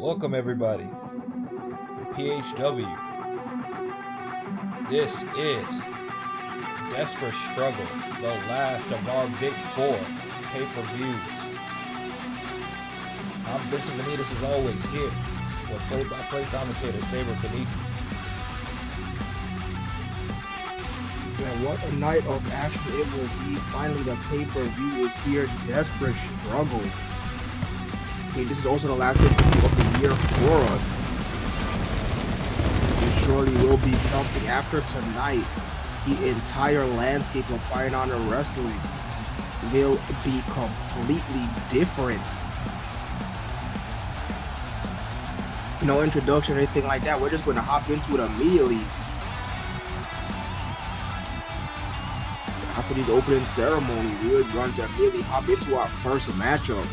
Welcome everybody. PHW. This is Desperate Struggle, the last of our big four pay-per-views. I'm Vincent Vanitas as always here with play-by-play commentator Saber Kaniki. And what a night of action it will be. Finally, the pay-per-view is here. Desperate Struggle. I mean, this is also the last pay-per-view of the year for us. It surely will be something. After tonight, the entire landscape of Fire Honor Wrestling will be completely different. No introduction or anything like that. We're just going to hop into it immediately. After these opening ceremonies, we're going to immediately hop into our first matchup.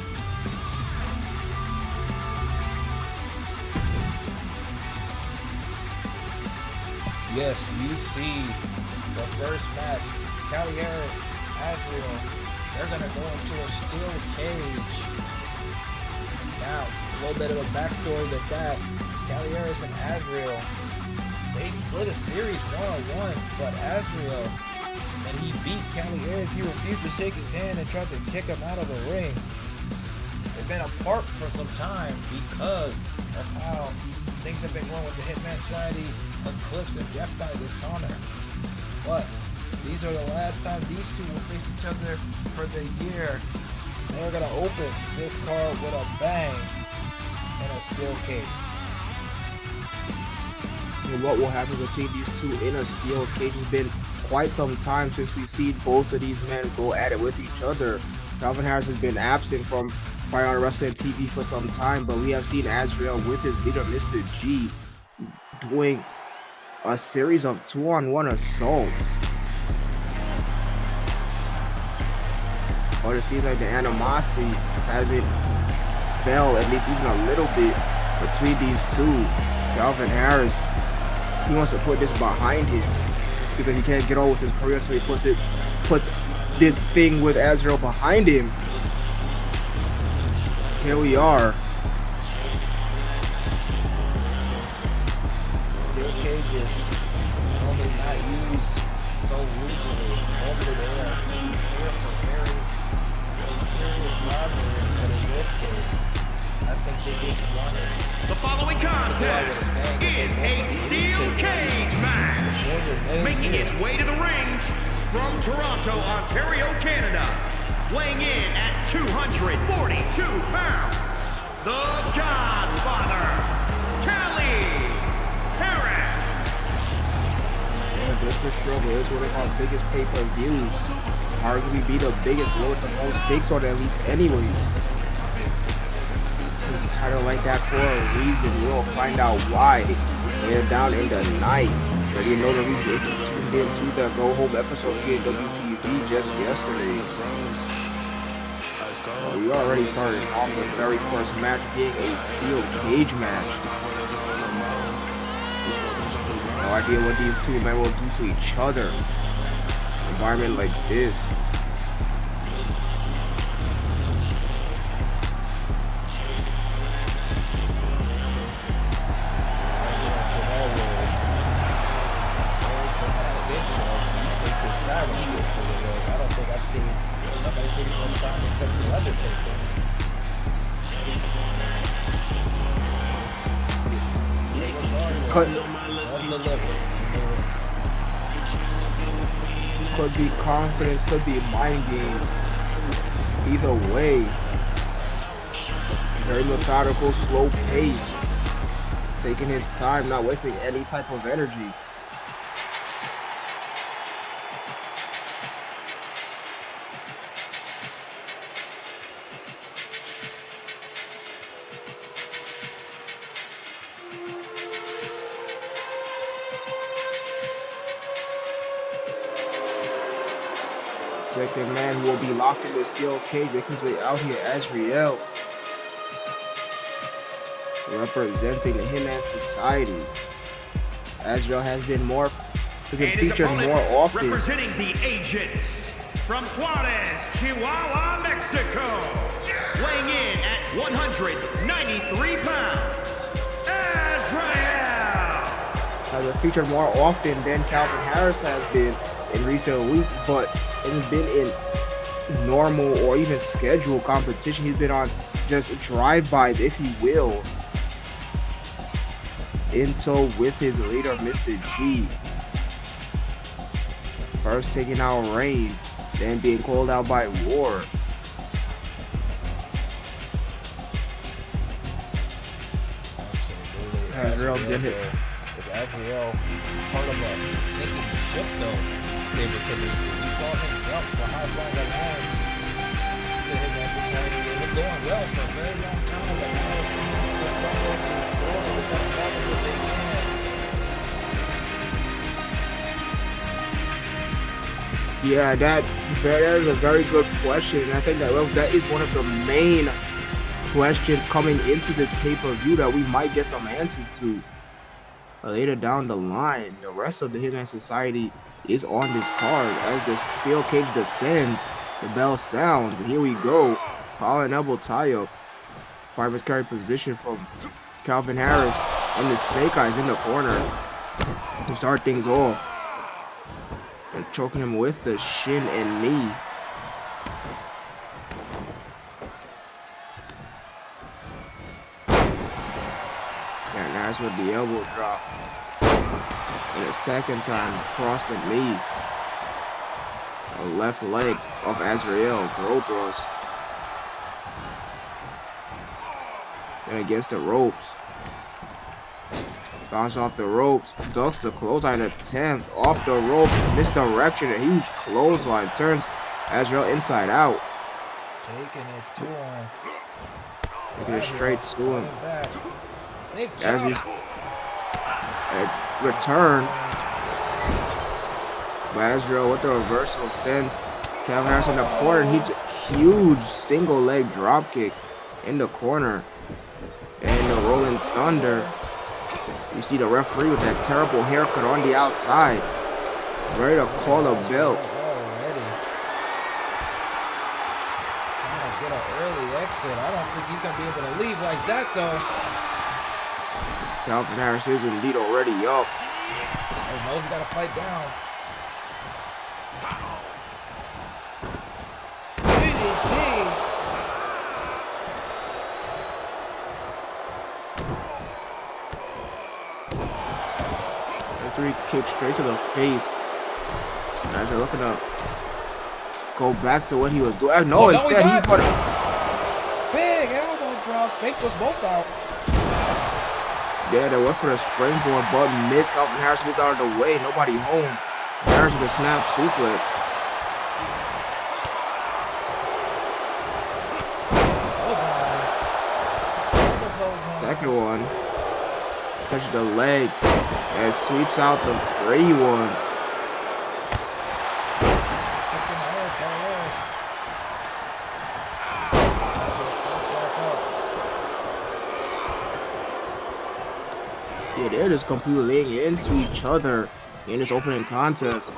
Yes, you see the first match. Callie Harris, Adriel, they're going to go into a steel cage. Now, a little bit of a backstory with that. Callie Harris and Adriel, they split a series 1-on-1, but Adriel, and he beat Callie Harris, he refused to shake his hand and tried to kick him out of the ring. They've been apart for some time because of how things have been going with the Hitman Society, Eclipse, and Death by Dishonor. But these are the last time these two will face each other for the year. They're going to open this card with a bang in a steel cage. And what will happen between these two in a steel cage? Has been quite some time since we've seen both of these men go at it with each other. Calvin Harris has been absent from Fire Honor Wrestling TV for some time, but we have seen Azrael with his leader, Mr. G, doing a series of 2-on-1 assaults. But it seems like the animosity hasn't fell, at least even a little bit, between these two. Calvin Harris, he wants to put this behind him because he can't get on with his career, so he puts this thing with Azrael behind him. Here we are. Steel cages normally not used so loosely. Normally they are here for very serious rivalries, but in this case, I think they just won it. The following contest is a steel cage match. Making its way to the ring from Toronto, Ontario, Canada. Weighing in at 242 pounds, the Godfather, Callie Harris. Yeah, Desperate Struggle is one of our biggest pay-per-views. Arguably be the biggest one with the most stakes on it, at least anyways. It's a title like that for a reason. We'll find out why later down in the night. But you know the reason if you tuned into the Go Home episode here at WTV just yesterday. Well, we already started off the very first match being a steel cage match. No idea what these two men will do to each other. Environment like this. I don't think I've seen somebody pretty much time except the Undertaker. Could be confidence, could be mind games. Either way, very methodical, slow pace, taking his time, not wasting any type of energy. Second man who will be locked in the steel cage because we're out here, Azrael, representing the Hitman Society. Azrael has been featured more often. Representing the Agents from Juarez, Chihuahua, Mexico. Weighing in at 193 pounds, has been featured more often than Calvin Harris has been in recent weeks, but hasn't been in normal or even scheduled competition. He's been on just drive-bys, if you will, in tow with his leader, Mr. G. First taking out Rain, then being called out by Ward. Azrael did it. With Azrael, part of a sinking ship, though, David Timmy. We saw him jump for high-flying alliance. The Hitman Society, they were going well for a very long time, but now it seems to suffer to score with that problem that they can. Yeah, that is a very good question. And I think that is one of the main questions coming into this pay-per-view that we might get some answers to later down the line. The rest of the Hitman Society is on this card as the steel cage descends. The bell sounds. Here we go. Collar elbow tie-up. Fibers carry position from Calvin Harris and the Snake Eyes in the corner to start things off. And choking him with the shin and knee. And that's with the elbow drop. And the second time across the knee. The left leg of Azrael. Throw thrust. And against the ropes. Bounce off the ropes, ducks the clothesline attempt off the rope, misdirection, a huge clothesline, turns Azrael inside out. Taking it to him. Taking it straight to him. As we return, but Azrael with the reversal sends Calvin Harris in the corner. He's a huge single leg drop kick in the corner. And the Rolling Thunder. You see the referee with that terrible haircut on the outside. Ready to call a belt. Already. Trying to get an early exit. I don't think he's going to be able to leave like that, though. Calvin Harris is indeed already up. He knows he got to fight down. DDT. Three kicks straight to the face. As you're looking to go back to what he was doing. No, instead he put a big elbow drop. Fake was both out. Yeah, they went for the springboard, but missed. Calvin Harris moved out of the way. Nobody home. Harris with a snap suplex. Second one. Catches the leg and sweeps out the free one. Yeah, they're just completely laying into each other in this opening contest. The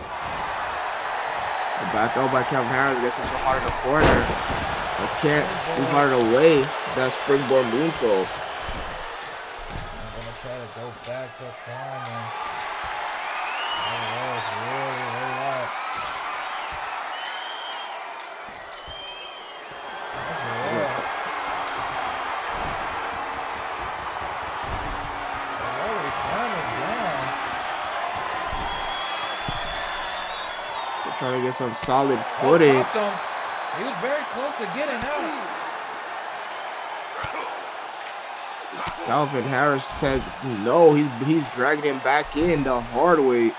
back out by Calvin Harris gets himself out of the corner. But can't move out of the way. That springboard moonsault. Try to go back to the corner. That was really out. That's real. They're already climbing down. They're trying to get some solid footing. He was very close to getting out. Calvin Harris says no, he's dragging him back in the hard way.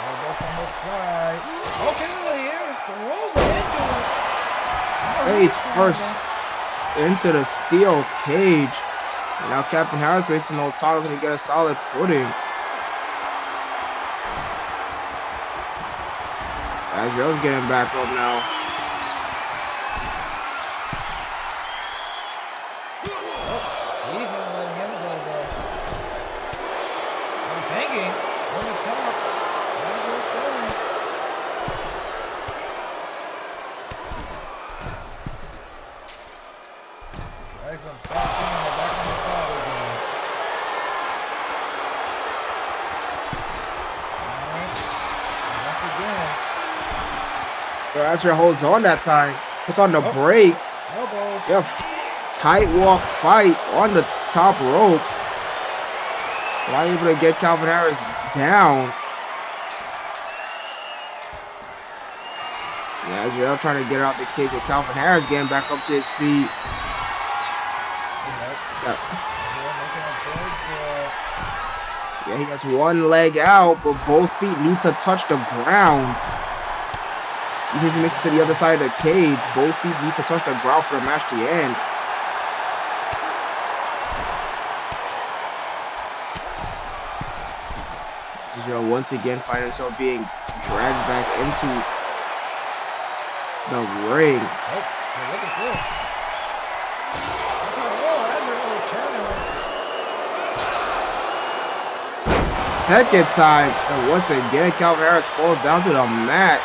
Elbow from the side. Okay, Harris throws him into it. Face first into the steel cage. And now Calvin Harris wasting no time to get a solid footing. Azrael's getting back up now. Azrael holds on that time. Puts on the brakes. Elbow. Yeah, tight walk fight on the top rope. Not able to get Calvin Harris down. Yeah, Azrael trying to get out the cage with Calvin Harris getting back up to his feet. Yeah, he has one leg out, but both feet need to touch the ground. Even if he makes it to the other side of the cage, both feet need to touch the ground for the match to end. Israel once again find himself being dragged back into the ring. Oh, look at this. Second time, and once again, Calvin Harris falls down to the mat.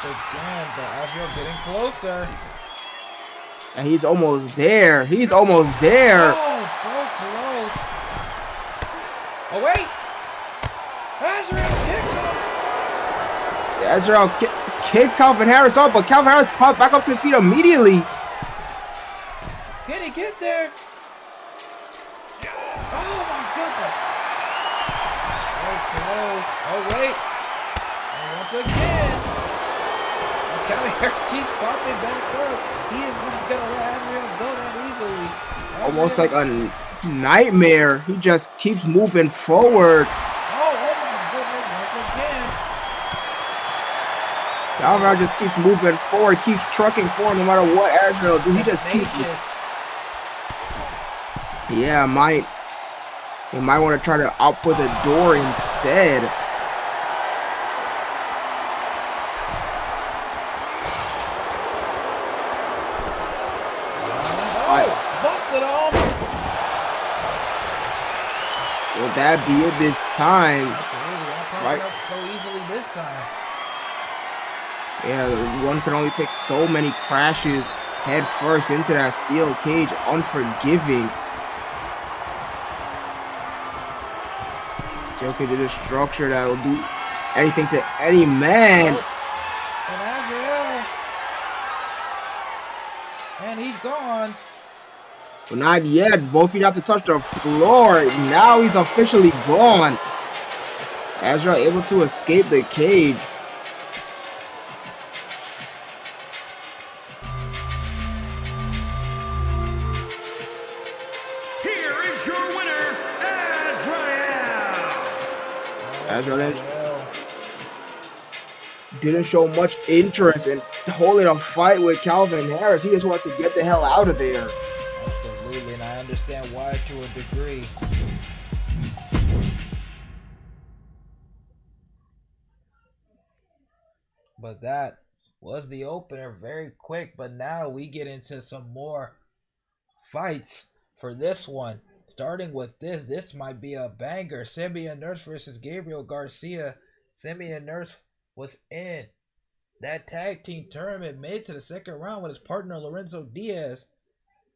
Again, but Azrael getting closer. And he's almost there. He's almost there. Oh, so close. Oh, wait. Azrael kicks him. Azrael kicked Calvin Harris up, but Calvin Harris popped back up to his feet immediately. Did he get there? Oh, my goodness. So close. Oh, wait. And once again. Calvin Harris keeps popping back up. He is not going to let Azrael go that easily. Almost like a nightmare. He just keeps moving forward. Oh my goodness, once again. Calvin Harris just keeps moving forward, keeps trucking forward no matter what Azrael do. He just keeps. Yeah, he might want to try to opt for the door instead. Will that be it this time? Right. So easily this time. Yeah, one can only take so many crashes head first into that steel cage. Unforgiving. Joker did a structure that will do anything to any man. And he's gone. But not yet. Both feet have to touch the floor. Now he's officially gone. Azrael able to escape the cage. Here is your winner, Azrael. Azrael didn't show much interest in holding a fight with Calvin Harris. He just wants to get the hell out of there. Absolutely, and I understand why to a degree. But that was the opener, very quick. But now we get into some more fights for this one. Starting with this might be a banger. Simeon Nurse versus Gabriel Garcia. Simeon Nurse was in that tag team tournament, made it to the second round with his partner Lorenzo Diaz.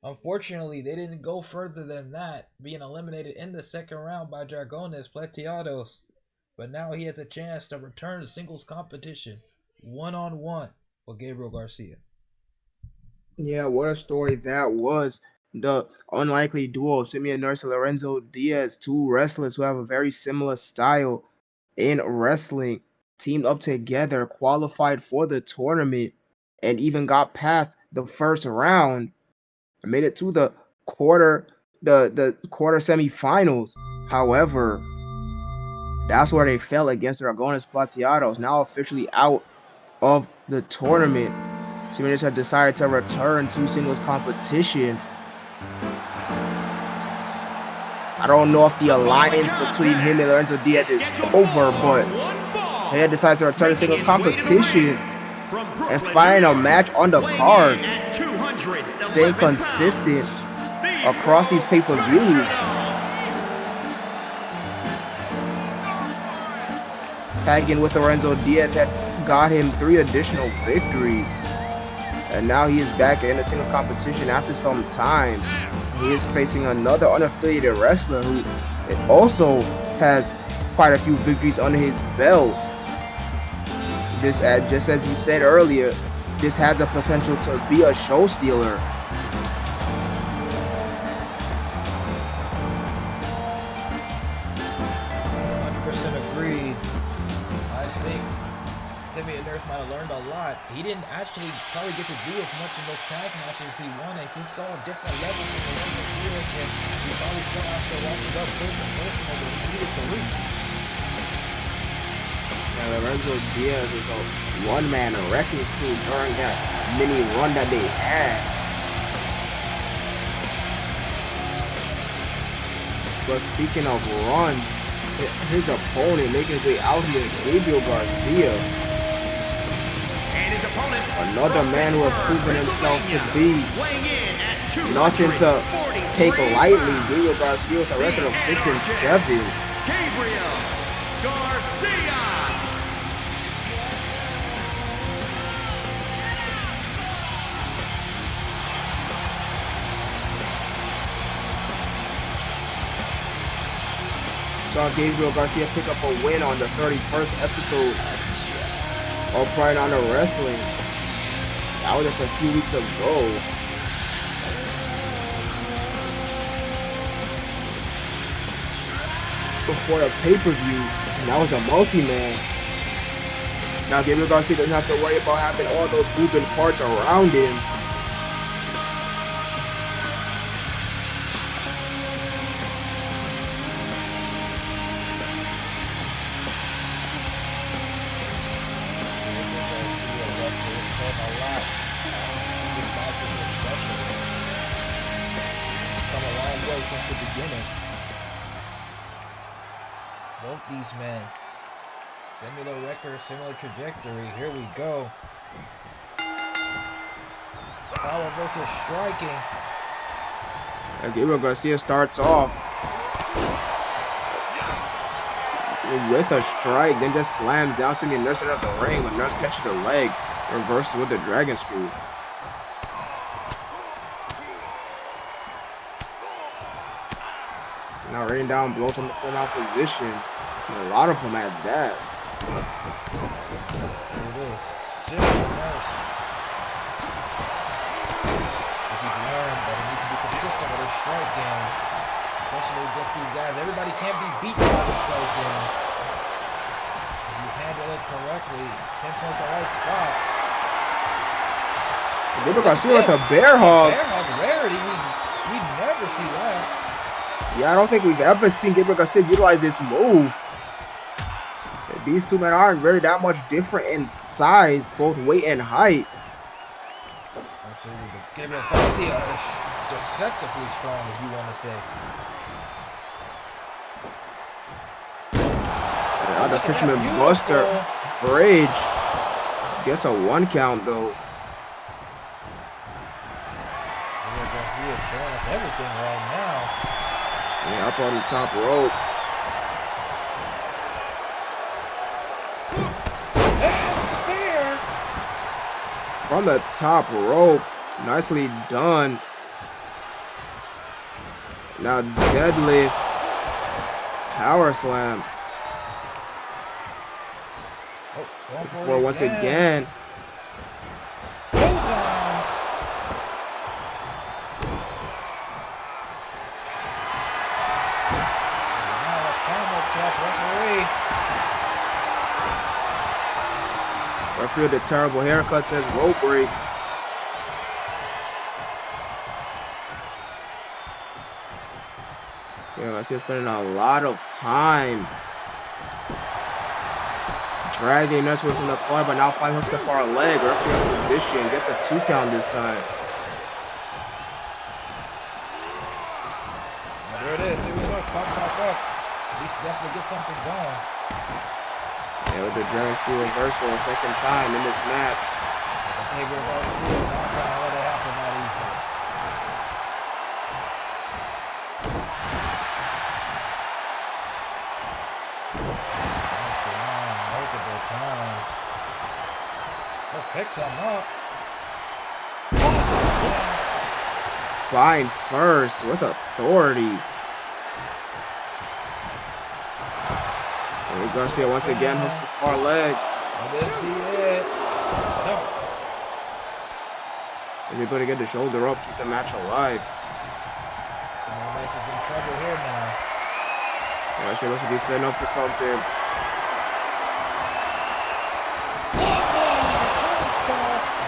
Unfortunately, they didn't go further than that, being eliminated in the second round by Dragones Plateados. But now he has a chance to return to singles competition, one-on-one with Gabriel Garcia. Yeah, what a story that was. The unlikely duo, Simeon Nurse and Lorenzo Diaz, two wrestlers who have a very similar style in wrestling, teamed up together, qualified for the tournament, and even got past the first round. Made it to the quarter semifinals. However, that's where they fell against the Dragones Plateados, now officially out of the tournament. Simeon had decided to return to singles competition. I don't know if the alliance between him and Lorenzo Diaz is over, but they had decided to return to singles competition and find a match on the card. Staying consistent across these pay-per-views. Tagging with Lorenzo Diaz had got him 3 additional victories. And now he is back in the singles competition after some time. He is facing another unaffiliated wrestler who also has quite a few victories under his belt. This, just as you said earlier, this has a potential to be a show stealer. 100% agreed. I think Simeon Nurse might have learned a lot. He didn't actually probably get to do as much in those tag matches he wanted. He saw different levels from the Lorenzo Diaz, and he probably felt after watching up close and personal that he needed to reach. Now, Lorenzo Diaz is a one-man wrecking crew during that mini run that they had. But speaking of runs, his opponent making his way out here, Gabriel Garcia. And his opponent, Another man who has proven himself to be nothing to take lightly. Gabriel Garcia with a record of 6-7. Gabriel Garcia. Saw Gabriel Garcia pick up a win on the 31st episode of Pride on the Wrestling. That was just a few weeks ago. Before a pay-per-view, and that was a multi-man. Now Gabriel Garcia doesn't have to worry about having all those moving parts around him. Since the beginning. Both these men, similar record, similar trajectory. Here we go. Power versus striking. And Gabriel Garcia starts off with a strike, then just slams down Simeon Nurse out of the ring. When Nurse catches the leg, reverses with the dragon screw. Now raining down blows from the full mount position. And a lot of them at that. Here it is. Simeon Nurse. He's learned that he needs to be consistent with his strike game. Especially against these guys. Everybody can't be beaten by the strike game. If you handle it correctly, pinpoint the right spots. Gabriel Garcia with a bear hug. Bear hug rarity. We never see that. Yeah, I don't think we've ever seen Gabriel Garcia utilize this move. These two men aren't very that much different in size, both weight and height. Absolutely. Gabriel Garcia is deceptively strong, if you want to say. The Fisherman Buster Bridge gets a 1 count though. Gabriel Garcia is showing us everything right now. Yeah, up on the top rope. Spear! From the top rope. Nicely done. Now deadlift. Power slam. Oh, going For it once again. 2 times. Referee with a terrible haircut says rope break. Yeah, I see him spending a lot of time dragging Nurse away from the corner, but now 5 hooks to far leg. Referee in position gets a 2 count this time. There it is. Here we go. Pop back up. At least definitely get something going. Yeah, with the dragon screw reversal a second time in this match. Gabriel Garcia, not gonna let it happen that easily. Multiple times. Let's pick some up. spine first with authority. And Garcia once again hooks the far leg. Will this be it? No. And they're going to get the shoulder up, keep the match alive. Someone makes us in trouble here now. Garcia must be setting up for something.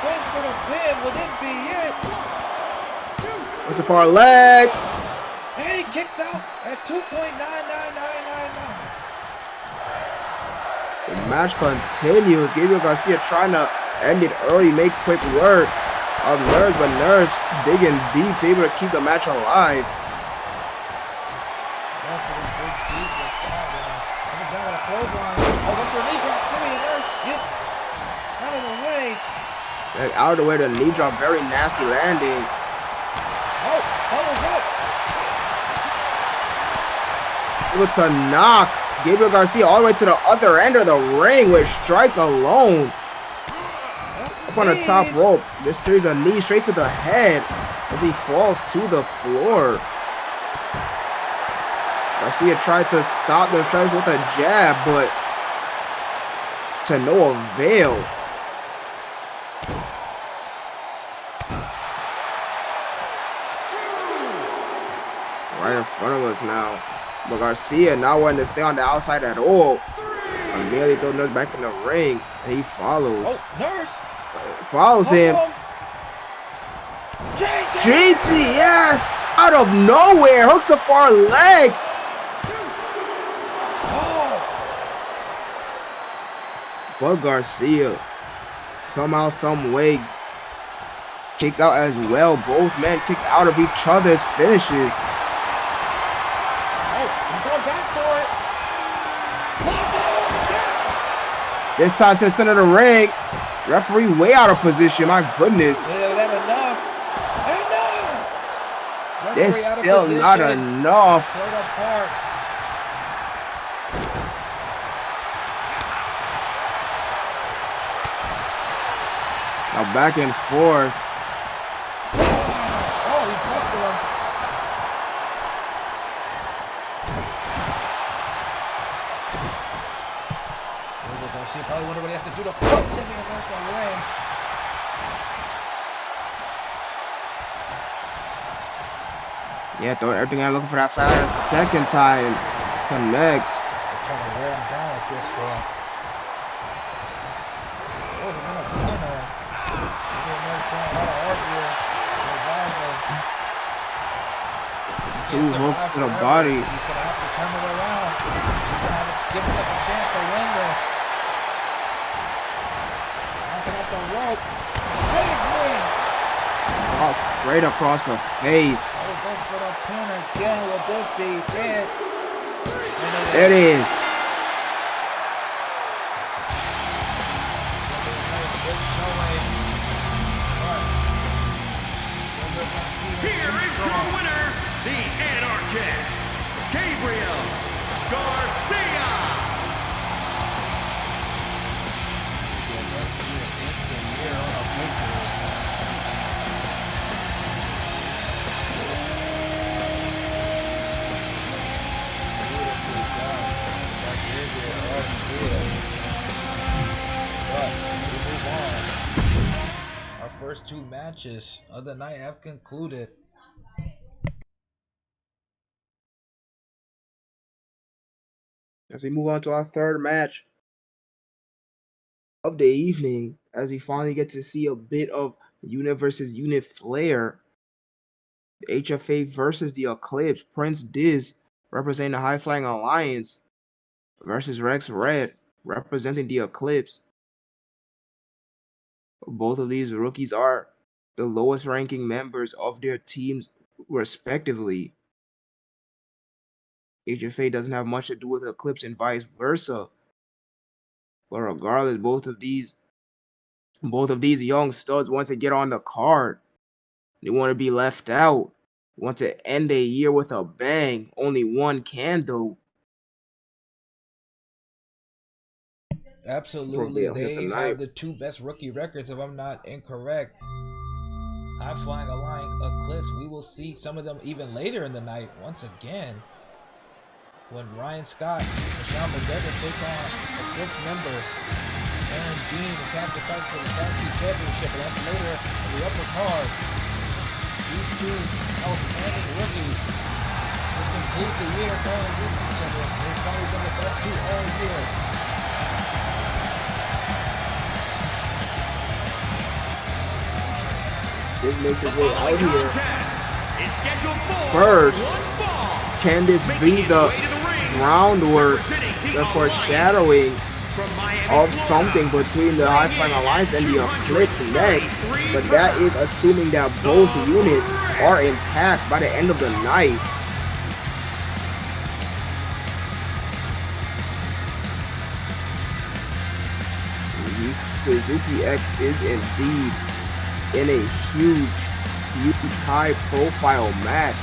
Goes for the pin. Will this be it? What's the far leg? And he kicks out at 2.99999. The match continues. Gabriel Garcia trying to end it early, make quick work of Nurse, but Nurse digging deep to able to keep the match alive. Out of the way, the knee drop, very nasty landing. Oh, follows up. Able to knock Gabriel Garcia all the way to the other end of the ring with strikes alone. Up on the top rope. This series of knees straight to the head as he falls to the floor. Garcia tried to stop the strikes with a jab, but to no avail. Right in front of us now. But Garcia not wanting to stay on the outside at all. Immediately throw Nurse back in the ring. And he follows. Oh, Nurse! Follows him. JT, yes! Out of nowhere. Hooks the far leg. But Garcia, somehow, some way, kicks out as well. Both men kicked out of each other's finishes. This time to the center of the ring. Referee way out of position. My goodness. It's still not enough. Now back and forth. Oh, he busted him. She probably wonder what he has to do to put Jimmy and Nurse away. Yeah, throw everything out, looking for that fire. Second time connects. Just trying to wear him down at this point. Oh, he's gonna turn her. He's gonna Nurse trying to argue. Two hooks to the body. He's gonna have to turn it around. He's gonna have to give himself a chance to win this. Off the rope. Oh, right across the face. Oh, goes for the pin again. Will this be it? It is. Here is your winner, the Anarchist, Gabriel Garcia. Our first two matches of the night have concluded. As we move on to our third match of the evening, as we finally get to see a bit of unit versus unit flair. The HFA versus the Eclipse. Prince Diz representing the High Flying Alliance versus Rex Red representing the Eclipse. Both of these rookies are the lowest ranking members of their teams respectively. HFA doesn't have much to do with Eclipse and vice versa. But regardless, both of these young studs want to get on the card. They want to be left out. Want to end a year with a bang. Only one can though. Absolutely, they have the two best rookie records, if I'm not incorrect. High Flying Alliance Eclipse. We will see some of them even later in the night once again. When Ryan Scott and Sean McGregor take on Eclipse members Aaron Dean and Captain Fight for the Tag Team Championship, and that's later in the upper card. These two outstanding rookies will complete the year going against each other. They've probably been the best two all year. This makes it way out here. First, can this be the groundwork, the foreshadowing of something between the High Flying Alliance and the Eclipse next? But that is assuming that both units are intact by the end of the night. Suzuki X is indeed in a huge high profile match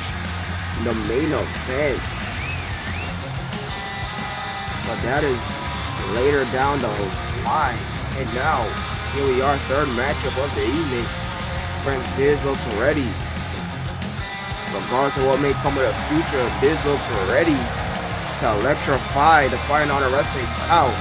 in the main event. But that is later down the line. And now, here we are, third matchup of the evening. Frank Biz looks ready. Regardless of what may come in the future, Biz looks ready to electrify the Fire and Honor Wrestling crowd.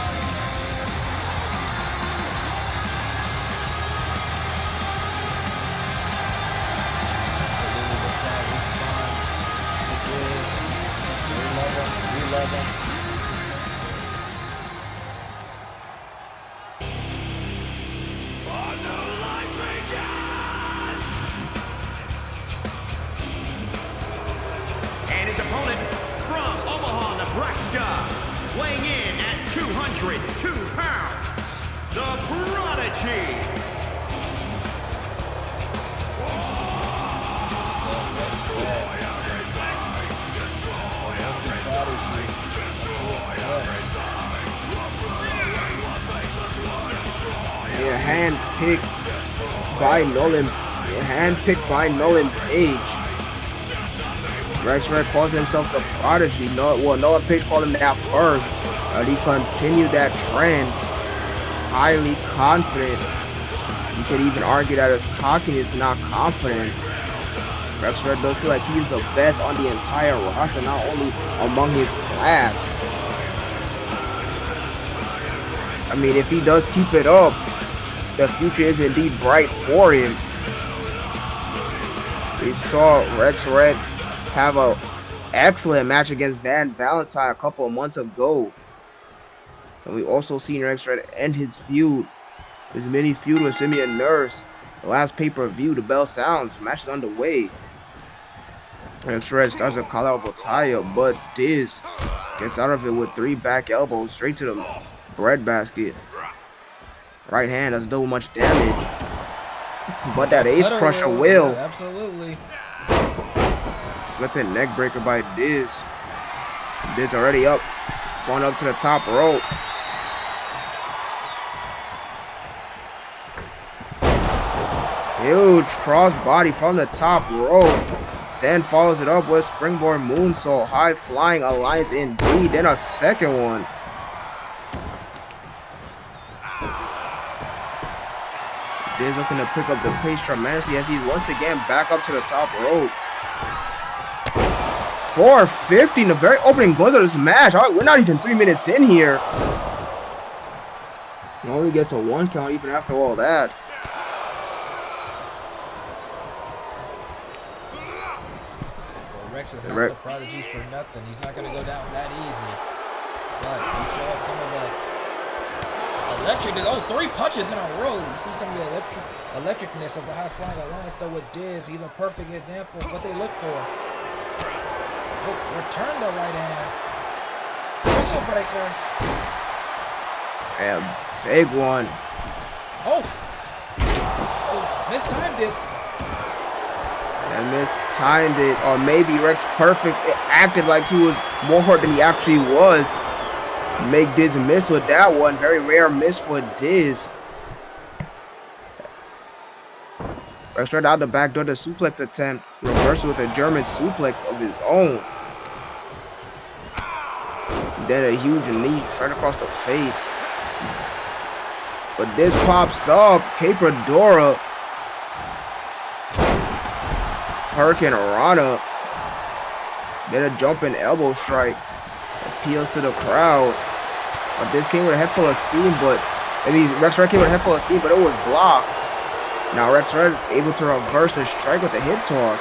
And his opponent from Omaha, Nebraska, weighing in at 202 pounds, the Prodigy. Yeah, handpicked by Nolan Page. Rex Red calls himself the Prodigy. Nolan Page called him that first. He continued that trend. Highly confident. You could even argue that his cockiness, not confidence. Rex Red does feel like he's the best on the entire roster, not only among his class. I mean, if he does keep it up, the future is indeed bright for him. We saw Rex Red have an excellent match against Van Valentine a couple of months ago. And we also seen Rex Red end his mini feud with Simeon Nurse. The last pay-per-view, the bell sounds, match is underway. Rex Red starts a collar elbow tie-up, but Diz gets out of it with 3 back elbows straight to the breadbasket. Right hand doesn't do much damage, but that ace crusher will. Yeah, absolutely. Flipping neck breaker by Diz. Diz already up, going up to the top rope. Huge crossbody from the top rope. Then follows it up with springboard moonsault. High Flying Alliance indeed. Then a second one. Diz looking to pick up the pace tremendously as he's once again back up to the top rope. 450 in the very opening glimpse of this match. We're not even 3 minutes in here. He only gets a 1 count even after all that. Well, Rex is not the Prodigy for nothing. He's not going to go down that easy. But you saw some of the electric. Oh, 3 punches in a row. You see some of the electricness of the High Flying Alliance though with Diz. He's a perfect example of what they look for. Return the right hand. Triple breaker. Yeah, big one. Oh, mistimed it. And mistimed it. Or maybe Rex Perfect acted like he was more hurt than he actually was. Make Diz miss with that one. Very rare miss for Diz. Rex right out the back door, the suplex attempt. Reverse with a German suplex of his own. Then a huge knee straight across the face. But this pops up. Capradora. Hurricane Rana. Then a jumping elbow strike. Appeals to the crowd. This came with a head full of steam, but Rex Red came with a head full of steam, but it was blocked. Now Rex Red able to reverse the strike with a hip toss.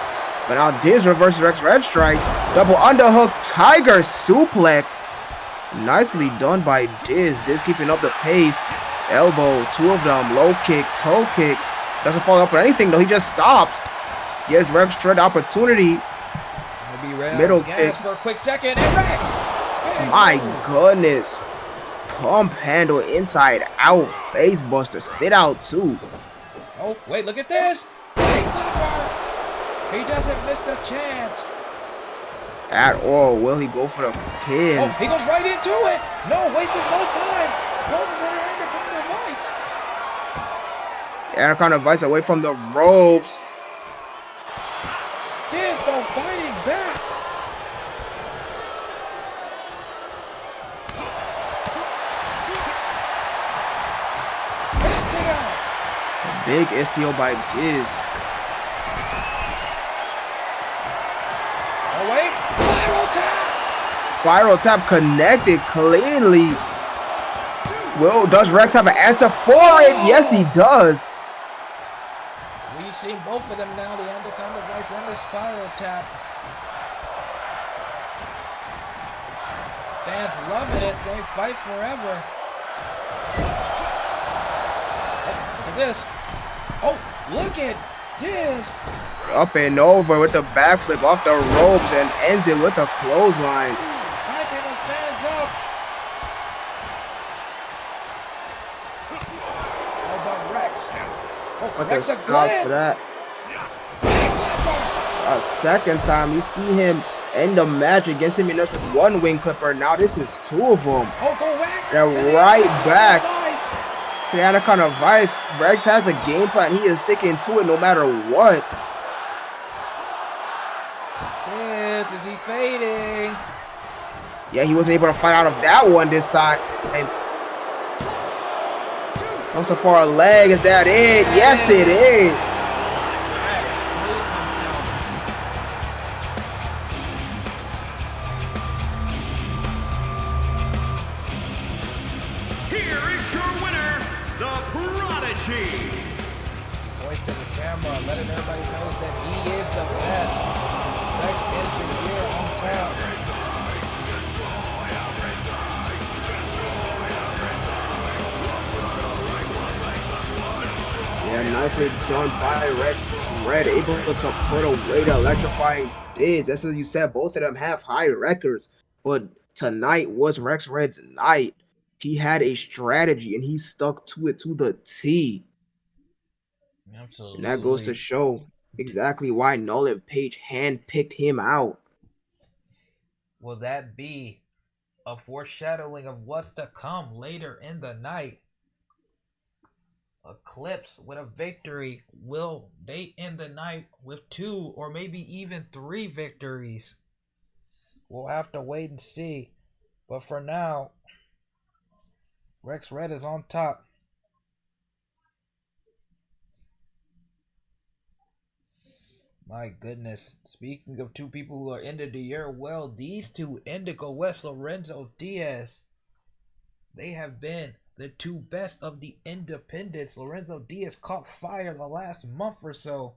But now Diz reverses Rex Red strike. Double underhook tiger suplex. Nicely done by Diz. Diz keeping up the pace. Elbow, two of them. Low kick, toe kick. Doesn't follow up with anything though. He just stops. Gives Rex Red the opportunity. Middle kick for a quick second. And Rex. My goodness. Pump handle inside out. Face buster. Sit out too. Oh, wait, look at this. He doesn't miss the chance. At all. Will he go for the pin? Oh, he goes right into it. No, wasted no time. Goes into the Anaconda Vice. Anaconda Vice away from the ropes. Disco fighting back. STO. Big STO by Diz. Oh, wait. Viral tap. Viral tap connected cleanly. Well, does Rex have an answer for it? Yes, he does. We've seen both of them now, the Anaconda Vice and the Spiral Tap. Fans loving it, saying fight forever. Oh, look at this. Oh, look at this. Up and over with the backflip off the ropes and ends it with a clothesline. Hyping the fans up. How about Rex? Oh, What's a Rex stop for that? A second time, we see him end the match against him in just with one wing clipper. Now this is two of them. Oh, go back. They're right back to Anaconda Vice. Rex has a game plan. He is sticking to it no matter what. Is he fading? Yeah, he wasn't able to fight out of that one this time. And also for a leg, is that it? Yes, it is. Here is your winner, the Prodigy. Voice to the camera, letting everybody know that he is the best. Rex is the year on top. Yeah, nicely done by Rex Red, able to put away the electrifying Diz. That's as you said, both of them have high records, but tonight was Rex Red's night. He had a strategy and he stuck to it to the T. Absolutely. And that goes to show exactly why Nolan Page handpicked him out. Will that be a foreshadowing of what's to come later in the night? Eclipse with a victory. Will they end the night with 2 or maybe even 3 victories? We'll have to wait and see. But for now, Rex Red is on top. My goodness. Speaking of 2 people who are ended the year well, these 2, Indigo West, Lorenzo Diaz, they have been the 2 best of the independents. Lorenzo Diaz caught fire the last month or so.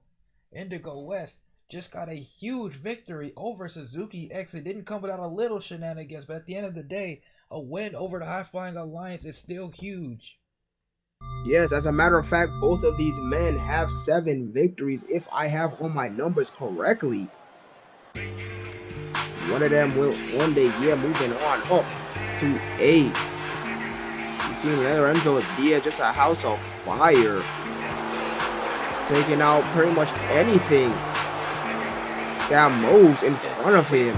Indigo West just got a huge victory over Suzuki X. It didn't come without a little shenanigans, but at the end of the day, a win over the High Flying Alliance is still huge. Yes, as a matter of fact, both of these men have 7 victories if I have all my numbers correctly. One of them will one day, moving on up to 8. You see Lorenzo Diaz, just a house of fire. Taking out pretty much anything that moves in front of him.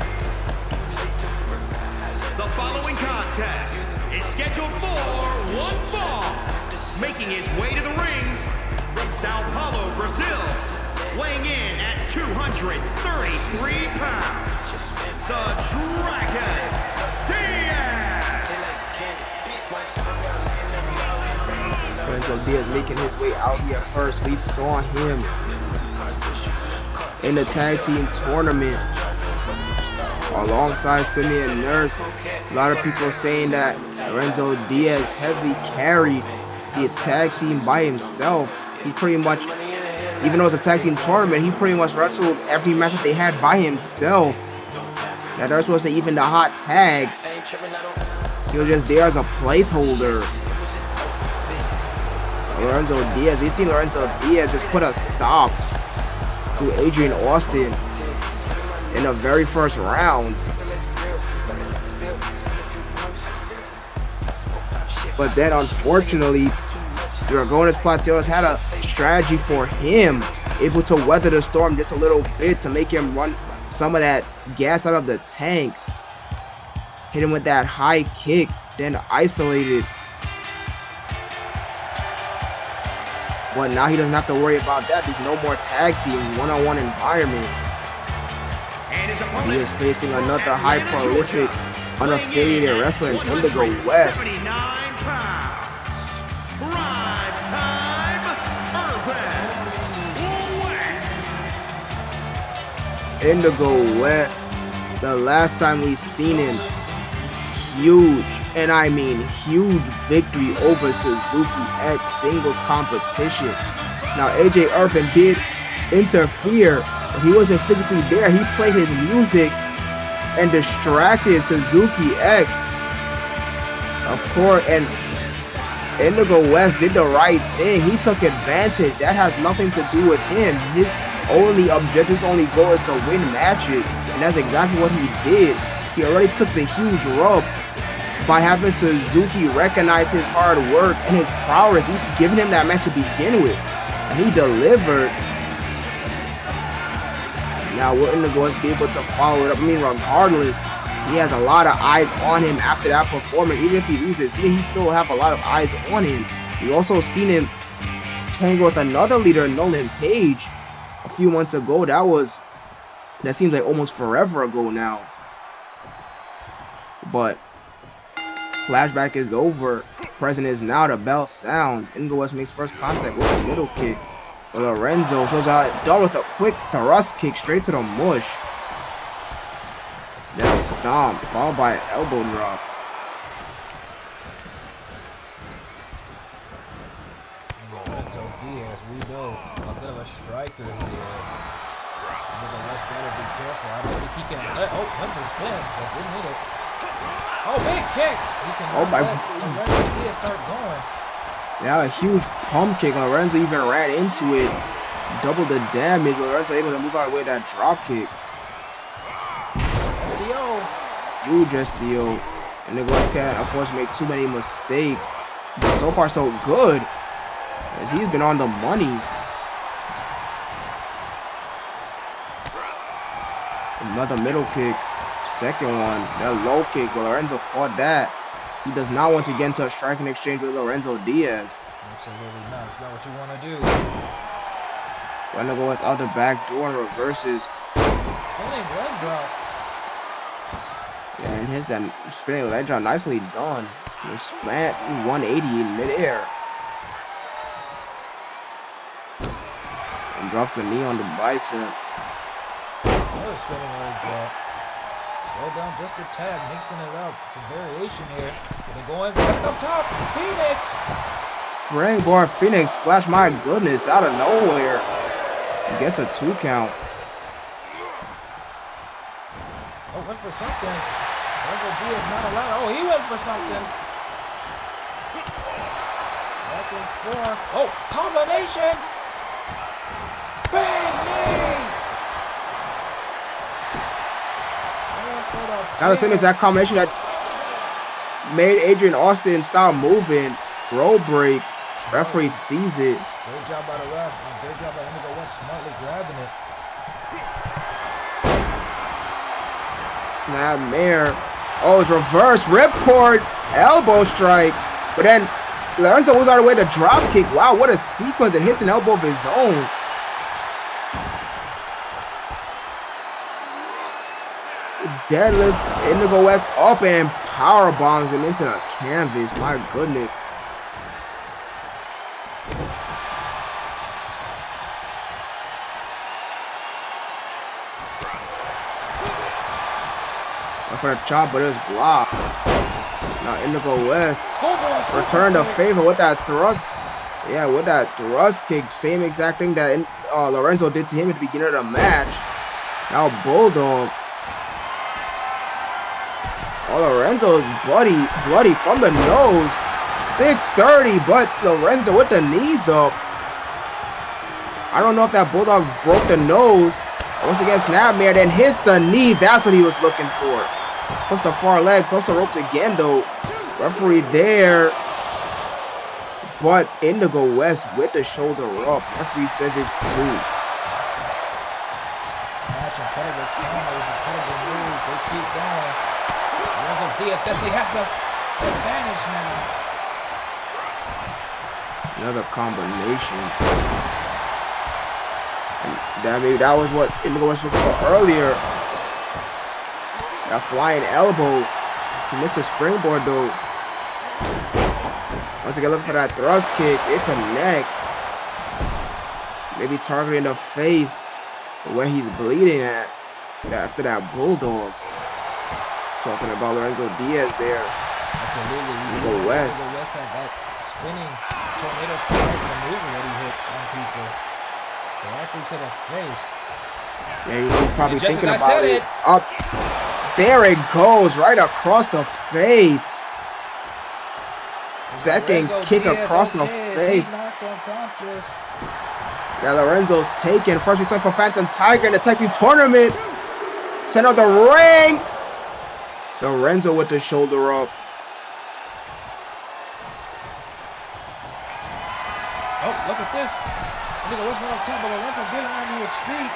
The following contest is scheduled for one fall. Making his way to the ring from Sao Paulo, Brazil, weighing in at 233 pounds, the Dragon Diaz. Lorenzo Diaz making his way out here first. We saw him in the tag team tournament alongside Simeon Nurse. A lot of people saying that Lorenzo Diaz heavily carried the tag team by himself. He pretty much, even though it's a tag team tournament, he pretty much wrestled every match that they had by himself. Now Nurse wasn't even the hot tag. He was just there as a placeholder. Lorenzo Diaz, we've seen Lorenzo Diaz just put a stop to Adrian Austin in the very first round. But then unfortunately, Dragonis Plateaus had a strategy for him, able to weather the storm just a little bit to make him run some of that gas out of the tank. Hit him with that high kick, then isolated. But now he doesn't have to worry about that. There's no more tag team, one-on-one environment. He is facing another high prolific, unaffiliated wrestler in Indigo West. Indigo West, the last time we seen him, huge, and I mean huge victory over Suzuki X singles competition. Now AJ Irvin did interfere, but he wasn't physically there. He played his music and distracted Suzuki X. Of course, and Indigo West did the right thing. He took advantage. That has nothing to do with him. His only objective, his only goal is to win matches, and that's exactly what he did. He already took the huge rub by having Suzuki recognize his hard work and his prowess. He's giving him that match to begin with, and he delivered. Now will Indigo West be able to follow it up? I mean, regardless, he has a lot of eyes on him after that performance. Even if he loses, he still have a lot of eyes on him. We also seen him tangle with another leader, Nolan Page, a few months ago. That seems like almost forever ago now. But flashback is over. Present is now. The bell sounds. Indigo West makes first contact with a middle kick. But Lorenzo shows out done with a quick thrust kick straight to the mush. Then a stomp followed by an elbow drop. Lorenzo Diaz, we know, a bit of a striker here. Indigo West better be careful. I don't think he can went for spin, but didn't hit it. Oh, big kick! He can let Lorenzo Diaz start going. Now a huge pump kick. Lorenzo even ran into it. Double the damage. Lorenzo able to move out of the way of that drop kick. STO. Huge STO. And the West can't afford to make too many mistakes. But so far so good, as he's been on the money. Another middle kick. Second one. That low kick. But Lorenzo caught that. He does not want to get into a striking exchange with Lorenzo Diaz. Absolutely not. It's not what you want to do. Indigo West out the back door and reverses. Spinning leg drop. Yeah, and hits that spinning leg drop. Nicely done. He splat 180 in midair. And drops the knee on the bicep. Another spinning leg drop. Slow down just a tad, mixing it up. Some variation here. They're going back up top. Phoenix. Springboard Phoenix splash, my goodness, out of nowhere. He gets a 2 count. Oh, went for something. Lorenzo Diaz not allowed. Oh, he went for something. Back and forth. Oh, combination. Big knee. Now the same exact combination that made Adrian Austin stop moving. Road break. Referee sees it. Great job by the ref. And great job by Indigo West smartly grabbing it. Snap mare. Oh, it's reverse. Ripcord. Elbow strike. But then Lorenzo was on the way to drop kick. Wow, what a sequence. It hits an elbow of his own. Deadlifts Indigo West up and power bombs him into the canvas. My goodness. For the chop, but it was blocked. Now Indigo West returned the favor with that thrust. Yeah, with that thrust kick. Same exact thing that Lorenzo did to him at the beginning of the match. Now Bulldog. Oh, Lorenzo's bloody from the nose. 630, but Lorenzo with the knees up. I don't know if that Bulldog broke the nose. Once again, Snapmare then hits the knee. That's what he was looking for. Close to far leg, close to ropes again though. Referee there. But Indigo West with the shoulder up. Referee says it's 2. Match incredible counters, incredible moves. They keep going. Lorenzo Diaz definitely has the advantage now. Another combination. And that was what Indigo West was looking for earlier. That flying elbow. He missed a springboard though. Once again, looking for that thrust kick. It connects. Maybe targeting the face where he's bleeding at after that Bulldog. Talking about Lorenzo Diaz there. Absolutely. Indigo West. Indigo West had that spinning tornado maneuver that he hits on people. Directly to the face. Yeah, he's probably just thinking as I about said it. Up. There it goes, right across the face. Second kick across the face. Yeah, Lorenzo's taken. First return for Phantom Tiger in the tag team tournament. Center of the ring. Lorenzo with the shoulder up. Oh, look at this. Indigo West went up top, but Lorenzo getting onto his feet.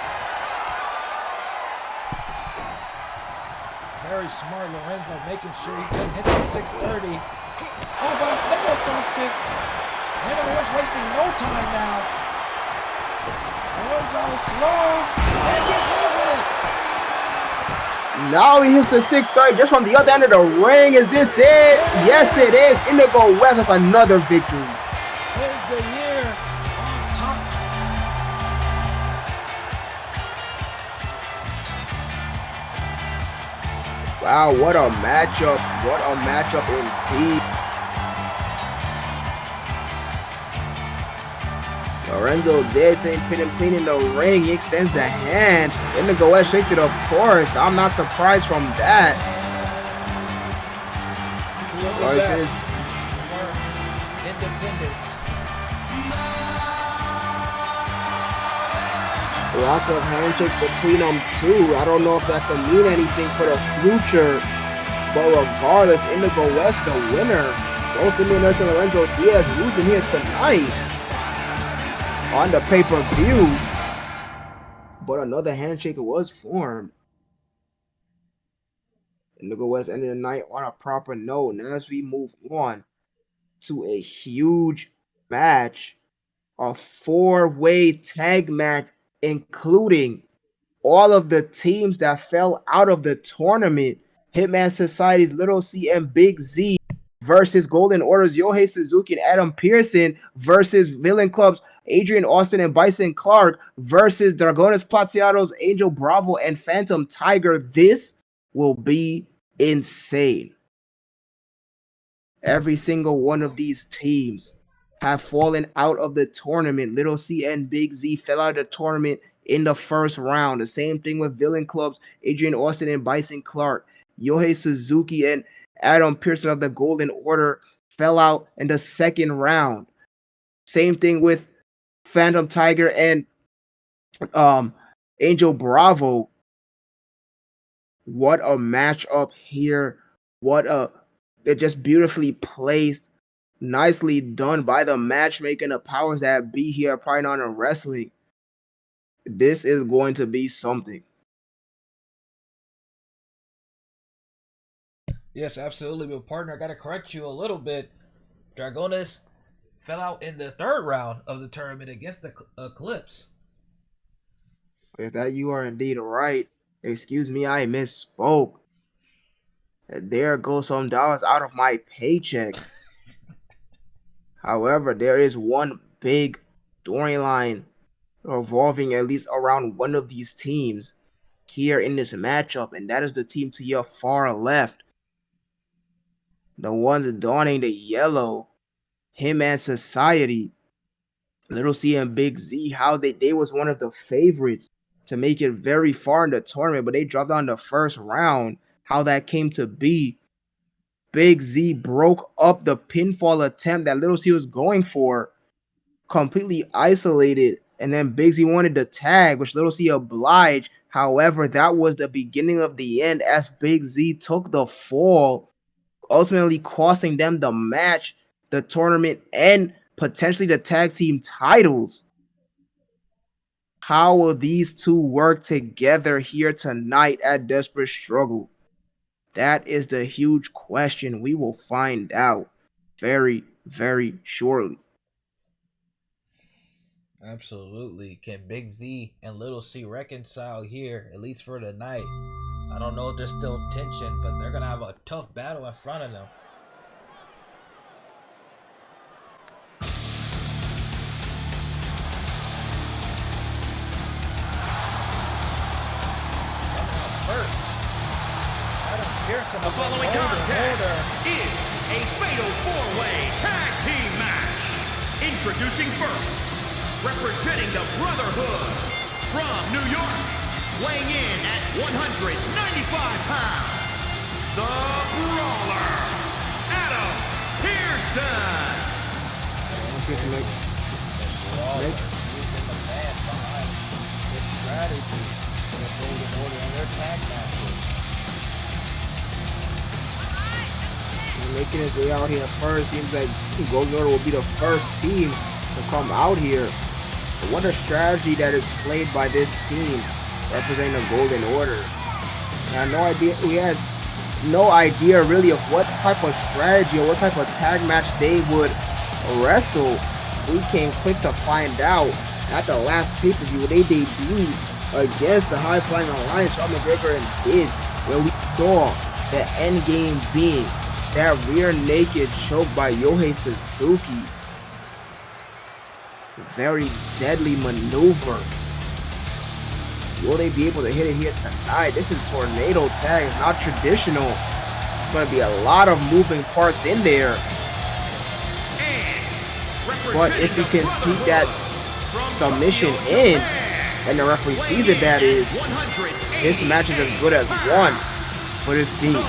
Very smart Lorenzo, making sure he couldn't hit that 630. Oh, but that was cross kick. Indigo West wasting no time now. Lorenzo slow and gets hit with it. Now he hits the 630 just from the other end of the ring. Is this it? Yes, it is. Indigo West with another victory. Here's the year on top. Wow, what a matchup. What a matchup indeed. Lorenzo Diaz ain't pinning clean in the ring. He extends the hand. Indigo West shakes it, of course. I'm not surprised from that. Independence. Lots of handshakes between them too. I don't know if that can mean anything for the future. But regardless, Indigo West the winner. Don't see me and Lorenzo Diaz losing here tonight on the pay-per-view. But another handshake was formed. Indigo West ended the night on a proper note. And as we move on to a huge match, a 4-way tag match, including all of the teams that fell out of the tournament. Hitman Society's Little C and Big Z versus Golden Order's Yohei Suzuki and Adam Pearson versus Villain Club's Adrian Austin and Bison Clark versus Dragones Plateados, Angel Bravo, and Phantom Tiger. This will be insane. Every single one of these teams have fallen out of the tournament. Little C and Big Z fell out of the tournament in the first round. The same thing with Villain Clubs, Adrian Austin and Bison Clark. Yohei Suzuki and Adam Pearson of the Golden Order fell out in the second round. Same thing with Phantom Tiger and Angel Bravo. What a matchup here. They're just beautifully placed. Nicely done by the matchmaking, the powers that be here at Pride Honor Wrestling. This is going to be something. Yes, absolutely. But partner, I got to correct you a little bit. Dragones fell out in the third round of the tournament against the Eclipse. If that you are indeed right. Excuse me, I misspoke. There goes some dollars out of my paycheck. However, there is one big storyline revolving at least around one of these teams. here in this matchup, and that is the team to your far left. The ones donning the yellow, him and Society. Little C and Big Z, how they was one of the favorites to make it very far in the tournament, but they dropped out in the first round. How that came to be. Big Z broke up the pinfall attempt that Little C was going for, completely isolated, and then Big Z wanted to tag, which Little C obliged. However, that was the beginning of the end as Big Z took the fall, ultimately costing them the match, the tournament, and potentially the tag team titles. How will these two work together here tonight at Desperate Struggle? That is the huge question. We will find out very, very shortly. Absolutely. Can Big Z and Little C reconcile here, at least for tonight? I don't know if there's still tension, but they're going to have a tough battle in front of them. The following contest is a fatal four-way tag team match. Introducing first, representing the Brotherhood from New York, weighing in at 195 pounds, the Brawler, Adam Pearson. Brawler, he's been the man behind the strategy for the Golden Order and their tag matches. Making his way out here first. Seems like Golden Order will be the first team to come out here. But what a strategy that is played by this team representing the Golden Order. We had no idea really of what type of strategy or what type of tag match they would wrestle. We came quick to find out at the last pay-per-view they debuted against the High Flying Alliance, Shawn McGregor and Diz, where we saw the end game being that rear naked choke by Yohei Suzuki. Very deadly maneuver. Will they be able to hit it here tonight? This is tornado tag. It's not traditional. It's going to be a lot of moving parts in there. But if you can sneak that submission in, and the referee sees it, that is, this match is as good as one for this team.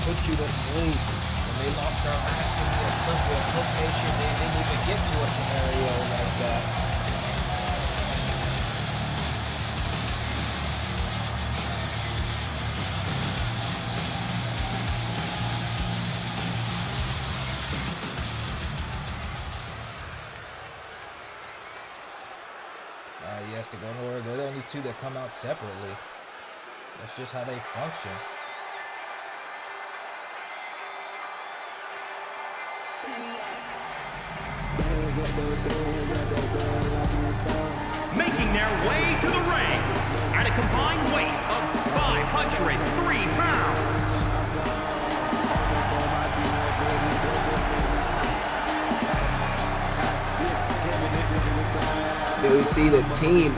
Put you to sleep. When they lost their match in the elimination, they didn't even get to a scenario like that. Yes, the Golden Order, they're the only two that come out separately. That's just how they function. Making their way to the ring at a combined weight of 503 pounds. Then we see the team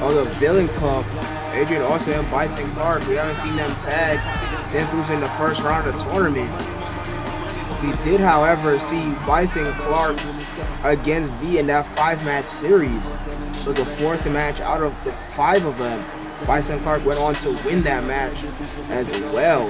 of the Villain Club, Adrian Austin and Bison Clark. We haven't seen them tag since losing the first round of the tournament. We did, however, see Bison Clark against V in that 5-match series. It was the 4th match out of the 5 of them. Bison Clark went on to win that match as well.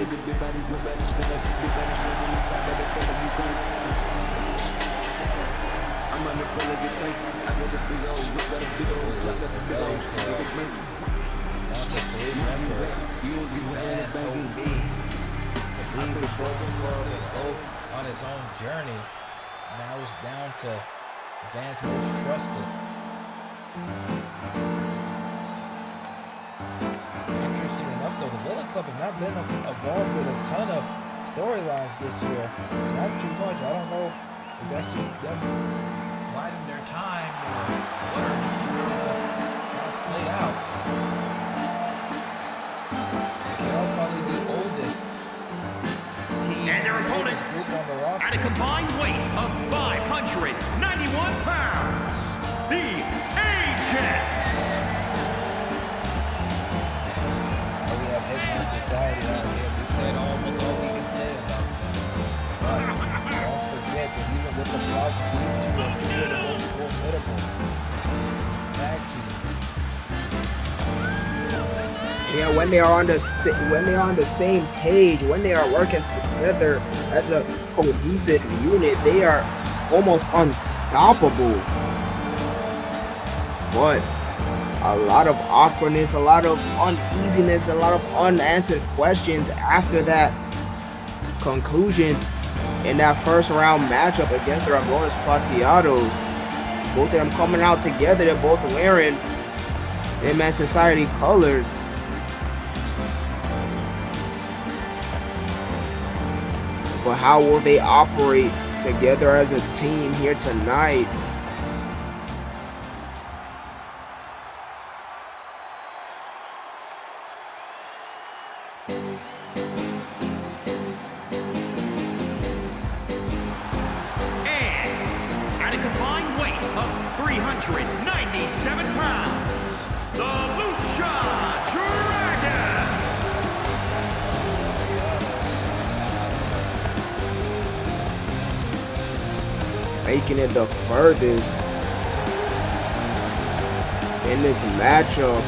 On his own journey, now it's down to Van's most trusted. Interesting enough, though, the Villain Club has not been involved with a ton of storylines this year. Not too much. I don't know if that's just them biding their time or what has played out. Yeah, when they are on the same page, when they are working together as a cohesive unit, they are almost unstoppable. But a lot of awkwardness, a lot of uneasiness, a lot of unanswered questions after that conclusion in that first round matchup against the Dragones Plateados. Both of them coming out together. They're both wearing Hitman Society colors. But how will they operate together as a team here tonight? At a combined weight of 397 pounds, the Lucha Dragons. Making it the furthest in this matchup.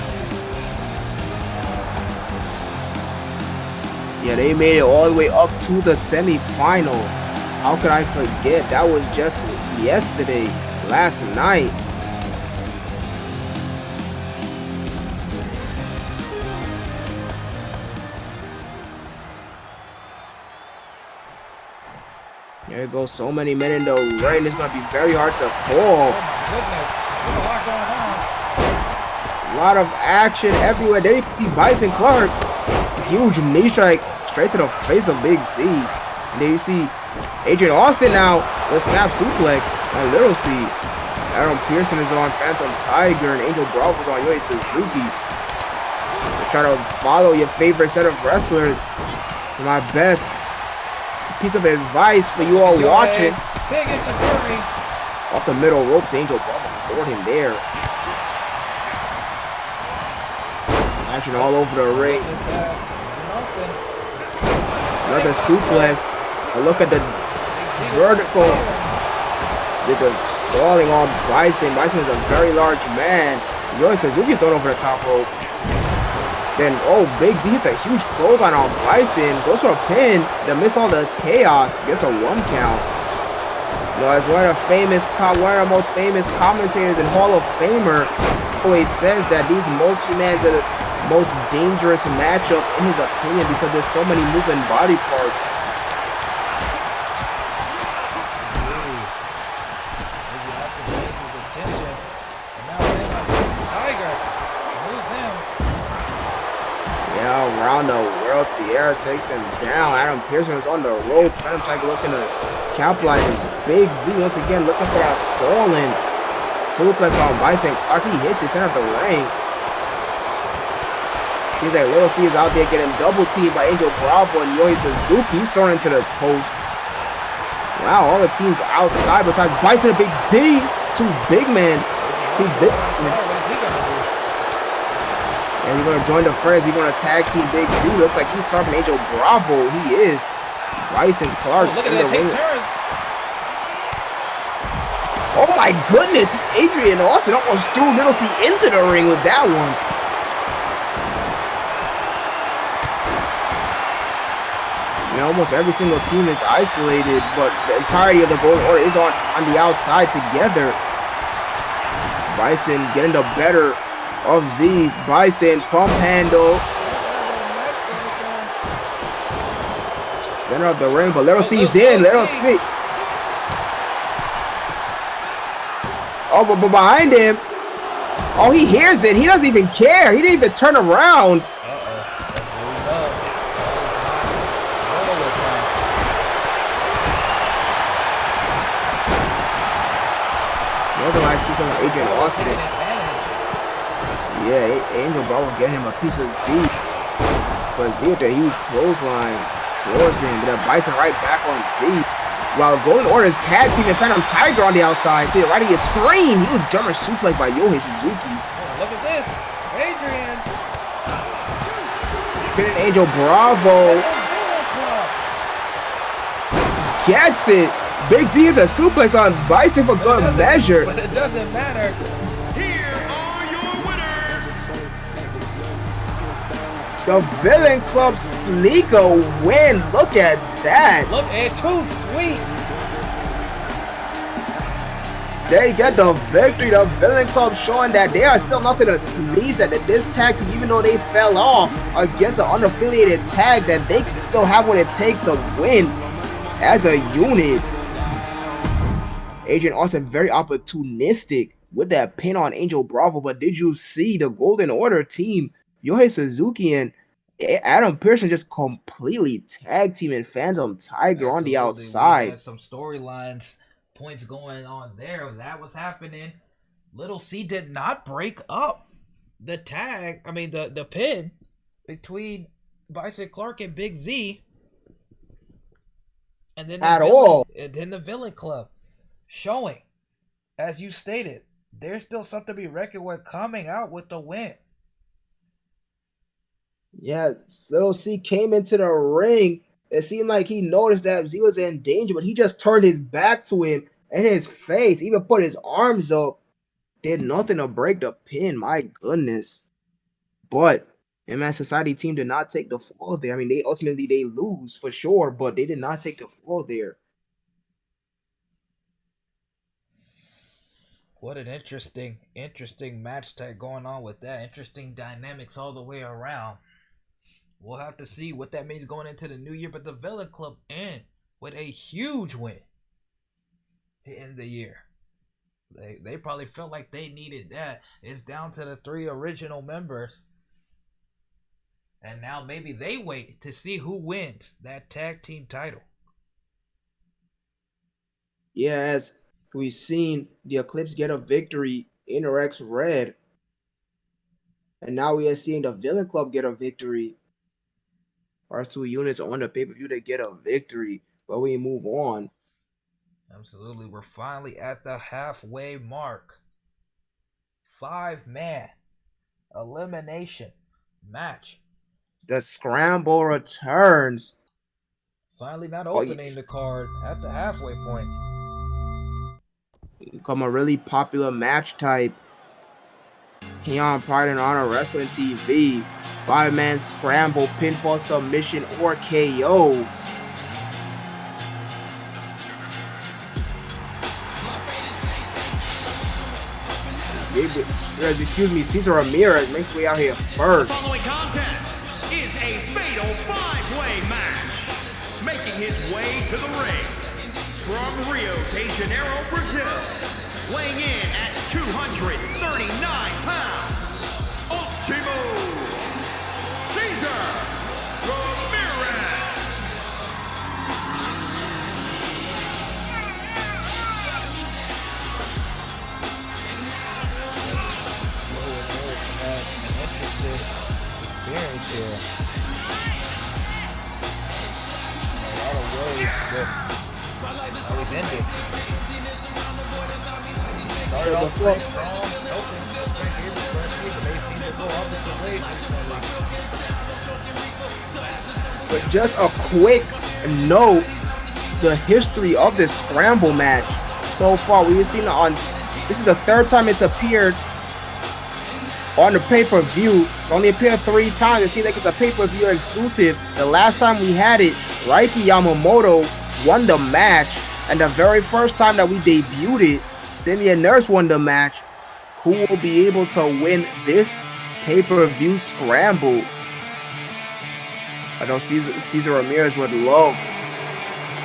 Yeah, they made it all the way up to the semi-final. How could I forget? That was just yesterday, last night. There you go, so many men in the ring. It's going to be very hard to call. Oh my goodness. There's a lot going on. A lot of action everywhere. There you can see Bison Clark. Huge knee strike straight to the face of Big Z. And there you see Adrian Austin now with snap suplex on Little C. Adam Pearson is on Phantom Tiger and Angel Bravo's on Yoi Suzuki. They're trying to follow your favorite set of wrestlers. My best piece of advice for you all watching. Big Insecurity. Off the middle ropes, Angel Bravo floored him there. Action all over the ring. Another suplex. A look at the vertical. With the stalling on Bison. Bison is a very large man. Yoi Suzuki thrown over the top rope. Then, oh, Big Z hits a huge clothesline on Bison. Goes for a pin. Then miss all the chaos. Gets a 1 count. You know, as one of the most famous commentators and Hall of Famer always says that these multi-mans are the most dangerous matchup in his opinion because there's so many moving body parts. Around the world, Tierra takes him down. Adam Pearson is on the rope. Phantom Tiger looking to capitalize. Big Z once again looking for that stolen suplex on Bison Clark. He hits it center of the ring. Seems like Little C is out there getting double teamed by Angel Bravo and Yoi Suzuki. He's thrown into the post. Wow, all the teams are outside besides Bison and Big Z. Two big men. Two big men. And he's going to join the friends. He's going to tag team Big Z. Looks like he's targeting Angel Bravo. He is. Bison Clark. Oh, look at that. Take turns. Oh my goodness. Adrian Austin almost threw Little C into the ring with that one. You know, almost every single team is isolated, but the entirety of the Golden Order is on the outside together. Bison getting the better of Z. Bison pump handle. Center of the ring, but Little C's in. Little C. Oh, but behind him. Oh, he hears it. He doesn't even care. He didn't even turn around. Otherwise, super like Adrian Austin. Yeah, Angel Bravo getting him a piece of Z. But Z with a huge clothesline towards him. But then Bison right back on Z. While Golden Order is tag team and Phantom Tiger on the outside. To the right of your screen. He was jumper suplex by Yohei Suzuki. Oh, look at this. Adrian. Getting Angel Bravo. Gets it. Big Z is a suplex on Bison for good measure. But it doesn't matter. Here are your winners. The Villain Club sneak a win. Look at that. Look at too sweet. They get the victory. The Villain Club showing that they are still nothing to sneeze at. That this tag team, even though they fell off against an unaffiliated tag, that they can still have what it takes to win as a unit. Adrian Austin very opportunistic with that pin on Angel Bravo. But did you see the Golden Order team, Yohei Suzuki and Adam Pearson, just completely tag teaming Phantom Tiger on the outside? We had some storylines points going on there. That was happening. Little C did not break up the tag. I mean the pin between Bison Clark and Big Z. And then the Villain Club showing, as you stated, there's still something to be reckoned with, coming out with the win. Yeah, Little C came into the ring. It seemed like he noticed that Z was in danger, but he just turned his back to him and his face, even put his arms up, did nothing to break the pin. My goodness. But MN Society team did not take the fall there. I mean, they lose for sure, but they did not take the fall there. What an interesting match tag going on with that. Interesting dynamics all the way around. We'll have to see what that means going into the new year. But the Villain Club end with a huge win to end the year. They probably felt like they needed that. It's down to the 3 original members. And now maybe they wait to see who wins that tag team title. Yeah, as we've seen the Eclipse get a victory in RX Red. And now we are seeing the Villain Club get a victory. First 2 units on the pay-per-view to get a victory. But we move on. Absolutely. We're finally at the halfway mark. 5-man elimination match. The Scramble returns. Finally not opening the card at the halfway point. Become a really popular match type here on Pride and Honor Wrestling TV. 5-man scramble, pinfall, submission, or KO. Excuse me, Cesar Ramirez makes his way out here first. The following contest is a fatal 5-way match. Making his way to the ring from Rio de Janeiro, Brazil, weighing in at 239 pounds, Ultimo Cesar Ramirez. Experience here. In a lot of ways with how we've ended. Started off quite strong, open, but they seem to go opposite ways. But just a quick note, the history of this scramble match so far, we've seen it on, this is the 3rd time it's appeared on the pay-per-view. It's only appeared 3 times. It seems like it's a pay-per-view exclusive. The last time we had it, Raiki Yamamoto won the match. And the very first time that we debuted it, Damian Nurse won the match. Who will be able to win this pay-per-view scramble? I know Cesar Ramirez would love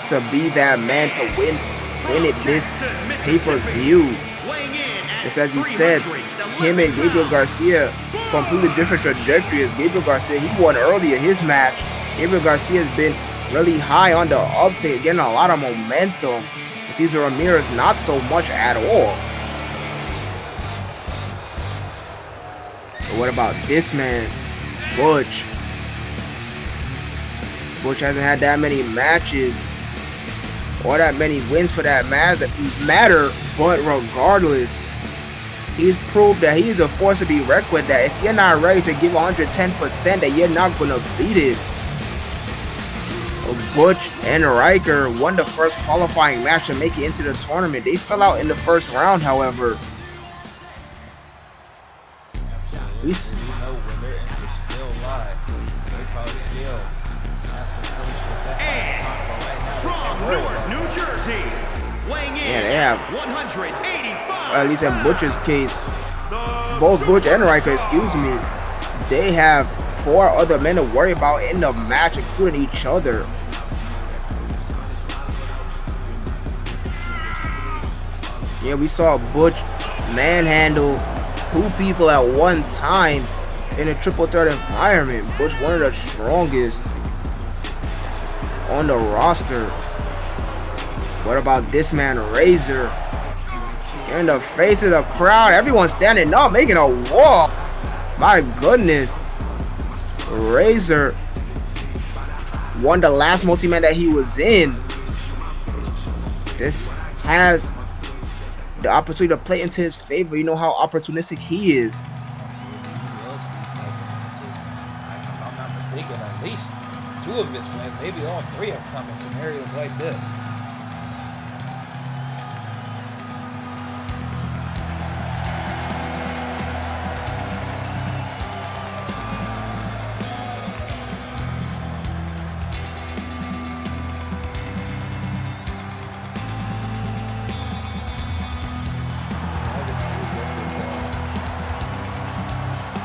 to be that man to win it this pay-per-view. Just as he said, him and Gabriel Garcia, completely different trajectories. Gabriel Garcia, he won earlier his match. Gabriel Garcia has been really high on the uptake, getting a lot of momentum. Cesar Ramirez, not so much at all. But what about this man, Butch? Butch hasn't had that many matches or that many wins for that matter, but regardless, he's proved that he's a force to be reckoned with, that if you're not ready to give 110%, that you're not going to beat it. Butch and Riker won the first qualifying match to make it into the tournament. They fell out in the first round, however. We You know when their interest still live, they probably still have some push with that fight And on, but right now they from can't worry Newark, about New that. Jersey, weighing in Yeah, they have- at 185. at least in Butch's case, The both Butch and Riker, superstar. excuse me, they have 4 other men to worry about in the match, including each other. Yeah, we saw Butch manhandle 2 people at one time in a triple threat environment. Butch, one of the strongest on the roster. What about this man, Razor? In the face of the crowd, everyone standing up, making a wall. My goodness. Razor won the last multi-man that he was in. This has the opportunity to play into his favor. You know how opportunistic he is. Absolutely, he loves these type of matches. If I'm not mistaken, at least 2 of his wins, maybe all 3 have come in scenarios like this.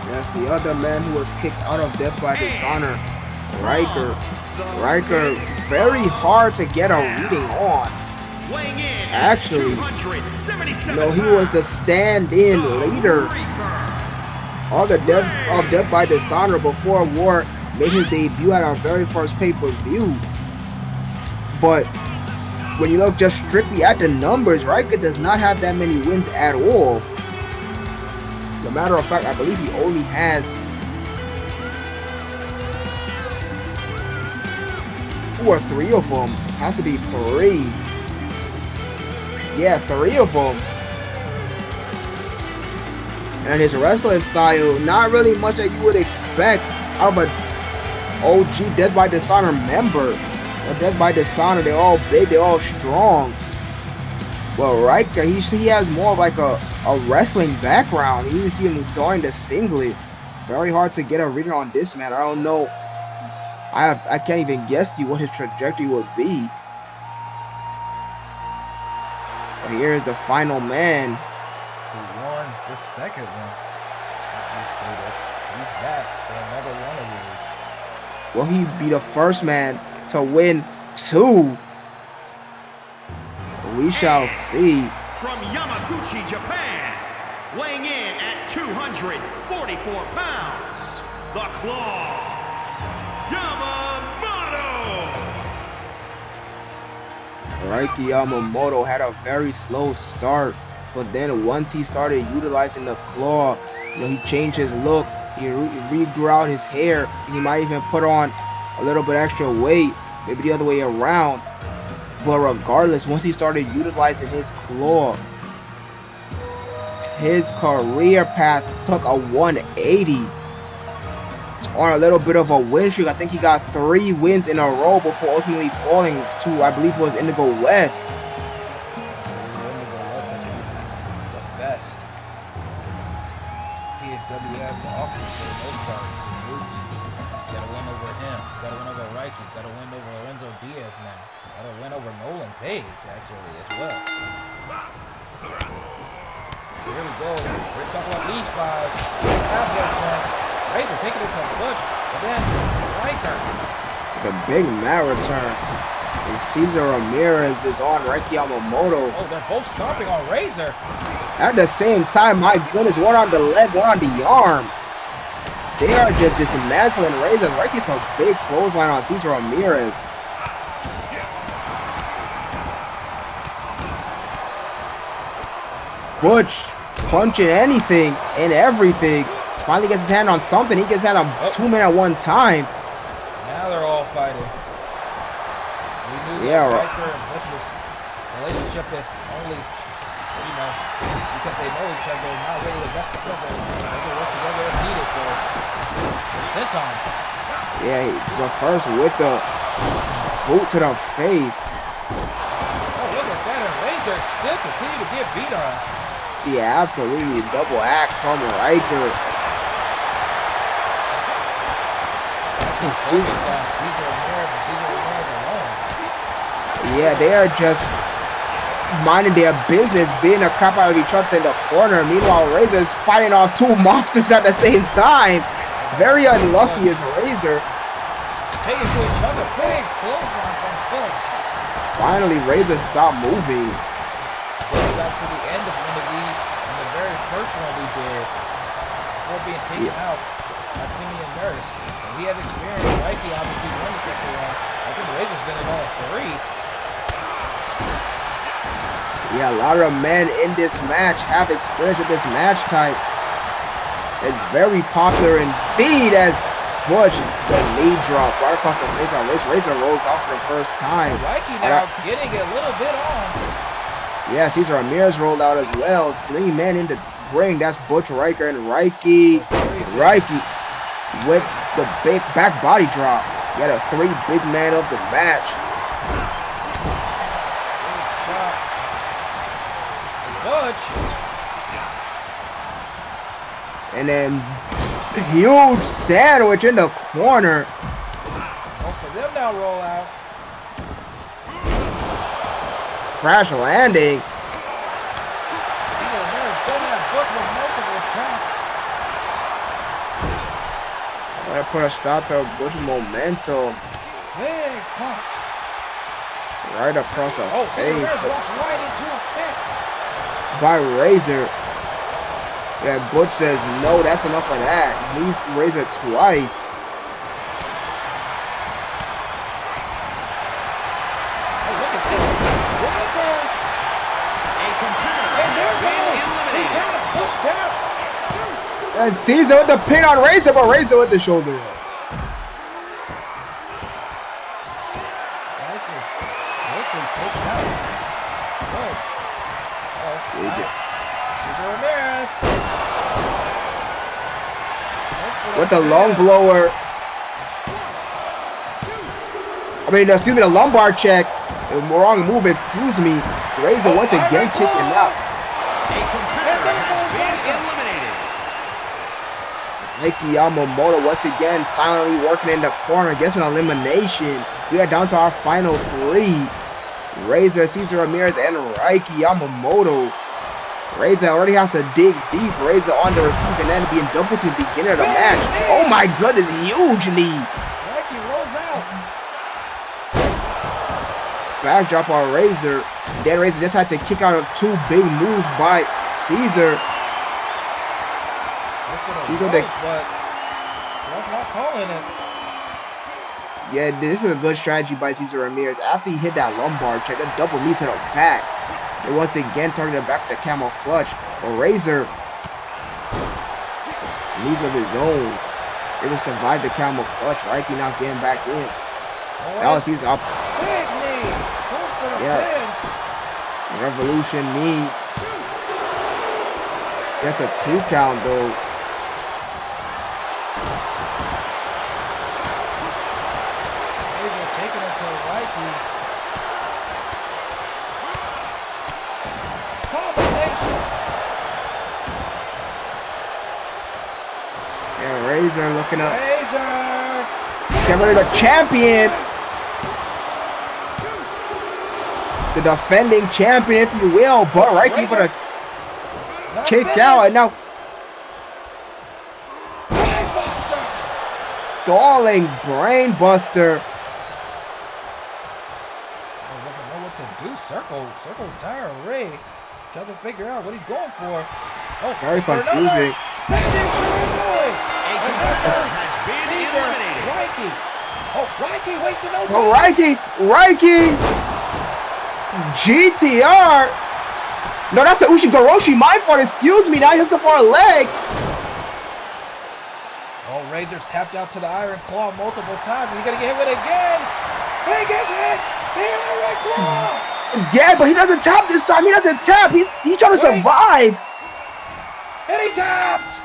That's the other man who was kicked out of Death by Dishonor, Riker. Riker, very hard to get a reading on. Weighing in at Actually, 277 he was the stand-in leader of the Death by Dishonor before War made his debut at our very first pay-per-view. But when you look just strictly at the numbers, Riker does not have that many wins at all. As a matter of fact, I believe he only has 2 or 3 of them. Has to be 3. Yeah, 3 of them. And his wrestling style, not really much that you would expect out of an OG Death by Dishonor member. But Death by Dishonor, they're all big, they're all strong. Well, Riker, he has more of like a wrestling background. You even see him throwing the singlet. Very hard to get a reading on this man. I don't know. I can't even guess you what his trajectory would be. But here's the final man. Who won the second one? As we stated, he's back for another one of these. Will he be the first man to win 2? We shall see. From Yamaguchi, Japan, weighing in at 244 pounds, the Claw, Yamamoto. Raiki Yamamoto had a very slow start, but then once he started utilizing the claw, he changed his look. He regrew out his hair. He might even put on a little bit extra weight, maybe the other way around. But regardless, once he started utilizing his claw, his career path took a 180. On a little bit of a win streak. I think he got 3 wins in a row before ultimately falling to, I believe it was Indigo West. The best. PHW has to offer for the most part. Suzuki. Got a win over him. Got a win over Reiki. Got a win over Lorenzo Diaz now. Got a win over Nolan Page, actually, as well. Here we go. We're talking about these 5. Halfway point. Razor taking it to Butch. But then Riker. The big mat return. And Cesar Ramirez is on Raiki Yamamoto. Oh, they're both stomping on Razor. At the same time, my goodness, one on the leg, one on the arm. They are just dismantling Razor. Raiki's a big clothesline on Cesar Ramirez. Butch punching anything and everything. Finally gets his hand on something. He gets his hand on 2 men at one time. Now they're all fighting. We knew Yeah, that right. Riker and Butch's relationship is only, because they know each other, not really the best of friends. They can work together if needed for Senton. Yeah, the first with the boot to the face. Oh, look at that. And Razor still continue to get beat on. Yeah, absolutely. Double axe from Riker. He focused on Cesar Ramirez and Cesar Ramirez alone. Yeah, they are just minding their business, beating the crap out of each other in the corner. Meanwhile, Razor is fighting off two monsters at the same time. Very unlucky is Razor. Taking to each other, big clothesline from Butch. Finally, Razor stopped moving. Goes back to the end of one of these, and the very first one we did, before being taken out by Simeon Nurse. And he had experience. Mikey obviously won the second round. I think Razor's been in all three. Yeah, a lot of men in this match have experience with this match type. It's very popular indeed as Butch, the knee drop right across the face on Razor rolls out for the first time. Mikey now getting it a little bit on. Yeah, Cesar Ramirez rolled out as well. 3 men in the ring. That's Butch, Riker, and Reiki. Reiki with the big back body drop. Got a 3 big man of the match. Butch. And then huge sandwich in the corner. Oh, for them now roll out. Crash landing. Cesar Ramirez does have Butch with multiple attacks. Gotta put a stop to Butch's momentum. Big punch. Right across the Cesar face. Ramirez walks right into a kick. By Razor. Yeah, Butch says, no, that's enough of that. He needs Razor twice. Oh, look at this. Right there. A competitor And there has been goes. eliminated. Down, push down. And Caesar with the pin on Razor, but Razor with the shoulder up. Oakley takes out Butch. Cesar Ramirez. With the long blower. Excuse me, the lumbar check. Wrong move, excuse me. Razor once again kicking out. A competitor has been eliminated. Nikki Yamamoto once again silently working in the corner, gets an elimination. We are down to our final 3. Razor, Cesar Ramirez, and Reiki Yamamoto. Razor already has to dig deep. Razor on the receiving end, being double to the beginning of the match. Oh my goodness, huge knee. Reiki rolls out. Backdrop on Razor. Then Razor just had to kick out of 2 big moves by Caesar. Caesar, But that's not calling it. yeah, this is a good strategy by Cesar Ramirez. After he hit that lumbar check, that double knee to the back. And once again, targeted back to the camel clutch. But Razor, knees of his own, able to survive the camel clutch. Reiki not getting back in. That was Caesar up. Big knee. Goes for the pin. Revolution knee. That's a 2 count though. Razor taking it to Reiki. Combination. Yeah, Razor looking up. Razor. Get rid of the champion. The defending champion, if you will. But Reiki for the kick out. And now Brainbuster. stalling brainbuster. Doesn't know what to do. Circle tire Ray. Trying to figure out what he's going for. Oh, Very for another. confusing. Standing shooting boy. A competitor has been eliminated. Reiki. Oh, Reiki wasting no Oh, time. Reiki. GTR. No, that's the Ushigoroshi. My fault. Excuse me. Now he hits him for a leg. Oh, Razor's tapped out to the Iron Claw multiple times. He's going to get hit with it again. He gets hit. The Iron Claw. Yeah, but he doesn't tap this time. He doesn't tap. He's trying to survive. And he taps.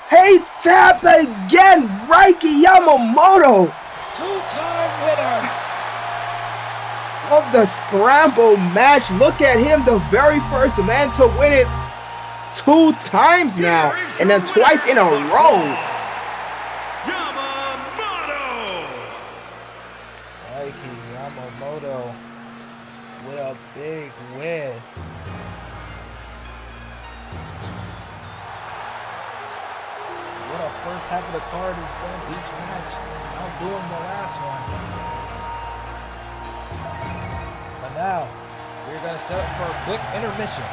He taps again. Reiki Yamamoto. 2-time winner. Of the scramble match. Look at him, the very first man to win it 2 times now, and then twice in a row. Yamamoto. Soto with a big win. What a first half of the card has been each match, outdoing the last one. But now, we're going to set up for a quick intermission.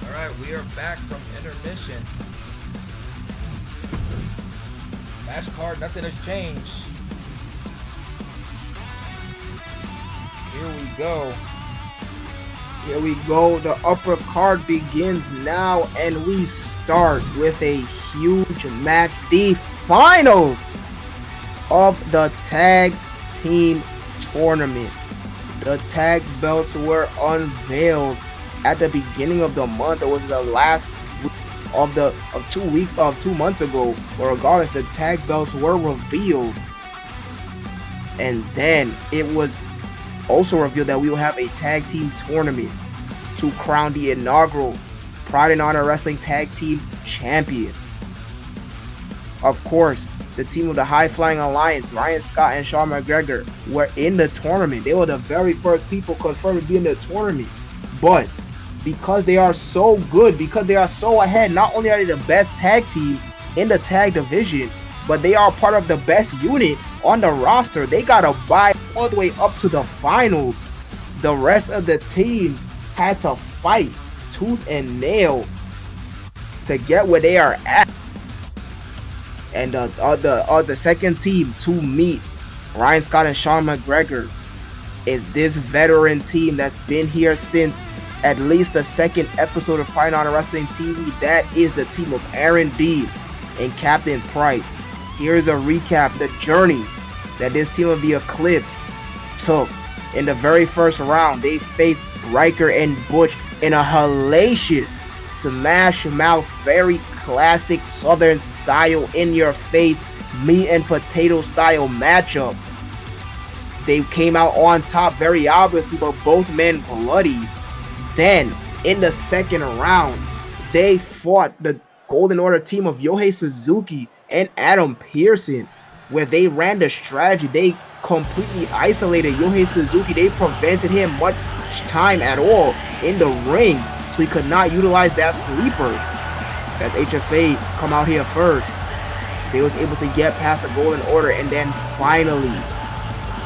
Alright, we are back from intermission. Match card, nothing has changed. Here we go. Here we go. The upper card begins now, and we start with a huge match. The finals of the tag team tournament. The tag belts were unveiled at the beginning of the month. It was the last week of 2 months ago. But regardless, the tag belts were revealed, and then it was also revealed that we will have a tag team tournament to crown the inaugural Pride and Honor Wrestling Tag Team Champions. Of course, the team of the High Flying Alliance, Ryan Scott and Sean McGregor, were in the tournament. They were the very first people confirmed to be in the tournament. But because they are so good, because they are so ahead, not only are they the best tag team in the tag division, but they are part of the best unit on the roster. They got to buy all the way up to the finals. The rest of the teams had to fight tooth and nail to get where they are at. And the second team to meet Ryan Scott and Sean McGregor is this veteran team that's been here since at least the second episode of Pride and Honor Wrestling TV. That is the team of Aaron Dean and Captain Price. Here's a recap, the journey that this team of the Eclipse took. In the very first round, they faced Riker and Butch in a hellacious smash mouth, very classic Southern style, in your face, meat and potato style matchup. They came out on top very obviously, but both men bloody. Then in the second round, they fought the Golden Order team of Yohei Suzuki and Adam Pearson, where they ran the strategy. They completely isolated Yohei Suzuki. They prevented him much time at all in the ring, so he could not utilize that sleeper. That HFA come out here first. They was able to get past the Golden Order, and then finally,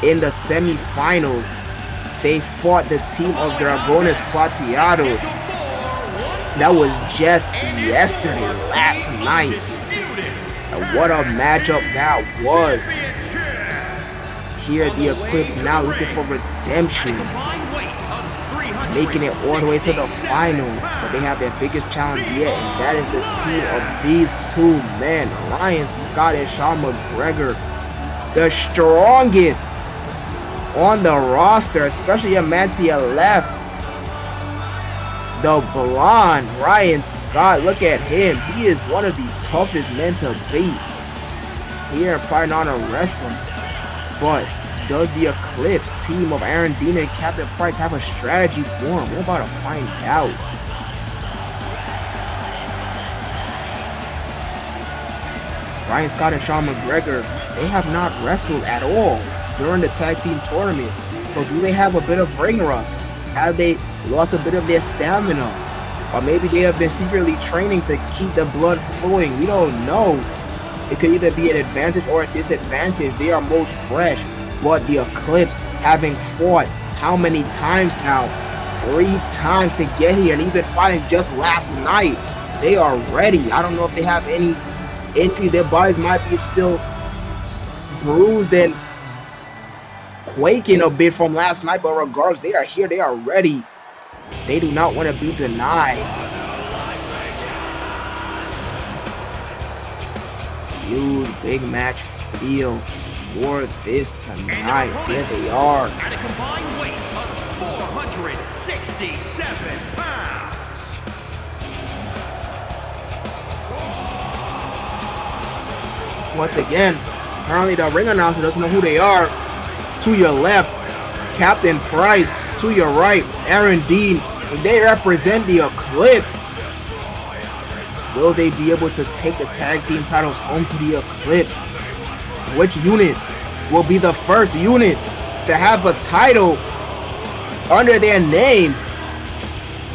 in the semifinals, they fought the team of Dragones Plateados. That was just yesterday, last night. And what a matchup that was. Here, the Eclipse now looking for redemption, making it all the way to the finals. But they have their biggest challenge yet, and that is this team of these two men, Ryan Scott and Sean McGregor, the strongest on the roster, especially a man to your left, the blonde Ryan Scott. Look at him. He is one of the toughest men to beat here in Pride and Honor Wrestling. But does the Eclipse team of Aaron Dean and Captain Price have a strategy for him? We're about to find out. Ryan Scott and Sean McGregor, they have not wrestled at all during the tag team tournament. So do they have a bit of ring rust? Have they lost a bit of their stamina? Or maybe they have been secretly training to keep the blood flowing. We don't know. It could either be an advantage or a disadvantage. They are most fresh. But the Eclipse, having fought how many times now? 3 times to get here, and even fighting just last night. They are ready. I don't know if they have any injury. Their bodies might be still bruised and quaking a bit from last night, but regardless, they are here. They are ready. They do not want to be denied. Huge big match feel for this tonight. There they are. At a combined weight of 467 pounds. Once again, apparently the ring announcer doesn't know who they are. To your left, Captain Price. To your right, Aaron Dean. They represent the Eclipse. Will they be able to take the tag team titles home to the Eclipse? Which unit will be the first unit to have a title under their name?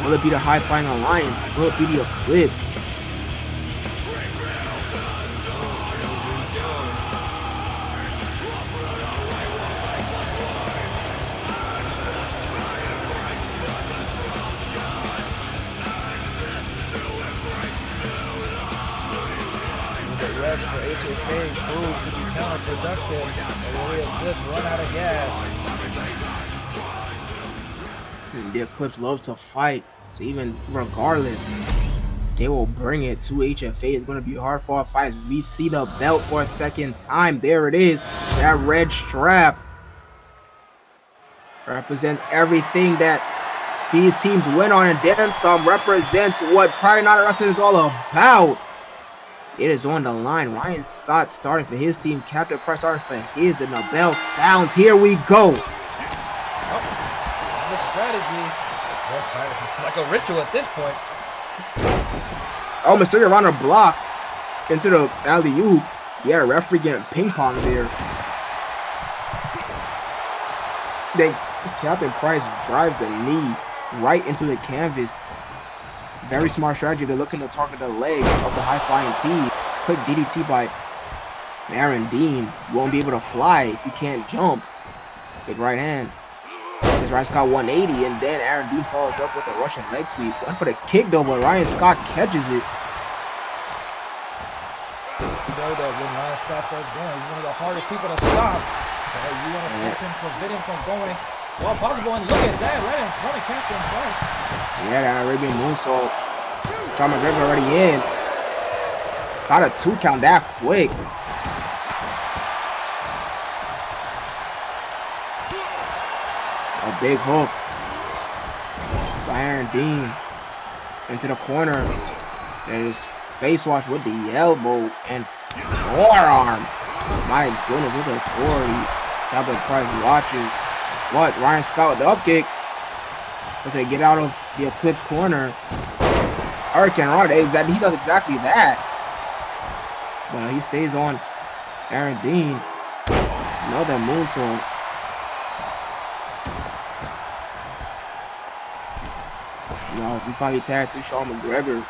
Will it be the High Flying Alliance? Will it be the Eclipse? For HFA proved to be counterproductive, and the Eclipse run out of gas. The Eclipse loves to fight, so even regardless, they will bring it to HFA. It's going to be hard for our fights. We see the belt for a second time. There it is. That red strap represents everything that these teams win on, and then some. Represents what Pride and Honor Wrestling is all about. It is on the line. Ryan Scott starting for his team. Captain Price starting for his. And the bell sounds. Here we go. The strategy. It's like a ritual at this point. Oh, Mysterio around a block into the alley-oop. Yeah, referee getting ping pong there. Then Captain Price drives the knee right into the canvas. Very smart strategy. They're looking to target the legs of the high-flying team. Quick DDT by Aaron Dean. You won't be able to fly if you can't jump. Big right hand. Says Ryan Scott 180, and then Aaron Dean follows up with a Russian leg sweep. Went for the kick though, but Ryan Scott catches it. You know that when Ryan Scott starts going, he's one of the hardest people to stop. You want to stop him, prevent him from going well possible, and look at that right in front of Captain Price. Yeah, that Arabian moonsault. Sean McGregor already in. Got a 2 count that quick. A big hook by Aaron Dean into the corner. There's face wash with the elbow and forearm. My goodness, with authority. Captain Price watches. What? Ryan Scott with the up kick. Okay, get out of the Eclipse corner. Hurricane Rod, he does exactly that. But he stays on Aaron Dean. Another moonsault. No, he finally tagged to Sean McGregor.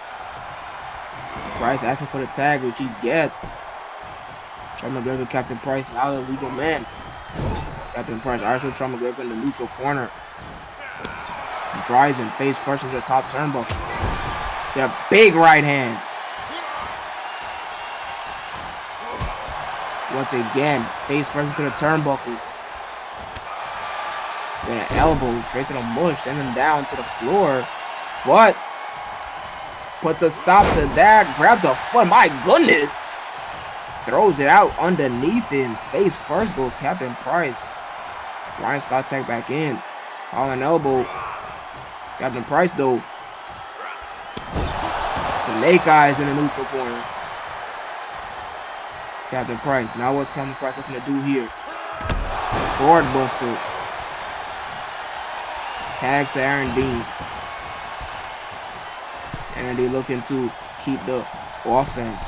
Price asking for the tag, which he gets. Sean McGregor, Captain Price, now the legal man. Captain Price, Arsenal, Sean McGregor in the neutral corner. Drives and face first into the top turnbuckle. Yeah, big right hand. Once again, face first into the turnbuckle. Then an elbow straight to the mush, send him down to the floor. But puts a stop to that. Grab the foot. My goodness. Throws it out underneath him. Face first goes Captain Price. Ryan Scott tag back in. Calling elbow. Captain Price though. Snake eyes in the neutral corner. Captain Price. Now what's Captain Price looking to do here? Board buster. Tags to Aaron Dean. Aaron Dean looking to keep the offense.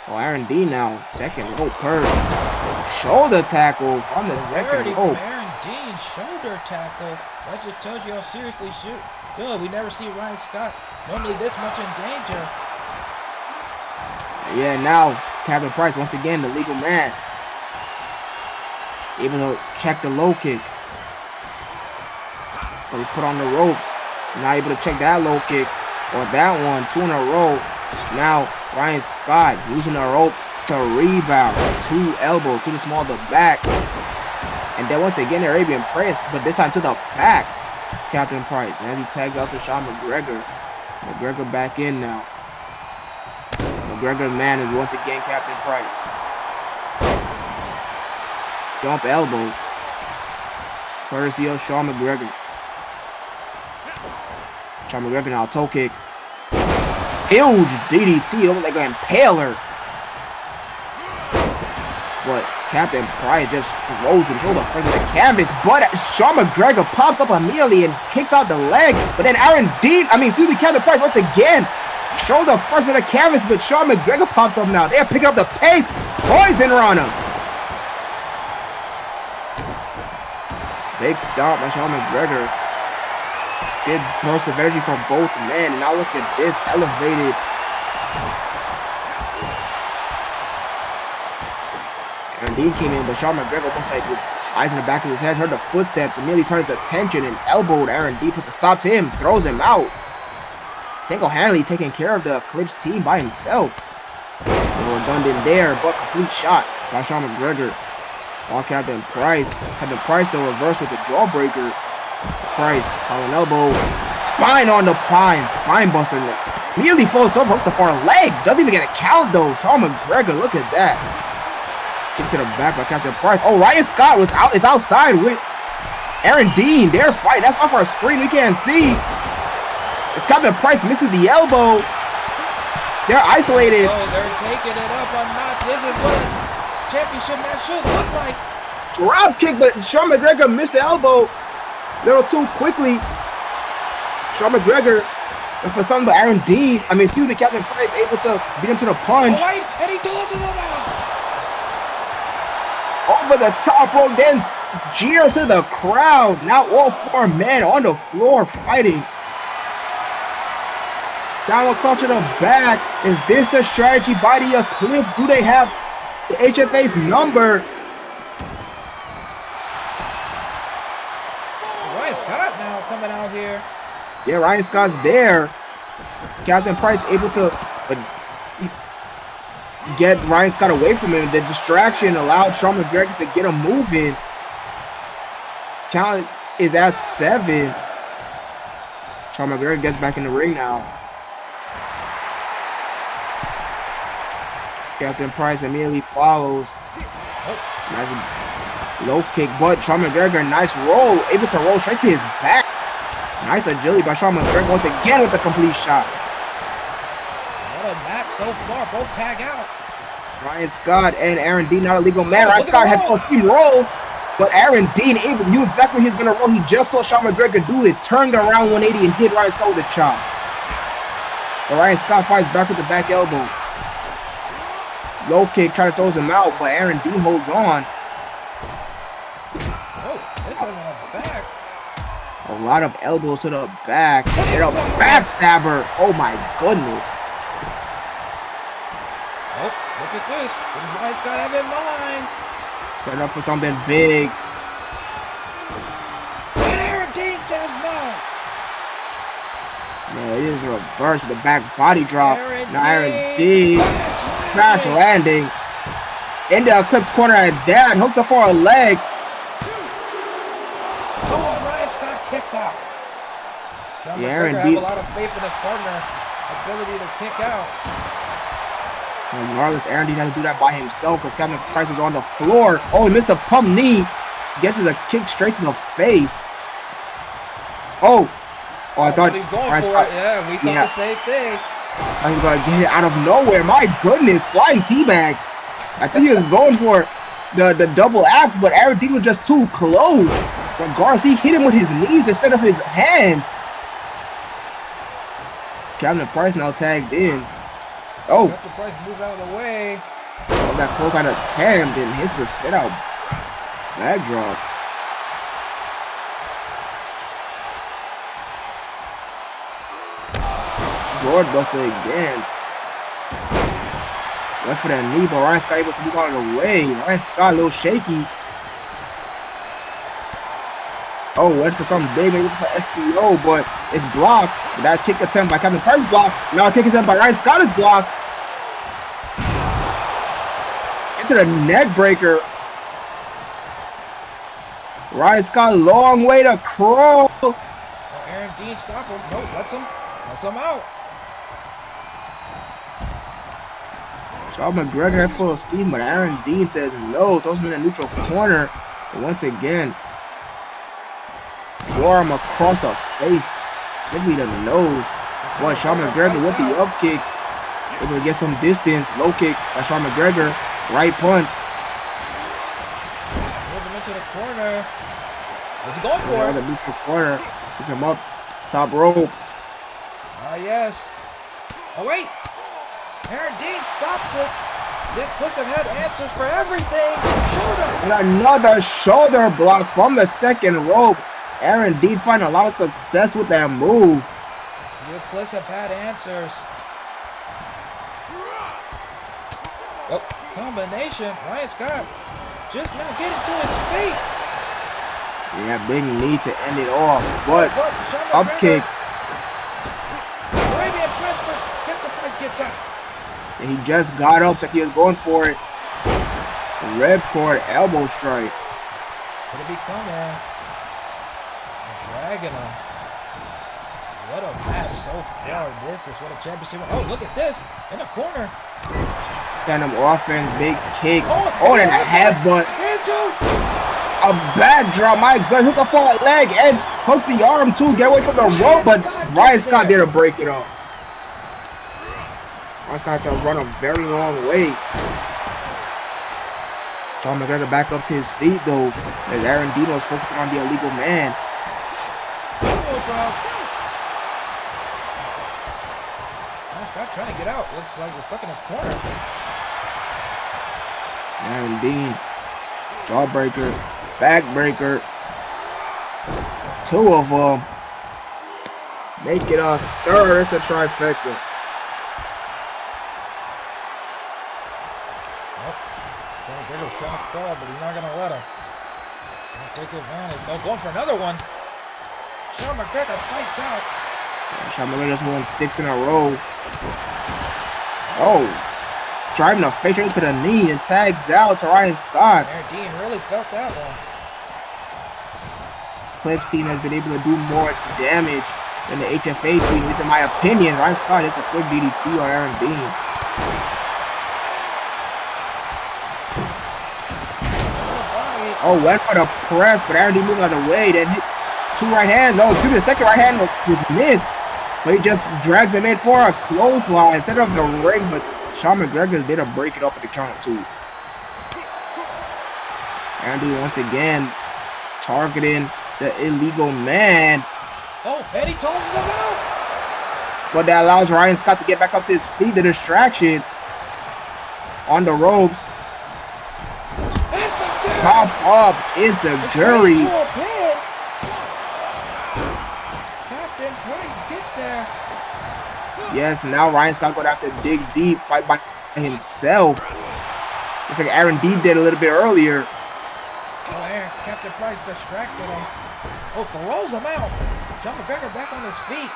Oh, Aaron Dean now. Second rope purge. Shoulder tackle from the second rope. Aaron Dean, shoulder tackle. That just tells you how seriously good. We never see Ryan Scott normally this much in danger. Yeah, now Captain Price once again the legal man. Able to check the low kick. But he's put on the ropes. Now able to check that low kick. Or that one. 2 in a row. Now Ryan Scott using the ropes to rebound. 2 elbows to the small of the back. And then once again Arabian Prince, but this time to the back. Captain Price. And as he tags out to Sean McGregor. McGregor back in now. McGregor man is once again Captain Price. Jump elbow. Courtesy of Sean McGregor. Sean McGregor now toe kick. Huge DDT over like an impaler. But Captain Price just throws him shoulder first to the canvas. But Sean McGregor pops up immediately and kicks out the leg. But then Captain Price once again. Shoulder first to the canvas, but Sean McGregor pops up now. They're picking up the pace. Poison runner. Big stomp by Sean McGregor. Good burst of energy from both men. Now look at this elevated. And Dean came in, but Sean McGregor almost like with eyes in the back of his head, heard the footsteps, immediately turns his attention and elbowed Aaron Dean, puts a stop to him, throws him out. Single-handedly taking care of the Eclipse team by himself. Redundant there, but complete shot by Sean McGregor. On Captain Price. Captain Price though reverse with the jawbreaker. Price, calling elbow. Spine on the pine. Spine buster. Immediately falls over, hooks a far leg. Doesn't even get a count though. Sean McGregor, look at that. Kick to the back by Captain Price. Oh, Ryan Scott is outside with Aaron Dean. They're fighting. That's off our screen. We can't see. It's Captain Price misses the elbow. They're isolated. Oh, they're taking it up a notch. This is what a championship match should look like. Drop kick, but Sean McGregor missed the elbow a little too quickly. Sean McGregor, and for something but Aaron Dean, Captain Price able to beat him to the punch. Oh, right, and he tosses him out. Over the top rope, then jeers to the crowd. Now all 4 men on the floor fighting. Downward clutch to the back. Is this the strategy by the Eclipse? Do they have the HFA's number? Ryan Scott now coming out here. Yeah, Ryan Scott's there. Captain Price able to get Ryan Scott away from him. The distraction allowed Sean McGregor to get him moving. Count is at 7. Sean McGregor gets back in the ring now. Captain Price immediately follows. Nice low kick, but Sean McGregor, nice roll, able to roll straight to his back. Nice agility by Sean McGregor once again with the complete shot. What a match so far, both tag out. Ryan Scott and Aaron Dean, not a legal man. Ryan Scott had full steam rolls, but Aaron Dean knew exactly where he was going to roll. He just saw Sean McGregor do it, turned around 180 and hit Ryan Scott with a chop. But Ryan Scott fights back with the back elbow. Low kick, trying to throw him out, but Aaron Dean holds on. Oh, this one on the back. A lot of elbows to the back. And a backstabber. Oh my goodness. Oh, look at this. What does Ryan Scott have in mind? Set up for something big. And Aaron Dean says no. Man, it is reverse with the back body drop. Now Aaron Dean. Crash landing. landing. In the Eclipse corner at that. Hooks up for a leg. Oh, Ryan Scott kicks out. Sean Yeah, Aaron McGregor Dean. have a lot of faith in his partner. Ability to kick out. Regardless, Aaron Dean had to do that by himself because Kevin Price was on the floor. Oh, he missed a pump knee. Gets a kick straight to the face. Oh, I thought he was going Ryan for Scott, it. Yeah, we thought the same thing. I was going to get it out of nowhere. My goodness, flying teabag. I think he was going for the double axe, but Aaron Dean was just too close. Regardless, he hit him with his knees instead of his hands. Kevin Price now tagged in. Oh, Captain Price moves out of the way. that clothesline attempt and hits the sit out backdrop. Board buster again. Went for that knee, but Ryan Scott able to move out of the way. Ryan Scott a little shaky. Oh, went for something big, maybe for STO, but it's blocked. That kick attempt by Kevin Price blocked. Now a kick attempt by Ryan Scott is blocked. Into the neck breaker. Ryan Scott, long way to crawl. Oh, Aaron Dean, stop him. No, lets him out. Sean McGregor had full of steam, but Aaron Dean says no. Throws him in a neutral corner. And once again, forearm across the face, simply the nose. Boy, Sean McGregor with the up kick. Able to get some distance. Low kick by Sean McGregor. Right punt. Moves him into the corner. Is he going for it? The neutral corner. Puts him up. Top rope. Ah, yes. Oh, wait. Aaron Dean stops it. Nick Cliff had answers for everything. Shoulder. And another shoulder block from the second rope. Aaron Dean finding a lot of success with that move. Nick Cliff have had answers. Oh, combination. Ryan Scott just now getting to his feet. Yeah, big knee to end it off. But up kick. Arabian press, but Captain Price gets up. And he just got up, so he was going for it. Red cord elbow strike. Could it be coming? Dragging him. What a match so far. This is what a championship. Oh, look at this. In the corner. Stand him offense, big kick. Oh, and a headbutt. A backdrop. My God, hook up for a leg and hooks the arm too. Get away from the rope, but Ryan Scott did to break it off. Ryan Scott had to run a very long way. Sean McGregor back up to his feet though, as Aaron Dean was focusing on the illegal man. Ryan Scott trying to get out. Looks like we're stuck in a corner. Aaron Dean, jawbreaker, backbreaker, two of them. Make it a third. It's a trifecta. McGregor's trying to crawl, but he's not going to let him. He'll take advantage. Oh, going for another one. Sean McGregor fights out. Sean McGregor just won 6 in a row. Oh, driving a face into the knee and tags out to Ryan Scott. Aaron Dean really felt that one. Clips team has been able to do more damage than the HFA team. At least in my opinion, Ryan Scott hits a quick DDT on Aaron Dean. Oh, went for the press, but Aaron Dean moved out of the way. Then hit 2 right hands. No, the second right hand was missed. But he just drags him in for a clothesline. Set up the ring, but Sean McGregor did break it up at the count 2. Aaron Dean once again targeting the illegal man. Oh, and he tosses him out. But that allows Ryan Scott to get back up to his feet. The distraction on the ropes. Pop up into Gurry. Captain Price gets there. Yes, now Ryan Scott going to have to dig deep. Fight by himself. Just like Aaron D did a little bit earlier. Oh, Aaron, Captain Price distracted him. Oh, throws him out. John McGregor back on his feet.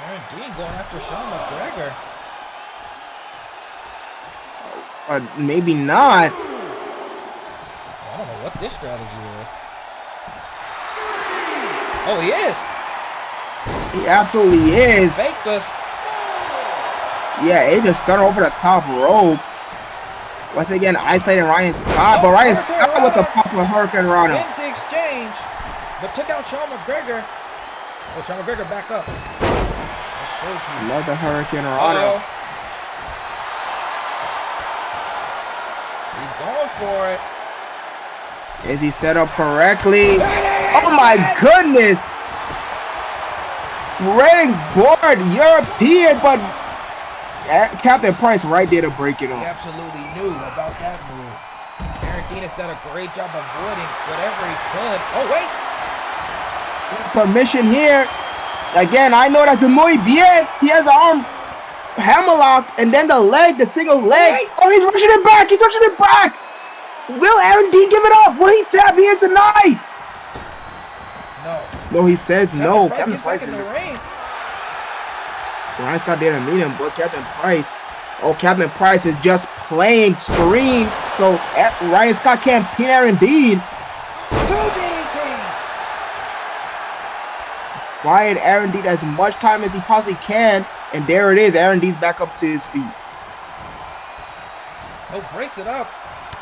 Aaron Dean going after Sean McGregor. But maybe not. I don't know what this strategy is. Oh, he is. He absolutely is. Faked us. Yeah, he just started over the top rope. Once again, isolating Ryan Scott, but Ryan Scott with the popular Hurricane Rana. Wins the exchange, but took out Sean McGregor. Oh, Sean McGregor back up. Another Hurricane Rana. He's going for it. Is he set up correctly? Oh my goodness! Ring board European, but Captain Price right there to break it He off. absolutely knew about that move. Aaron Dean has done a great job avoiding whatever he could. Oh, wait. Submission here. Again, I know that's a muy bien. He has an arm hammerlock and then the leg, the single leg. Wait. Oh, he's rushing it back. He's rushing it back. Will Aaron Dean give it up? Will he tap here tonight? No. No, he says no. Captain Captain Price Price gets back in the ring. Ryan Scott there to meet him, but Captain Price. Oh, Captain Price is just playing screen, so Ryan Scott can't pin Aaron Dean. 2 DDTs. Quiet Aaron Dean as much time as he possibly can, and there it is. Aaron Dean's back up to his feet. Oh, breaks it up.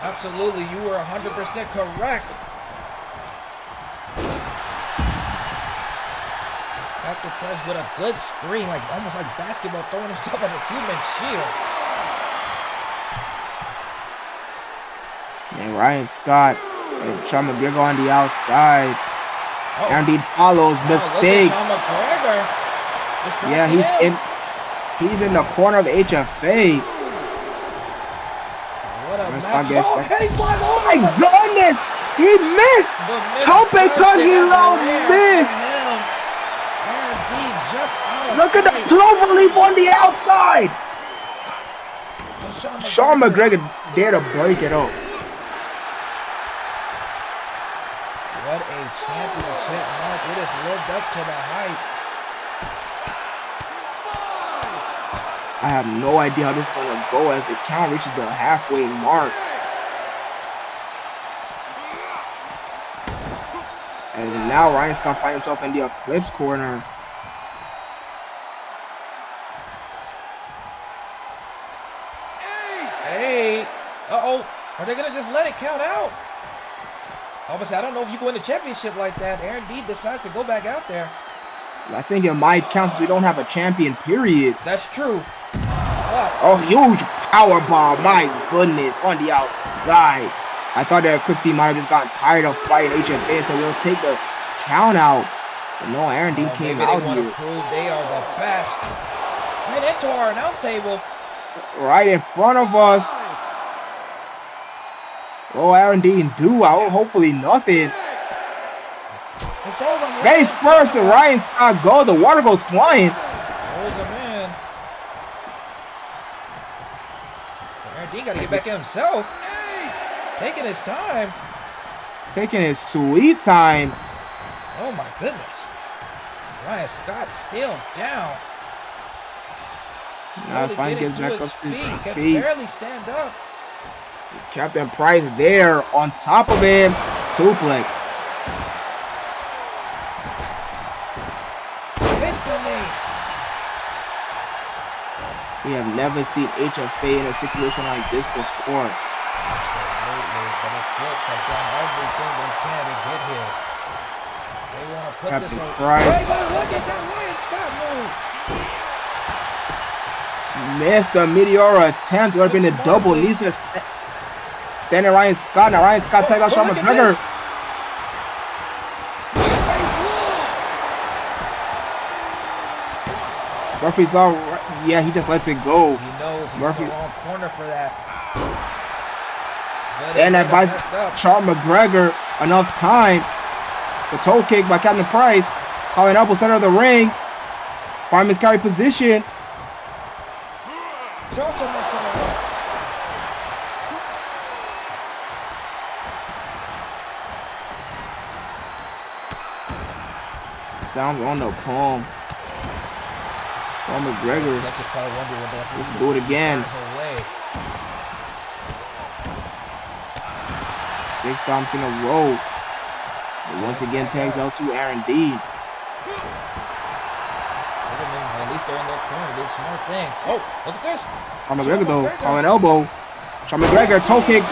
Absolutely, you were 100% correct. Captain Price with a good screen, like almost like basketball, throwing himself as a human shield. And Ryan Scott and Sean McGregor on the outside. Oh. Aaron Dean follows. Mistake. Sean McGregor. Yeah, he's in the corner of the HFA. What a Ryan match. Scott gets Oh, back. and he flies over. Oh my goodness! He missed! Tope cut hero missed! Aaron Dean just out. Look at the cloverleaf on the outside! Sean McGregor there to break it up. What a championship mark. It has lived up to the hype. I have no idea how this is going to go as the count reaches the halfway mark. And now Ryan Scott finds himself in the Eclipse corner. Hey. Uh-oh. Are they going to just let it count out? Obviously, I don't know if you can win the championship like that. Aaron Dean decides to go back out there. I think it might count since we don't have a champion, period. That's true. Oh, huge power bomb. My goodness. On the outside. I thought the Eclipse team might have just gotten tired of fighting HFA, so we'll take the count out. But no, Aaron Dean came out they want here. to prove they are the best. Right into our announce table. Right in front of us. Oh, Aaron Dean do. Hopefully nothing. Face first, and Ryan Scott goes. The water goes flying. Holds him in. Aaron Dean got to get back in himself. Taking his time. Taking his sweet time. Oh my goodness. Ryan Scott still down. Now finally gets back up to his feet. Can barely stand up. Captain Price there on top of him. Suplex. We have never seen HFA in a situation like this before. Absolutely, but the Flips have done everything they can to get here. They want to put Captain this on. Price. Wait, but look at that Ryan Scott move. Missed the Meteora attempt. Would have been a double. He's just standing Ryan Scott. Now Ryan Scott takes out Sean McGregor. Murphy's Law, yeah, he just lets it go. He knows he's Murphy. in the wrong corner for that. And that buys Sean McGregor enough time. The toe kick by Captain Price. Calling up center of the ring. Find miscarry position. Throw some into the ropes. It's down on the palm. Paul McGregor. Let's just probably wonder what they have to Let's do it again. 6 times in a row. But once again, tags out to Aaron D. At least they're in their corner. Did a smart thing. Oh, look at this. Paul McGregor though, on an elbow. Sean McGregor, toe kick.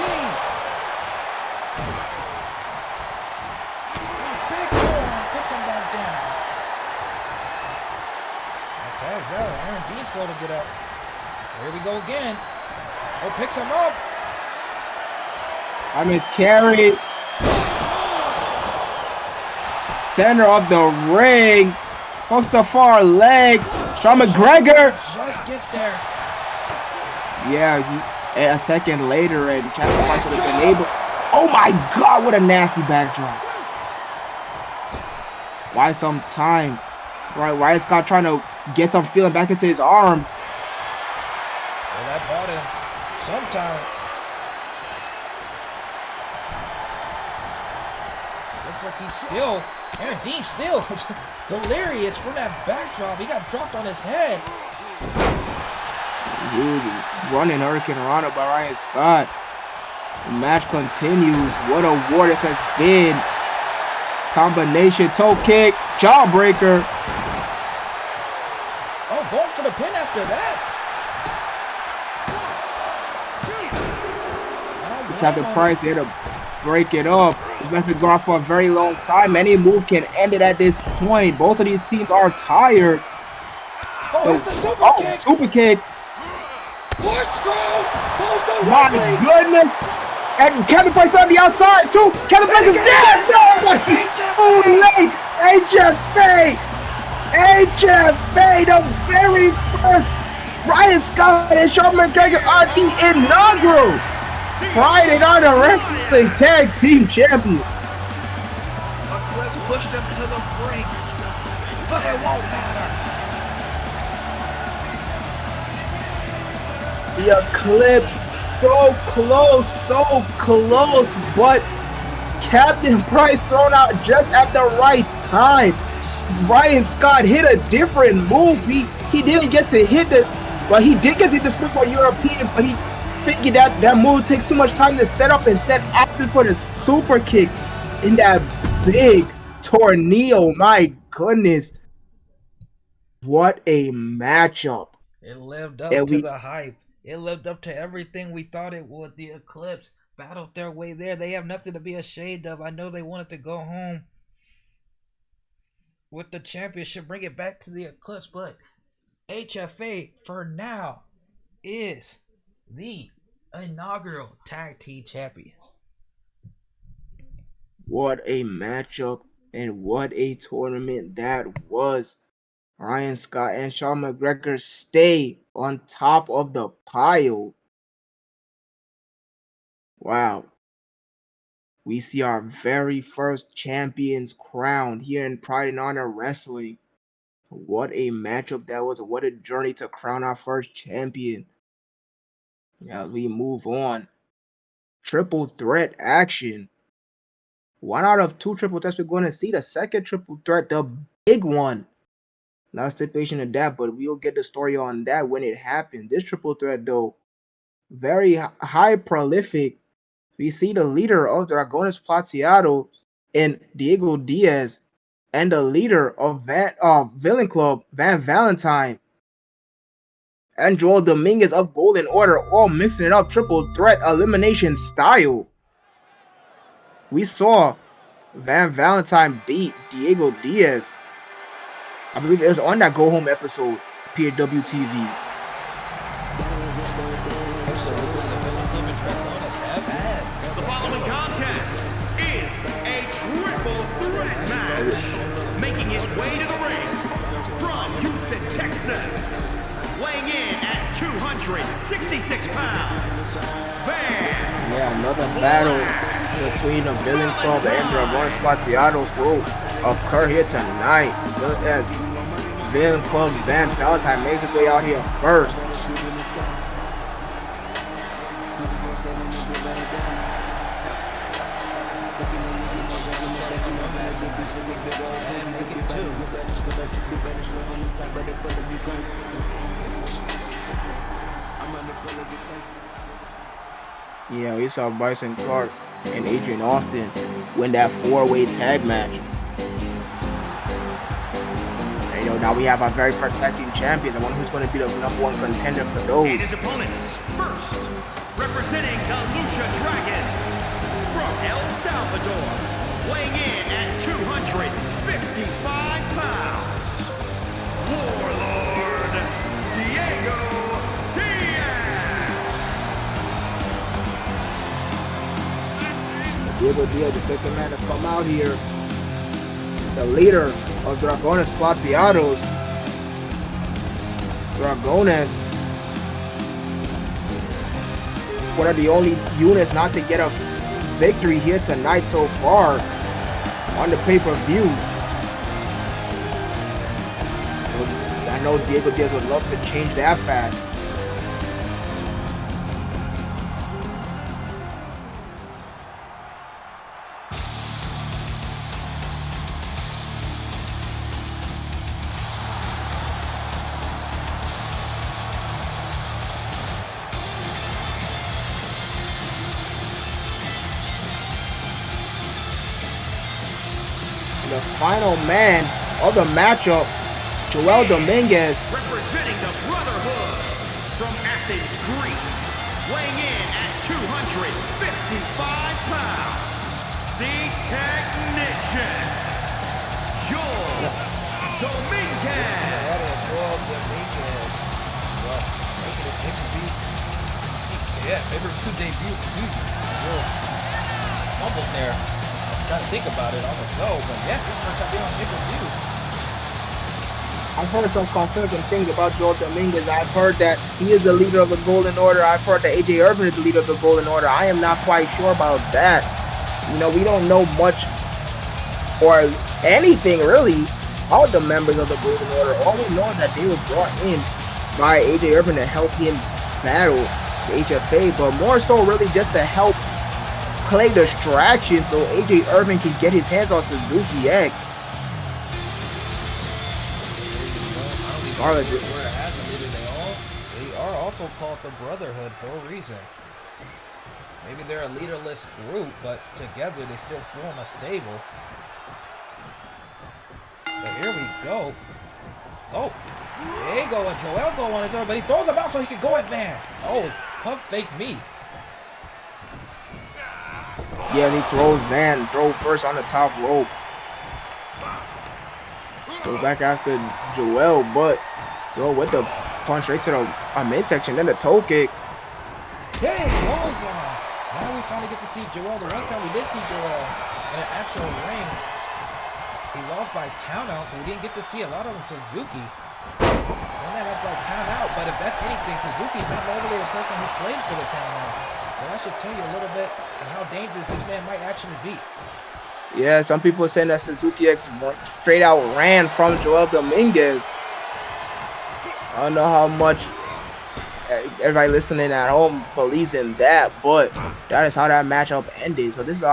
Aaron Dean slow to get up. Here we go again. Oh, picks him up. I miscarried. Center of the ring. Hooks the far leg. Sean McGregor Just gets there. Yeah, a second later, and Captain Price would have been able. Oh my God! What a nasty backdrop. Why some time? Why is Scott trying to get some feeling back into his arms? Well, that bought him some time. Looks like he's still, Aaron Dean still delirious from that backdrop. He got dropped on his head. Dude, running Hurricane Rana by Ryan Scott. The match continues. What a war this has been. Combination toe kick, jawbreaker. Oh, going for the pin after that. Captain Price there to break it up. This match been going on for a very long time. Any move can end it at this point. Both of these teams are tired. Oh, it's the super kick. Super kick. What screw? My goodness. And Captain Price on the outside too. Captain Price is dead. No, but he's too late. HFA. HFA, the very first. Ryan Scott and Sean McGregor are the inaugural Friday Night Wrestling Tag Team Champions. Let's push them to the brink, but it won't matter. The Eclipse, so close, but Captain Price thrown out just at the right time. Ryan Scott hit a different move. He didn't get to hit the, well, he did get to hit the Springboard European, but he figured that move takes too much time to set up. Instead, opted for the super kick in that big tornado. My goodness, what a matchup! It lived up to the hype. It lived up to everything we thought it would. The Eclipse battled their way there. They have nothing to be ashamed of. I know they wanted to go home with the championship, bring it back to the Eclipse, but HFA for now is the inaugural tag team champions. What a matchup and what a tournament that was. Ryan Scott and Sean McGregor stay on top of the pile. Wow. We see our very first champions crowned here in Pride and Honor Wrestling. What a matchup that was. What a journey to crown our first champion. As we move on. Triple threat action. 1 out of 2 triple threats we're going to see. The second triple threat, the big one. Not a stipulation of that, but we'll get the story on that when it happens. This triple threat, though, very high prolific. We see the leader of the Dragones Plateado and Diego Diaz, and the leader of Villain Club, Van Valentine, and Joel Dominguez of Golden Order, all mixing it up triple threat elimination style. We saw Van Valentine beat Diego Diaz. I believe it was on that Go Home episode, PHW TV. The following contest is a triple threat match. Making his way to the ring from Houston, Texas. Weighing in at 266 pounds. Yeah, another battle between the Villain Club and Dragones Plateados will occur here tonight. As Villain Club Van Valentine makes his way out here first. And make it 2. Yeah, we saw Bryson Clark and Adrian Austin win that 4-way tag match. And, now we have our very first tag team champion, the one who's going to be the #1 contender for those. And his opponents, first, representing the Lucha Dragons, from El Salvador, weighing in at 255 pounds, Warlord Diego Diaz. Diego Diaz, the second man to come out here, the leader of Dragones Plateados. Dragones, one of the only units not to get a victory here tonight so far on the pay-per-view. I know Diego Diaz would love to change that fast. The final man of the matchup, Joel Dominguez. Representing the Brotherhood from Athens, Greece, weighing in at 255 pounds, the Technician, Joel Dominguez. Well, making his debut. Yeah, maybe his 2 debut. Fumbled there. Trying to think about it on the go, but yes, this is first time being on pay-per-view. I've heard some conflicting things about Joel Dominguez. I've heard that he is the leader of the Golden Order. I've heard that AJ Urban is the leader of the Golden Order. I am not quite sure about that. We don't know much or anything really about the members of the Golden Order. All we know is that they were brought in by AJ Urban to help him battle the HFA, but more so really just to help play distraction so AJ Urban can get his hands on Suzuki X. Regardless, They are also called the Brotherhood for a reason. Maybe they're a leaderless group, but together they still form a stable. But here we go. Oh, there you go. And Joel go on it, but he throws him out so he can go at Van. Oh, pump fake me. Yeah, he throws Van, throw first on the top rope. Goes back after Joel, but with the punch right to the midsection, then the toe kick. Hey, clothesline. Now we finally get to see Joel. The one time we did see Joel in an actual ring, he lost by countout, so we didn't get to see a lot of Suzuki. One that lost by countout, but if that's anything, Suzuki's not normally the person who plays for the countout. But I should tell you a little bit of how dangerous this man might actually be. Yeah, some people are saying that Suzuki X straight out ran from Joel Dominguez. I don't know how much everybody listening at home believes in that, but that is how that matchup ended. So this is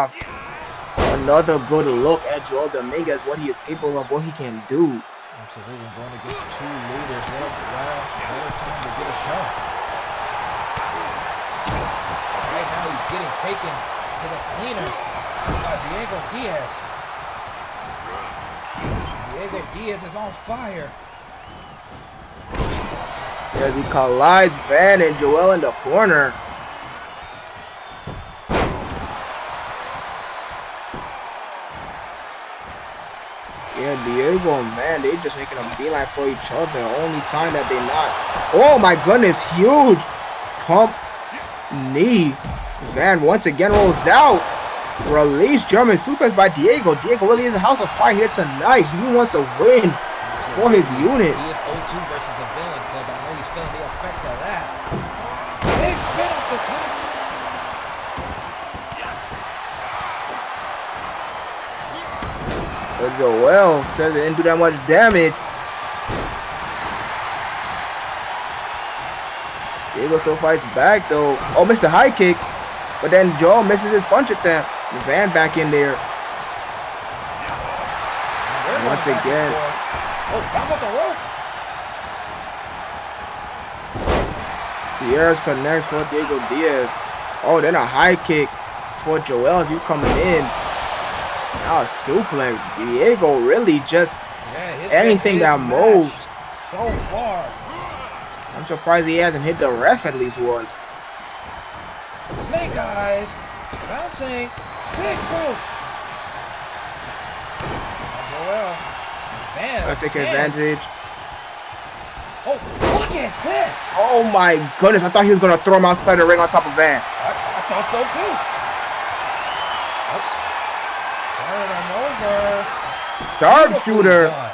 another good look at Joel Dominguez, what he is capable of, what he can do. Absolutely, going against 2 leaders. Well, better time to get a shot. Right now he's getting taken to the cleaners by Diego Diaz. Diego Diaz is on fire. As he collides Van and Joel in the corner. Yeah, Diego and Van, they're just making a beeline for each other. Only time that they're not. Oh my goodness, huge pump knee. Van once again rolls out. Release German suplex by Diego. Diego really is a house of fire here tonight. He wants to win for his unit. He is 0-2 versus the villain club. I know he's feeling the effect of that. Big spin off the top. But Joel says it didn't do that much damage. Diego still fights back though. Oh, missed the high kick. But then Joel misses his punch attempt. Van back in there. Once Back and again. forth. Oh, bounce off the rope. Sierra's connects for Diego Diaz. Oh, then a high kick for Joel as he's coming in. Now a suplex. Diego really just anything that moves. So far. I'm surprised he hasn't hit the ref at least once. Snake eyes. Bouncing. Big boot. Joel. Van. Gotta take advantage. Oh, look at this. Oh my goodness. I thought he was going to throw him outside the ring on top of Van. I thought so too. Oh. Turn him over. Sharpshooter. Done.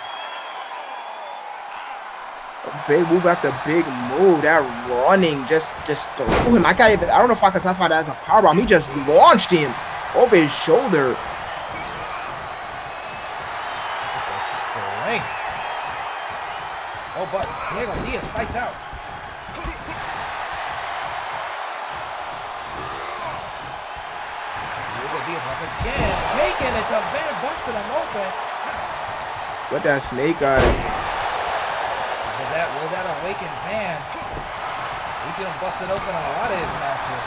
Big move after big move. That running just threw him. I don't know if I can classify that as a powerbomb. He just launched him over his shoulder. Strength. Oh, but Diego Diaz fights out. Diego Diaz once again taking it to Van, busted him open. With that snake eyes. Will that awaken Van? We see him busted open in a lot of his matches.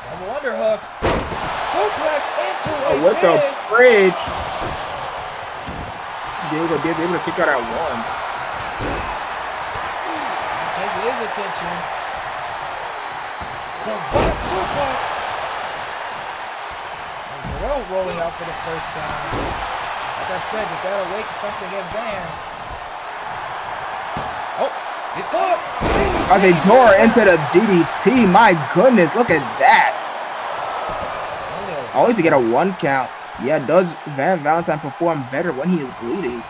Double underhook. Suplex into a With the pin. bridge. Diego Diaz able to kick out at one. Take his attention. The butt suplex. And Terrell rolling out for the first time. Like I said, you gotta wake something in Van. Oh, it's caught. As a door into the DDT. My goodness, look at that. Always to get a 1 count. Yeah, does Van Valentine perform better when he is bleeding?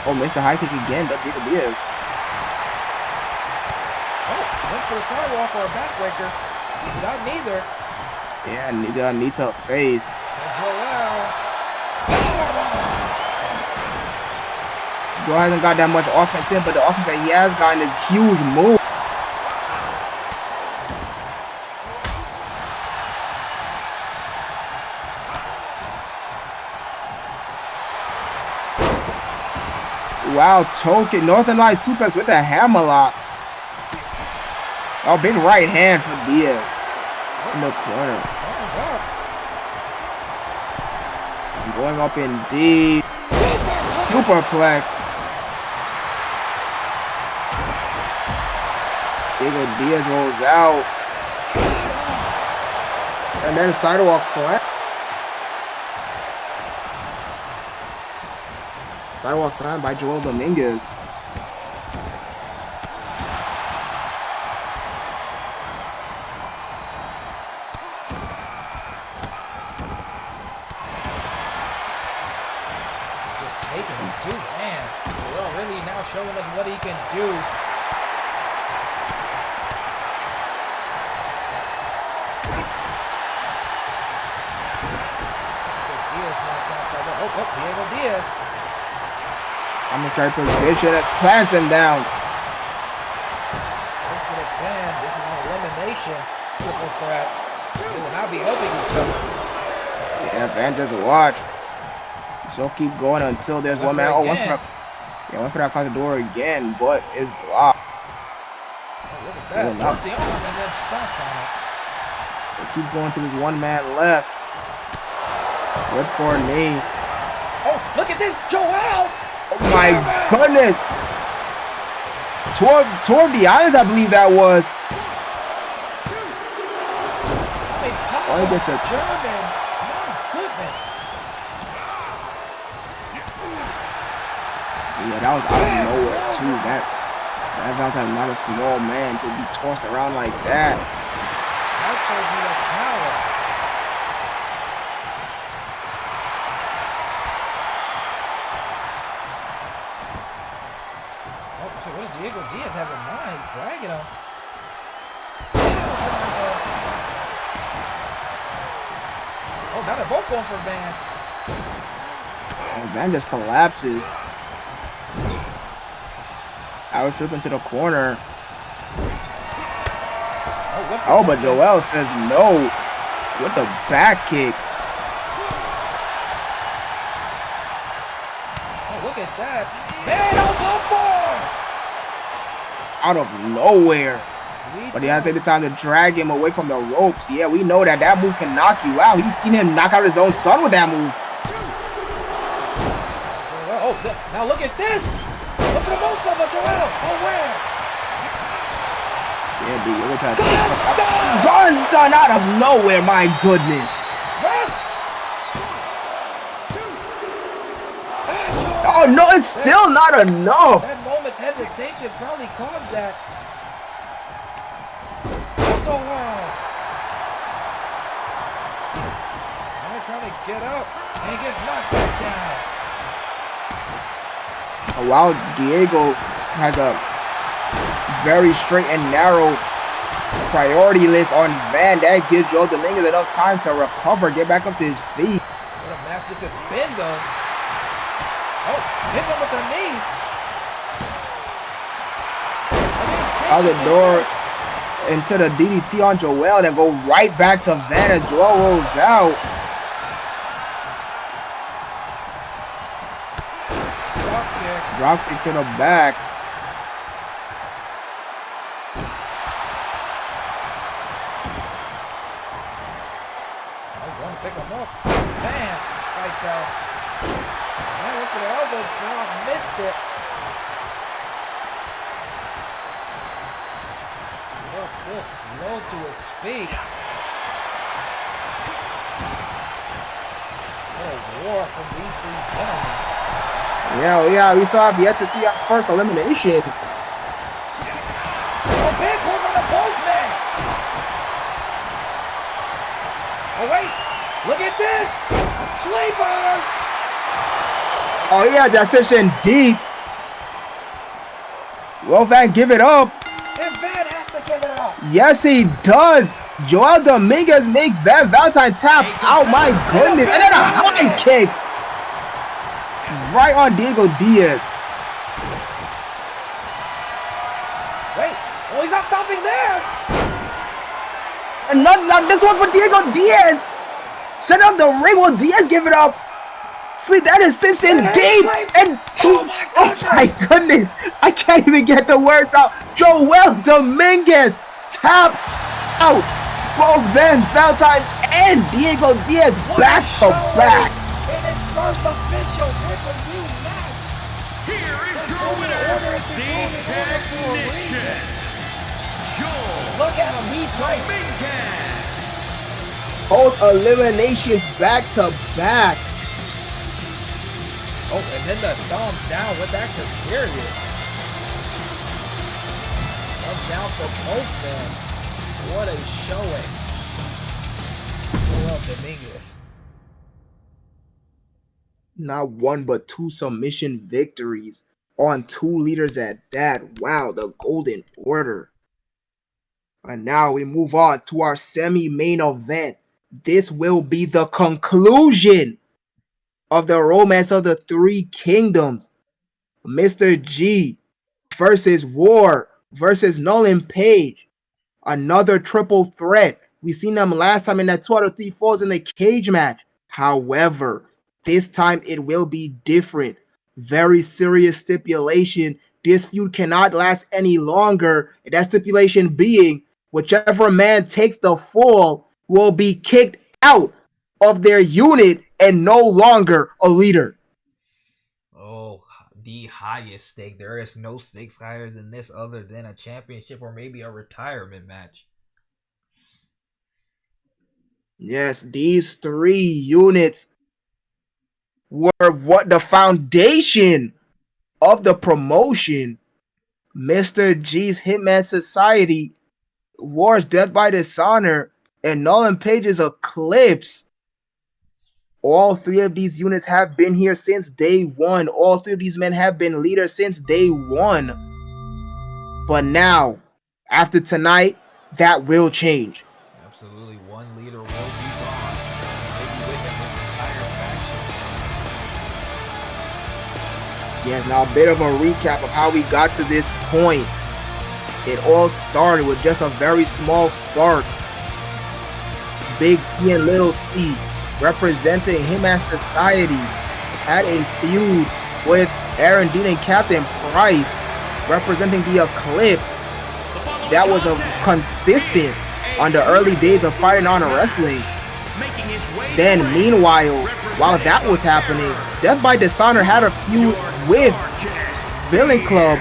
Oh, Mr. High Kick again. That's Diego Diaz. Oh, went for the sidewalk or a backbreaker. Without neither. Yeah, neither need to face. Joel hasn't got that much offense in, but the offense that he has gotten is huge move. Wow, token Northern Light suplex with the hammerlock. Oh, big right hand for Diaz in the corner. Going up in deep. Superplex. Diego Diaz rolls out. And then sidewalk slam. Sidewalk slam by Joel Dominguez. Showing us what he can do. Oh, Diego Diaz. I'm gonna start position as plants him down. Go for the pin. This is an elimination triple threat. They will not be helping each other. Yeah, Van just watch. So keep going until there's one man. Oh, one for went for that across the door again, but it's blocked. Oh, look at that. Drop the arm and then stomps on it. They keep going to this one man left. Good for a knee. Oh, look at this. Joel! Oh my goodness. Toward the eyes, I believe that was. Oh, he gets a German. My goodness. Yeah, that was out of nowhere too. That Valentine is not a small man to be tossed around like that. That shows you the power. Oh, so what does Diego Diaz have in mind? Dragging him. Oh, now they're both going for Van. Oh, Van just collapses. Power trip into the corner. good for Oh, but something. Joel says no with the back kick. Oh, look at that. Van elbow four. Out of nowhere. But he has to take the time to drag him away from the ropes. Yeah, we know that that move can knock you out. He's seen him knock out his own son with that move. Oh, now look at this. Look for the most of it, Joel. Oh, where? Yeah, dude, we're trying to Gun stun out of nowhere, my goodness. Oh, no, it's still not enough. That moment's hesitation probably caused that. Just go wrong. They're trying to get up, and he gets knocked back down. While Diego has a very straight and narrow priority list on Van, that gives Joel Dominguez enough time to recover, get back up to his feet. What a match this has been, though. Oh, hits him with the knee. Out the door into the DDT on Joel, then go right back to Van, and Joel rolls out. Drop kick to the back. I want to pick him up. Van fights out. Van went for the elbow drop, missed it. Well, still slow to his feet. What a war from these three gentlemen. Yeah, we still have yet to see our first elimination. Oh, big goes on the both man. Oh, wait. Look at this. Sleeper. Oh, yeah, that session deep. Well, Van, give it up. And Van has to give it up. Yes, he does. Joel Dominguez makes Van Valentine tap out. My goodness. And then a high kick. Right on Diego Diaz. Wait. Oh, he's not stopping there. And not this one for Diego Diaz. Set up the ring. Will Diaz give it up? Sleep, that is cinched in deep. And oh my goodness. I can't even get the words out. Joel Dominguez taps out both Van Valentine and Diego Diaz back to back. In his first official pay-per-view match. Here is your winner, the Technician, Joel Look at him, he's hyped. Dominguez. Both eliminations back to back. Oh, and then the thumbs down went back to serious. Thumbs down for both men. What a showing. Joel Dominguez. Not one but two submission victories on two leaders at that. Wow, the Golden Order. And now we move on to our semi-main event. This will be the conclusion of the Romance of the Three Kingdoms. Mr. G versus War versus Nolan Page. Another triple threat. We seen them last time in that 2 out of 3 falls in the cage match. However, this time it will be different. Very serious stipulation. This feud cannot last any longer. And that stipulation being, whichever man takes the fall will be kicked out of their unit and no longer a leader. Oh, the highest stake. There is no stakes higher than this other than a championship or maybe a retirement match. Yes, these 3 units were what the foundation of the promotion. Mr. G's Hitman Society, War's Death by Dishonor, and Nolan Page's Eclipse. All 3 of these units have been here since day 1. All 3 of these men have been leaders since day 1. But now, after tonight, that will change. Absolutely, one leader will be gone. Maybe with him his entire faction. Yes, now a bit of a recap of how we got to this point. It all started with just a very small spark. Big T and Little C, representing Him as Society, had a feud with Aaron Dean and Captain Price, representing the Eclipse. That was a consistent on the early days of Fighting Honor Wrestling. Then, meanwhile, while that was happening, Death by Dishonor had a feud with Villain Club.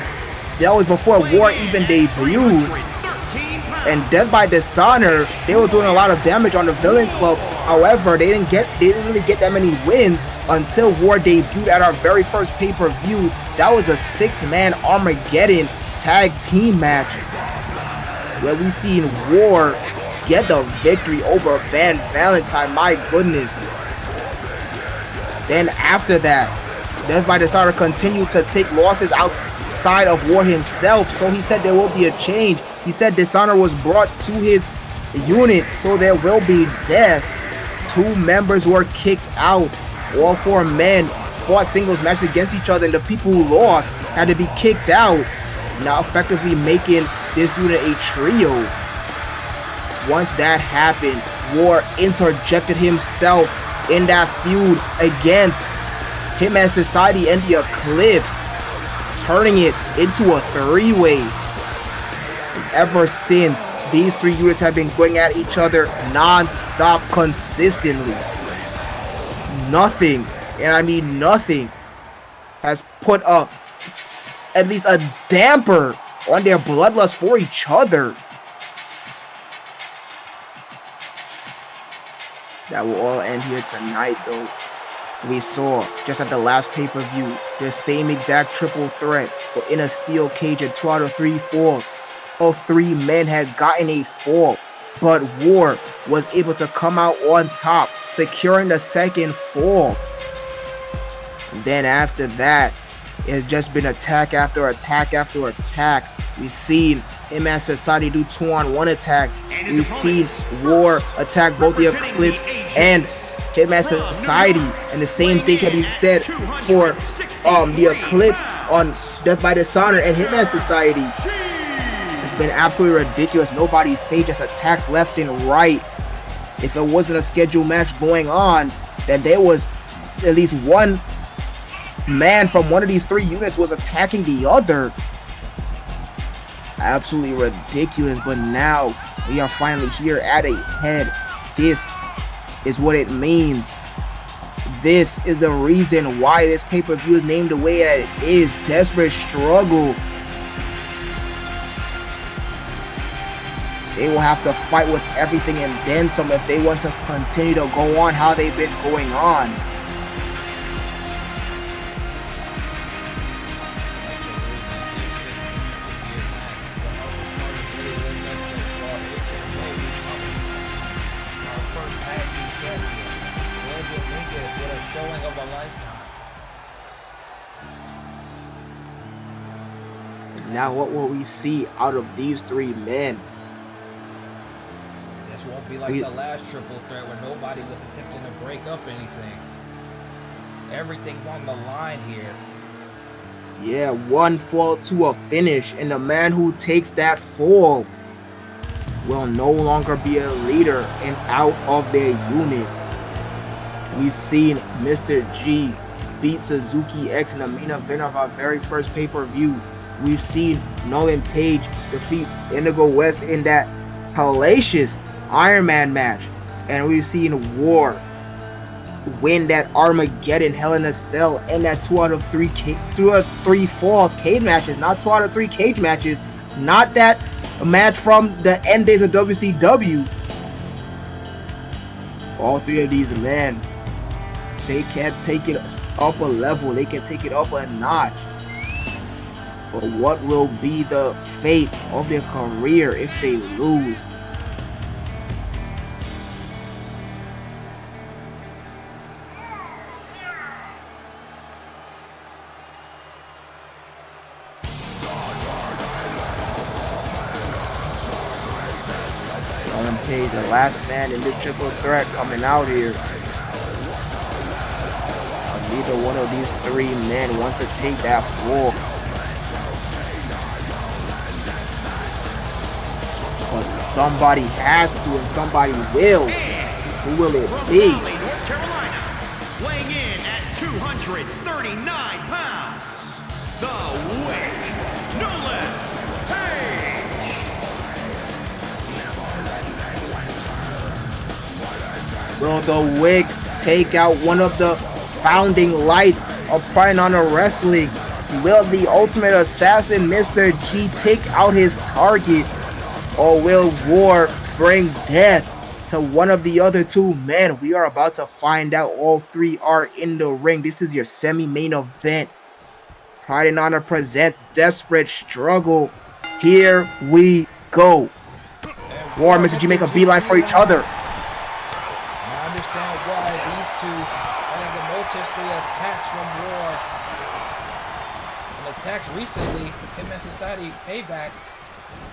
That was before War even debuted. And Death by Dishonor, they were doing a lot of damage on the Villain Club. However, they didn't really get that many wins until War debuted at our very first pay-per-view. That was a 6-man Armageddon tag team match, where we seen War get the victory over Van Valentine. My goodness. Then after that, Death by Dishonor continued to take losses outside of War himself, so he said there will be a change. He said Dishonor was brought to his unit, so there will be death. 2 members were kicked out. All 4 men fought singles matches against each other, and the people who lost had to be kicked out, now effectively making this unit a trios. Once that happened, War interjected himself in that feud against Him as Society and the Eclipse, turning it into a 3-way. Ever since, these 3 units have been going at each other non-stop consistently. Nothing, and I mean nothing, has put up at least a damper on their bloodlust for each other. That will all end here tonight, though. We saw, just at the last pay-per-view, the same exact triple threat, but in a steel cage, and 2 out of 3 falls. All 3 men had gotten a fall, but War was able to come out on top, securing the second fall. And then after that, it has just been attack after attack after attack. We've seen Him as Society do 2-on-1 attacks. We've seen War attack both the Eclipse and Him as Society, and the same thing can be said for the Eclipse on Death by Dishonor and Him as Society. It's been absolutely ridiculous. Nobody's safe, just attacks left and right. If it wasn't a scheduled match going on, then there was at least one man from one of these 3 units was attacking the other. Absolutely ridiculous. But now we are finally here at a head. This is what it means. This is the reason why this pay-per-view is named the way that it is. Desperate Struggle. They will have to fight with everything and then some if they want to continue to go on how they've been going on. Showing of a lifetime. Now what will we see out of these 3 men? This won't be like the last triple threat where nobody was attempting to break up anything. Everything's on the line here. Yeah, 1 fall to a finish, and the man who takes that fall will no longer be a leader and out of their unit. We've seen Mr. G beat Suzuki X in the main event of our very first pay-per-view. We've seen Nolan Page defeat Indigo West in that hellacious Iron Man match. And we've seen War win that Armageddon Hell in a Cell and that 2 out of 3 falls cage matches. Not 2 out of 3 cage matches. Not that match from the end days of WCW. All 3 of these men, they can take it up a level. They can take it up a notch. But what will be the fate of their career if they lose? Adam Page, the last man in this triple threat coming out here. Neither one of these 3 men want to take that fall. Somebody has to, and somebody will. Who will it From be? Raleigh, North Carolina, weighing in at 239 pounds, the Wick, Nolan Page. Bro, the Wick take out one of the founding lights of Pride Honor Wrestling. Will the Ultimate Assassin, Mr. G, take out his target? Or will War bring death to one of the other two men? We are about to find out. All three are in the ring. This is your semi-main event. Pride and Honor presents Desperate Struggle. Here we go. War and Mr. G make a beeline for each other. I understand why these two have the most history of attacks from War. And attacks recently, him and Society Payback.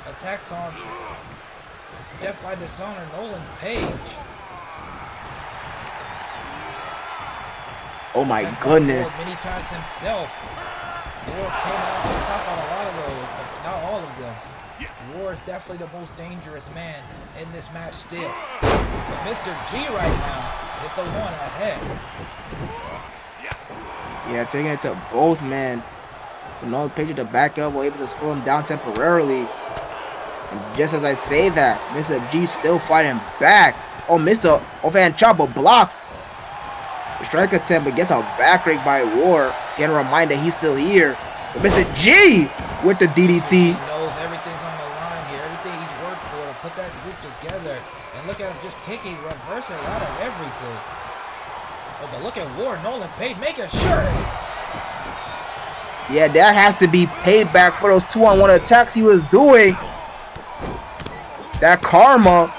Attacks on Death by Dishonor, Nolan Page. Oh my Attacked by goodness. War many times himself. War came out on top on a lot of those, not all of them. War is definitely the most dangerous man in this match still. But Mr. G right now is the one ahead. Yeah, taking it to both men. Nolan Page at the back elbow, able to slow him down temporarily. And just as I say that, Mr. G still fighting back. Oh, Mr. Overhand chop, but blocks. The strike attempt, but gets a back rake by War. Getting a reminder he's still here. But Mr. G with the He DDT. knows everything's on the line here. Everything he's worked for to put that group together. And look at him just kicking, reversing out of everything. Oh, but look at War, Nolan Page making sure. Yeah, that has to be payback for those 2-on-1 attacks he was doing. That karma.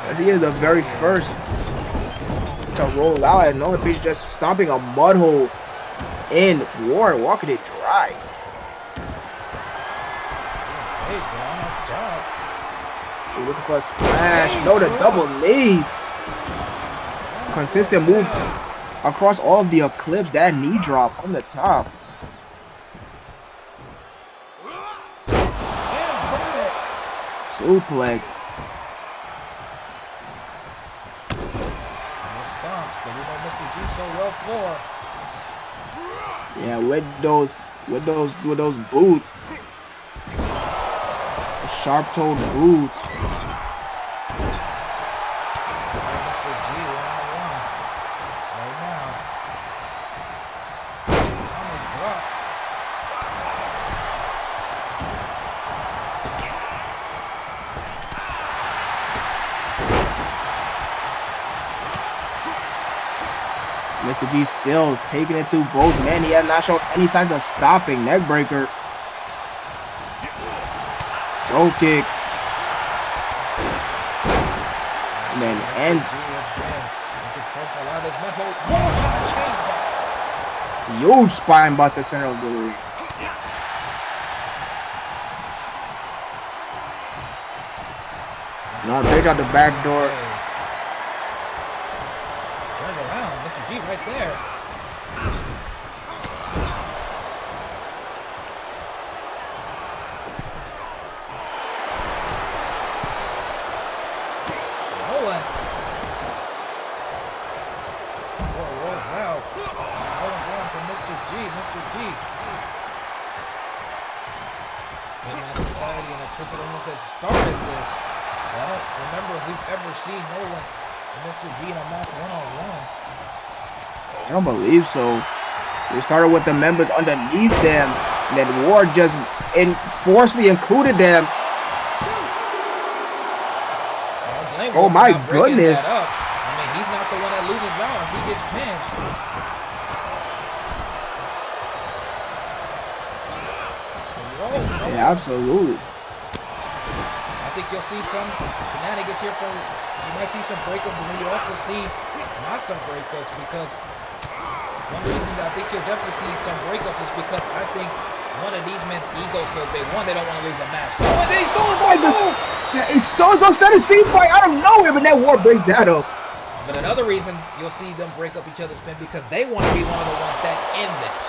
As he is the very first to roll out, and Nolan Page just stomping a mud hole in War, walking it dry. Page, man, on that job. We're looking for a splash. No, the double knees. Consistent move across all of the Eclipse. That knee drop from the top. Suplex. Stomps, but we know Mr. G so well for. Yeah, with those boots. Sharp-toed boots. Mr. G one-on-one right now. On the drop. Mr. G still taking it to both men. He has not shown any signs of stopping. Neckbreaker. Throw kick. And then ends. Huge spine buster center of the ring. No, they got the back door. Turn around, Mr. G right there. Nolan. Whoa, wow. Nolan going for Mr. G, Mr. G. Midnight Society and the Crystal Ones that started this. I don't remember if we've ever seen Nolan and Mr. G in a match one-on-one. I don't believe so. We started with the members underneath them, and then Ward just forcefully included them. Oh my goodness. I mean, he's not the one that loses out if he gets pinned. Whoa, Yeah, absolutely. I think you'll see some shenanigans here from, you might see some breakups, but then you also see not some breakups, because one reason that I think you'll definitely see some breakups is because I think one of these men's ego's so big. One, they don't want to lose a match. Oh, and then he stole his own move! Yeah, he stole his own steady scene fight out of nowhere, but that War breaks that up. But another reason you'll see them break up each other's pin because they want to be one of the ones that end this.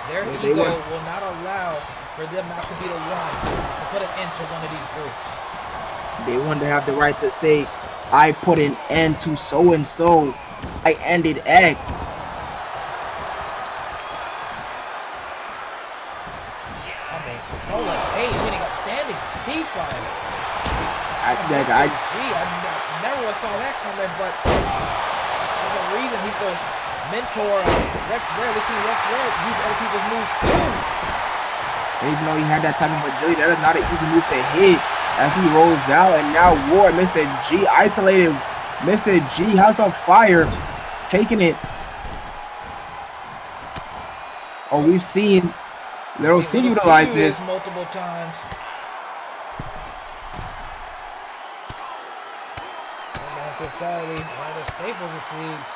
Their They ego want- will not allow for them not to be the one to put an end to one of these groups. They want to have the right to say, I put an end to so and so. I ended X. I mean, Nolan Page hitting a standing C-fire. I Never saw that coming, but there's a reason he's the mentor of Rex Red. We see Rex Red use other people's moves too. even though he had that type of agility, that is not an easy move to hit as he rolls out. And now Ward, Mr. G, isolated Mr. G, House of Fire, taking it. Oh, we've seen Little C utilize this. Multiple times. Society, one of the staples it seems.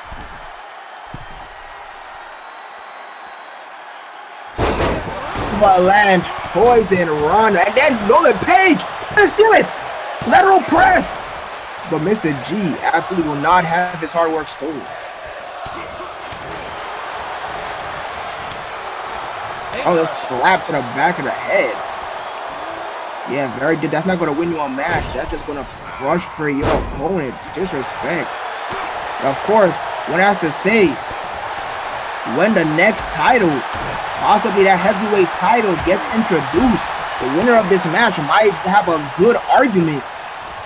Milan, poison, run, and then Nolan Page, let's steal it. Lateral press. But Mr. G absolutely will not have his hard work stolen. Oh, a slap to the back of the head. Yeah, very good. That's not going to win you a match. That's just going to frustrate your opponent. Disrespect. Of course, one has to say, when the next title, possibly that heavyweight title, gets introduced, the winner of this match might have a good argument.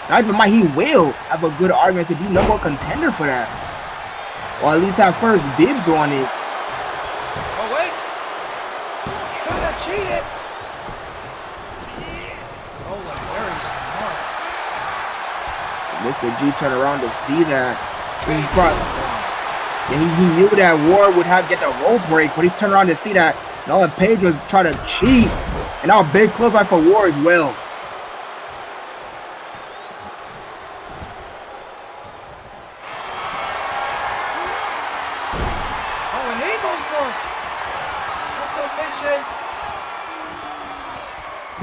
Not even might, he will have a good argument to be number one contender for that. Or at least have first dibs on it. Oh, wait. Someone got cheated. Mr. G turned around to see that. He knew that Ward would have get the roll break, but he turned around to see that Nolan Page was trying to cheat. And now a big clothesline for Ward as well. Oh, and he goes for a submission.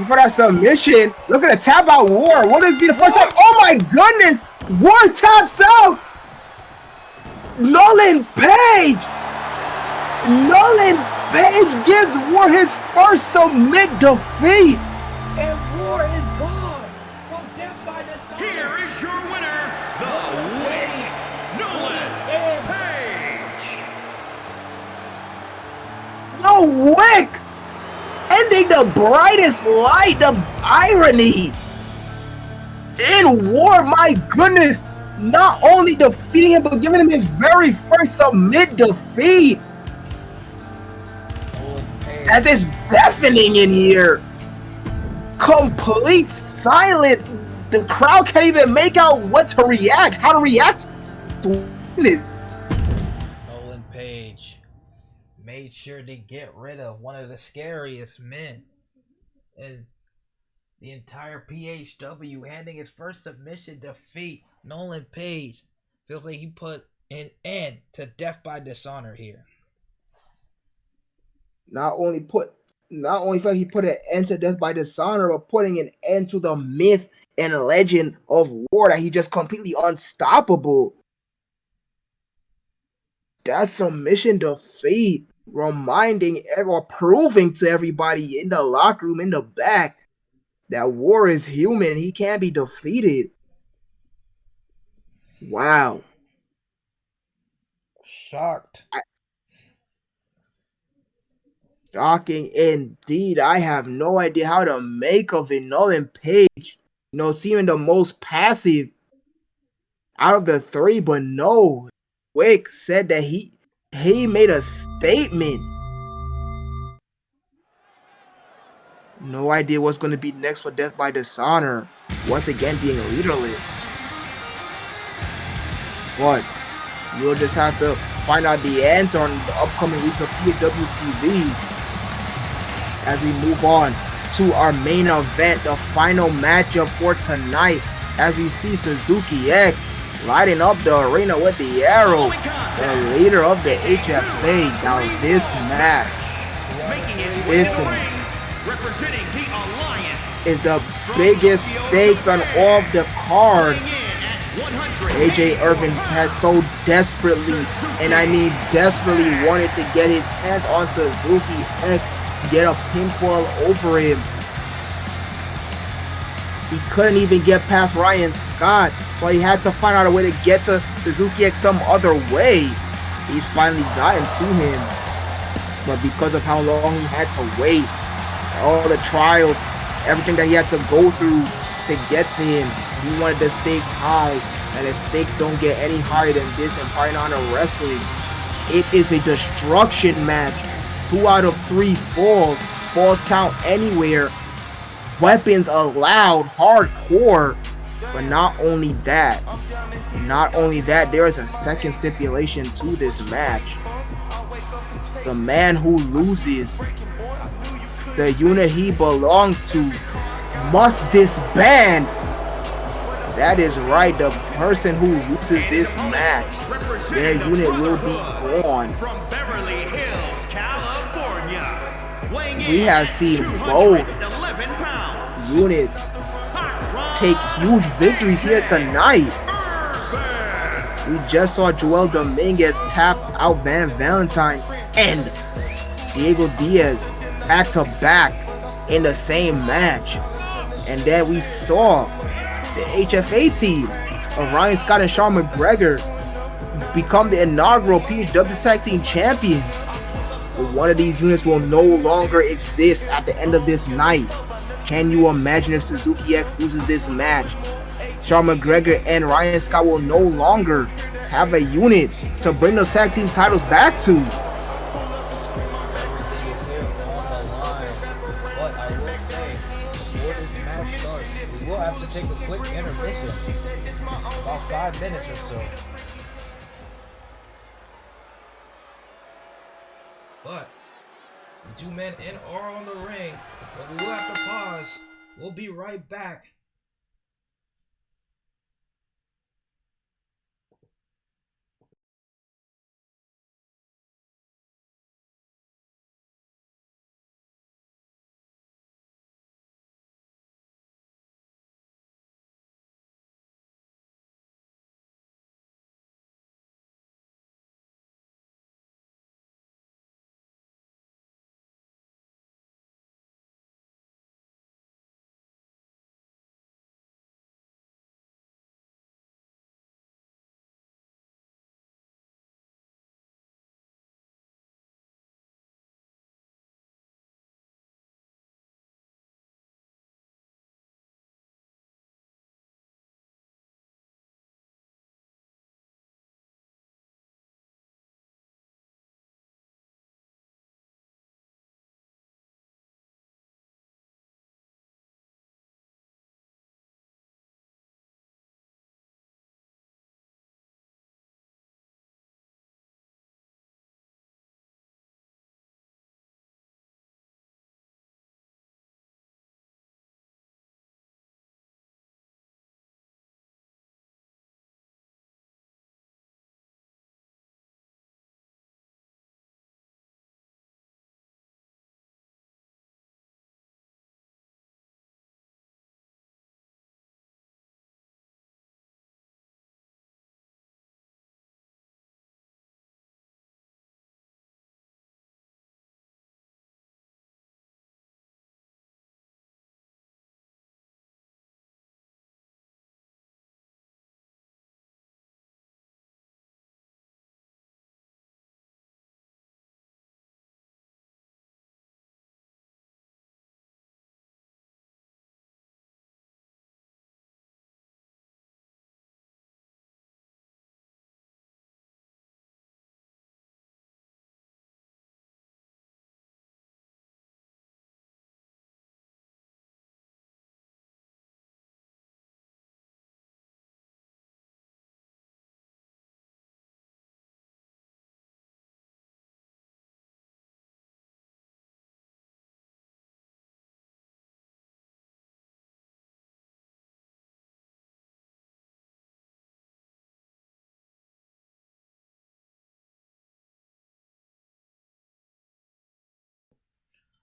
For that submission, look at the tap out Ward. What is be the first time? Oh my goodness! Ward taps out! Nolan Page! Nolan Page gives Ward his first submit defeat! And Ward is gone from death by dishonor. Here is your winner, the Wake, Nolan Page. No wick! Ending the brightest light, the irony! In Ward, my goodness! Not only defeating him, but giving him his very first submit defeat! As it's deafening in here! Complete silence! The crowd can't even make out what to react, how to react to it. Nolan Page made sure to get rid of one of the scariest men in the entire PHW, handing his first submission defeat. Nolan Page feels like he put an end to death by dishonor here. Not only felt he put an end to death by dishonor, but putting an end to the myth and legend of War, that he just completely unstoppable. That submission defeat, reminding or proving to everybody in the locker room, in the back, that War is human. He can't be defeated. Wow. Shocked. Shocking indeed. I have no idea how to make of it. Nolan Page, seeming the most passive out of the three, but no. Wick said that he made a statement. No idea what's going to be next for Death by Dishonor. Once again, being leaderless. But you'll just have to find out the answer on the upcoming weeks of PHW TV as we move on to our main event, the final matchup for tonight, as we see Suzuki X lighting up the arena with the arrow, the leader of the HFA. Now this match is the biggest stakes on all of the card. AJ Irvin has so desperately, and I mean desperately, wanted to get his hands on Suzuki X, get a pinfall over him. He couldn't even get past Ryan Scott, so he had to find out a way to get to Suzuki X some other way. He's finally gotten to him, but because of how long he had to wait, all the trials, everything that he had to go through to get to him, he wanted the stakes high, and the stakes don't get any higher than this in Fight Honor Wrestling. It is a destruction match. 2 out of 3 falls. Falls count anywhere. Weapons allowed, hardcore. But not only that, there is a second stipulation to this match. The man who loses, the unit he belongs to, must disband. That is right, the person who loses this match, their unit will be gone. We have seen both units take huge victories here tonight. We just saw Joel Dominguez tap out Van Valentine and Diego Diaz back to back in the same match. And then we saw the HFA team of Ryan Scott and Sean McGregor become the inaugural PHW Tag Team Champions. But one of these units will no longer exist at the end of this night. Can you imagine if Suzuki X loses this match? Sean McGregor and Ryan Scott will no longer have a unit to bring those tag team titles back to. Everything is here on the line. But I will say, before this match starts, we will have to take a quick intermission. About 5 minutes or so. But the 2 men in are on the ring. But we will have to pause. We'll be right back.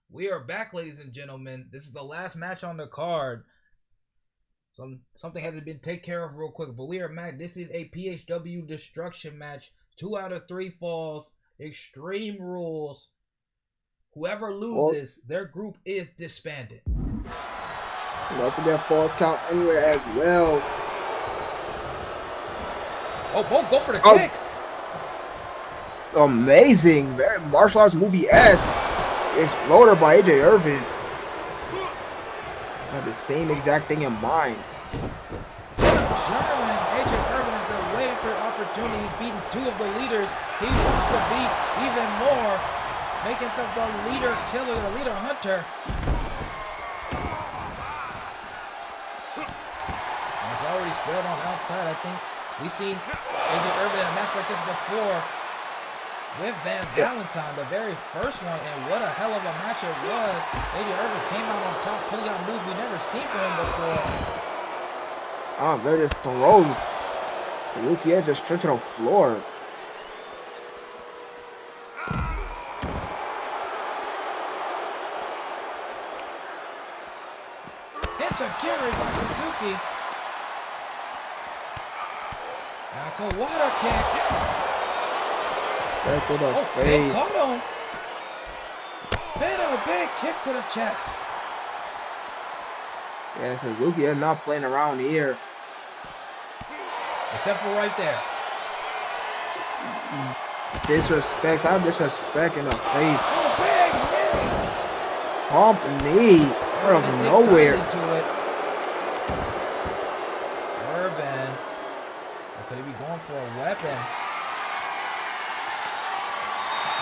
We are back, ladies and gentlemen. This is the last match on the card. Something had to be taken care of real quick. But we are back. This is a PHW destruction match. 2 out of 3 falls. Extreme rules. Whoever loses, their group is disbanded. Don't forget falls count anywhere as well. Oh, both go for the kick. Amazing. Very martial arts movie-esque. Exploder by AJ Irvin. I had the same exact thing in mind. German, AJ Irvin has been waiting for the opportunity. He's beaten 2 of the leaders. He wants to beat even more. Make himself the leader killer, the leader hunter. It's already spelled on outside, I think. We've seen AJ Irvin in a match like this before with Van Valentine, the very first one, and what a hell of a match it was. AJ Irvin came out on top, pulling out moves we've never seen from him before. There just throws. Suzuki Edge just straight to the floor. It's a Gary by Suzuki. Water kick. Right to the Big face. caught him. Big kick to the chest. Yeah, Suzuki is not playing around here. Except for right there. Disrespects. I have disrespect in the face. Oh, big knee. Pump knee. Out of nowhere. Irvin. Could he be going for a weapon?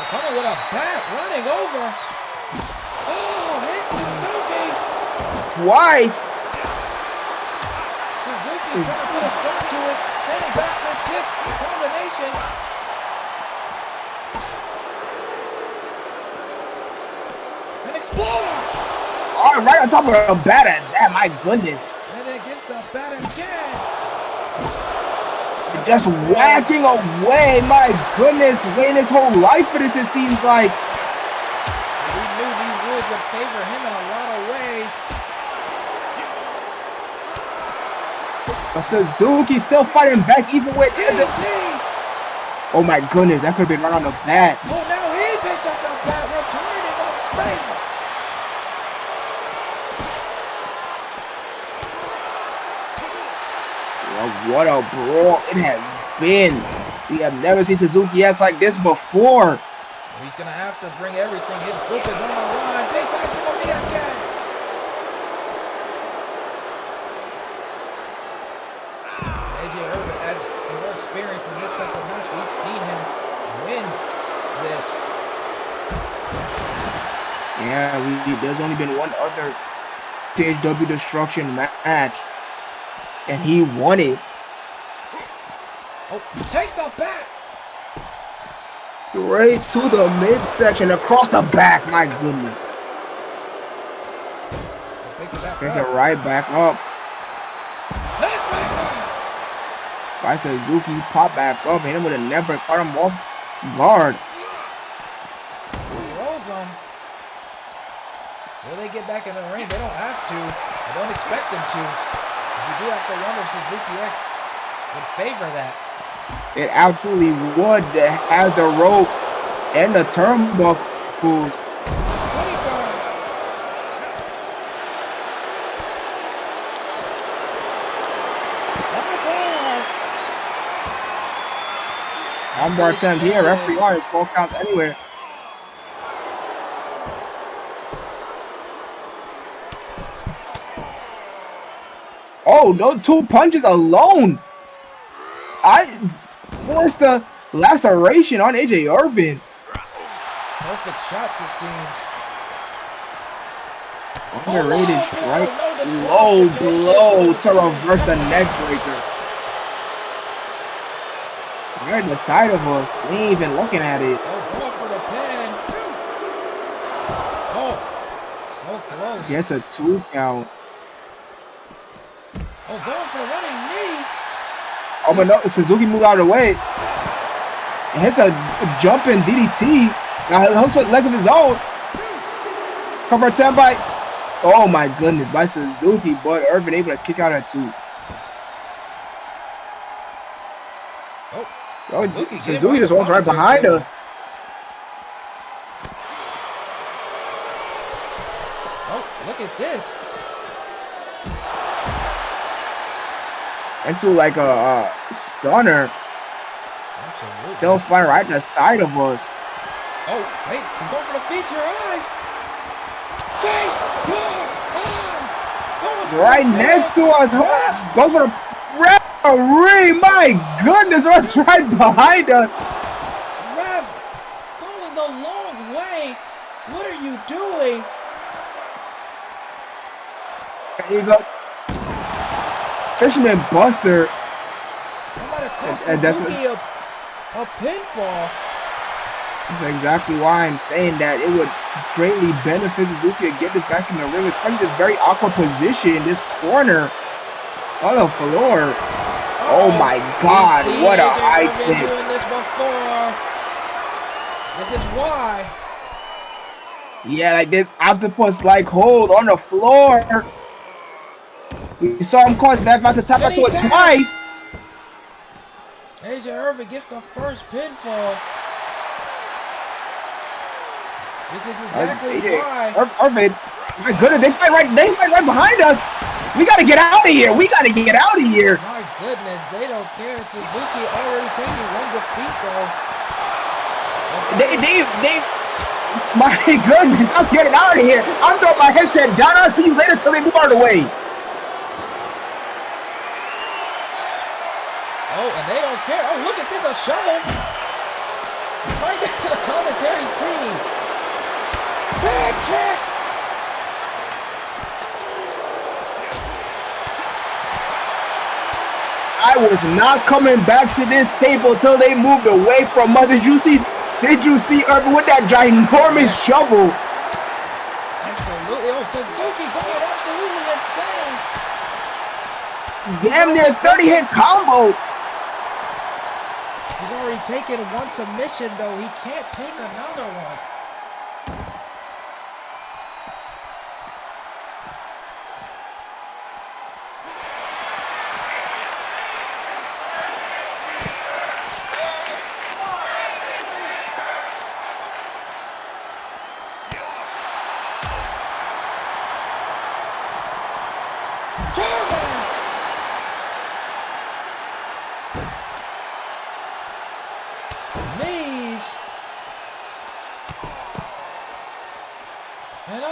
Coming with a bat, running over. Oh, hit Suzuki. Twice. Suzuki trying to put a stop to it. Standing back for his kicks. Combination. An exploder. Oh, right on top of the bat at that. My goodness. And then gets the bat again. Just whacking away. My goodness. Waiting his whole life for this, it seems like. We knew these rules would favor him in a lot of ways. But Suzuki still fighting back even with DDT. Oh my goodness, that could have been right on the bat. Oh, now he picked up the bat, returning a favor. What a brawl it has been. We have never seen Suzuki act like this before. He's going to have to bring everything. His group is on the line. Big bicycle knee again. AJ Irvin has more experience in this type of match. We've seen him win this. Yeah, there's only been one other PHW Destruction match, and he won it. Oh, takes the bat. Right to the midsection, across the back. My goodness. There's a right back up. By Suzuki, pop back up, hit him with a never, cut him off guard. Rolls him. Will they get back in the ring? They don't have to. I don't expect them to. You do have to wonder if Suzuki X would favor that. It absolutely would. It has the ropes and the turnbuckles. One more attempt here. Referee on his full count anywhere. Oh, those 2 punches alone. I forced a laceration on AJ Irvin. Perfect shots, it seems. Underrated strike. Low blow to reverse the neck breaker. Right in the side of us. We ain't even looking at it. Oh, going for the pin. Oh, so close. Gets a 2 count. Oh, going for a running knee. Oh, but no, Suzuki moved out of the way. And hits a jumping DDT. Now he hooks a leg of his own. Cover 10 by. Oh my goodness, by Suzuki, but Irvin able to kick out at 2. Oh, Suzuki just walks right behind us. Oh, look at this. Into like a stunner. Absolutely. Still fighting right in the side of us. Oh, wait, he's going for the face your eyes. Face your eyes. It's right next to us. Go for the referee. My goodness, right behind us. Ref, going the long way. What are you doing? There you go. Fisherman Buster. That might have cost Suzuki a pinfall. That's exactly why I'm saying that it would greatly benefit Suzuki to get this back in the ring, especially this very awkward position in this corner on the floor. Oh my God, what a high kick. Doing this before. This is why. Yeah, like this octopus-like hold on the floor. We saw him cause that about to tap out to it twice. AJ Irvin gets the first pinfall. This is exactly why. Irvin, my goodness, they fight right behind us. We gotta get out of here. My goodness, they don't care. Suzuki already taking 1 defeat though. My goodness, I'm getting out of here. I'm throwing my headset down. I'll see you later till they move out of the way. Oh, and they don't care. Oh, look at this, a shovel. Right next to the commentary team. Big kick. I was not coming back to this table until they moved away from us. Did you see Irvin with that ginormous shovel? Absolutely. Oh, Suzuki going absolutely insane. Damn near 30-hit combo. He's already taken 1 submission, though. He can't take another one.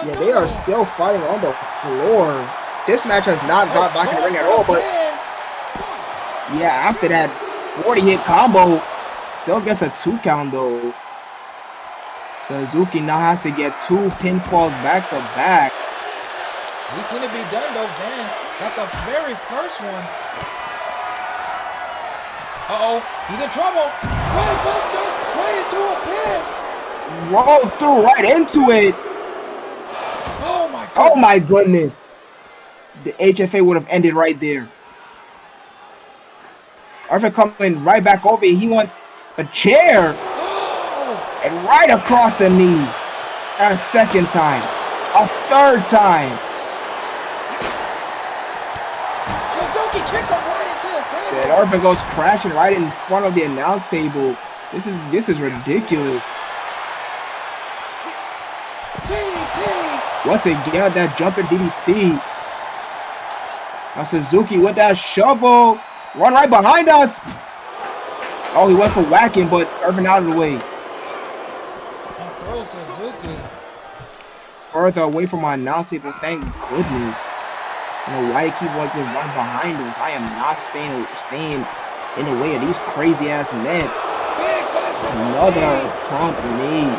Yeah, they are still fighting on the floor. This match has not got back in the ring at all, but yeah, after that 40-hit combo, still gets a 2 count though. Suzuki now has to get 2 pinfalls back to back. He seemed to be done though, Van. Got the very first one. Uh-oh, he's in trouble. Right, Buster, right into a pin. Rolled through right into it. Oh my goodness. The HFA would have ended right there. Irvin coming right back over here. He wants a chair. And right across the knee. A second time. A third time. Suzuki kicks him right into the table. Then Irvin goes crashing right in front of the announce table. This is ridiculous. Once again, that jumping DDT. Now Suzuki with that shovel. Run right behind us. Oh, he went for whacking, but Irvin out of the way. Suzuki. Further away from my announce table, thank goodness. I don't know why he keep wanting to run behind us. I am not staying in the way of these crazy ass men. Another front knee.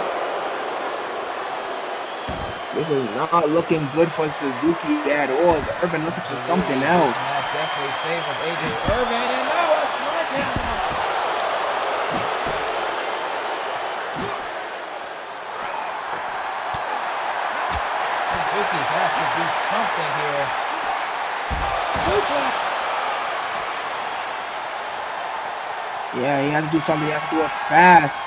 This is not looking good for Suzuki at all. Is Irvin looking for something else? That definitely favored AJ Irvin, and now a sledgehammer. Suzuki has to do something here. Suplex. Yeah, he has to do something. He has to do it fast.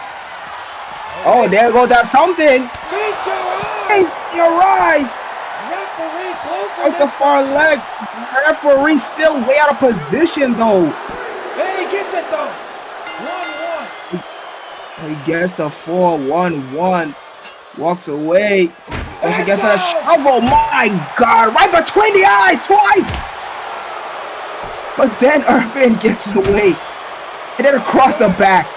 Oh, there goes that something. Face your eyes. Face your eyes. Referee closer Right the this far leg. Referee still way out of position though. Hey, he gets it though. 1-1. He gets the 4-1-1. Walks away. Don't forget for the Enzo! shovel. My God. Right between the eyes twice. But then Irvin gets it away. And then across the back.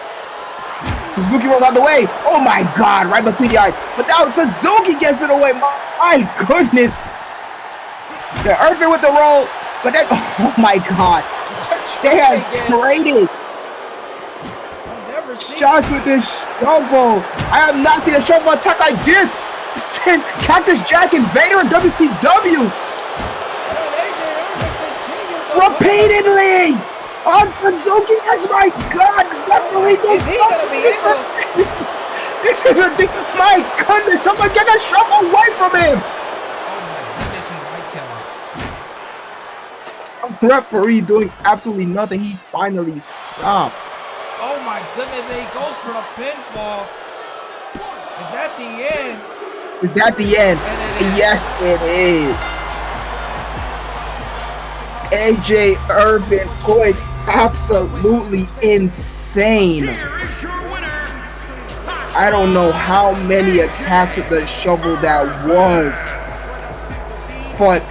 Suzuki rolls out the way. Oh my God. Right between the eyes. But now Suzuki gets it away. My goodness. The Irvin with the roll. But then, oh my God. They have traded shots with this shovel. I have not seen a shovel attack like this since Cactus Jack and Vader and WCW. Repeatedly on Suzuki X. My God, referee Is he gonna be able? This is ridiculous. My goodness, someone get that shovel away from him. Oh my goodness, he might kill him. Referee doing absolutely nothing. He finally stops. Oh my goodness, and he goes for the pinfall. Is that the end? Is that the end? It Yes, it is. AJ Irvin going absolutely insane. I don't know how many attacks with the shovel that was. But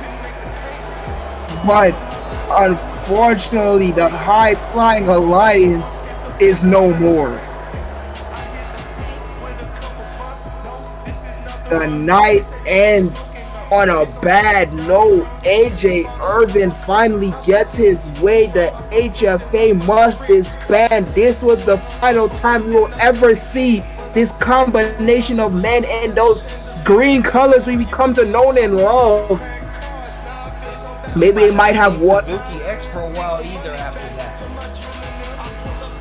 unfortunately, the High Flying Alliance is no more. The night ends on a bad note. AJ Irvin finally gets his way. The HFA must disband. This was the final time we will ever see this combination of men and those green colors we become to know and love. Maybe they might have what? Suzuki X for a while either after that.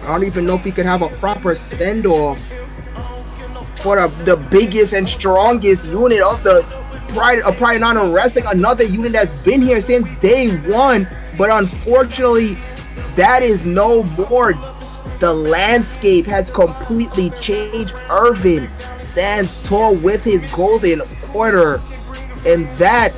I don't even know if he could have a proper send-off for the biggest and strongest unit of the Pride and Honor Wrestling, another unit that's been here since day one, but unfortunately, that is no more. The landscape has completely changed. Irvin stands tall with his golden quarter, and that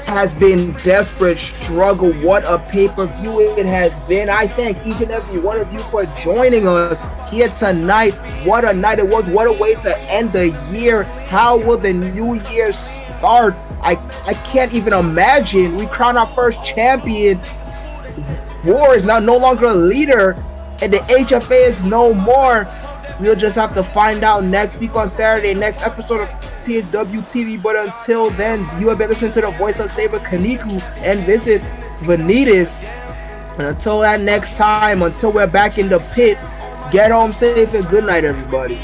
has been Desperate Struggle. What a pay-per-view it has been. I thank each and every one of you for joining us here tonight. What a night it was. What a way to end the year. How will the new year start? I can't even imagine. We crown our first champion. War is now no longer a leader, and the HFA is no more. We'll just have to find out next week on Saturday, next episode of PHW TV. But until then, you have been listening to the voice of Saber Kaniku and Vincent Vanitas. And until that next time, until we're back in the pit, get home safe and good night, everybody.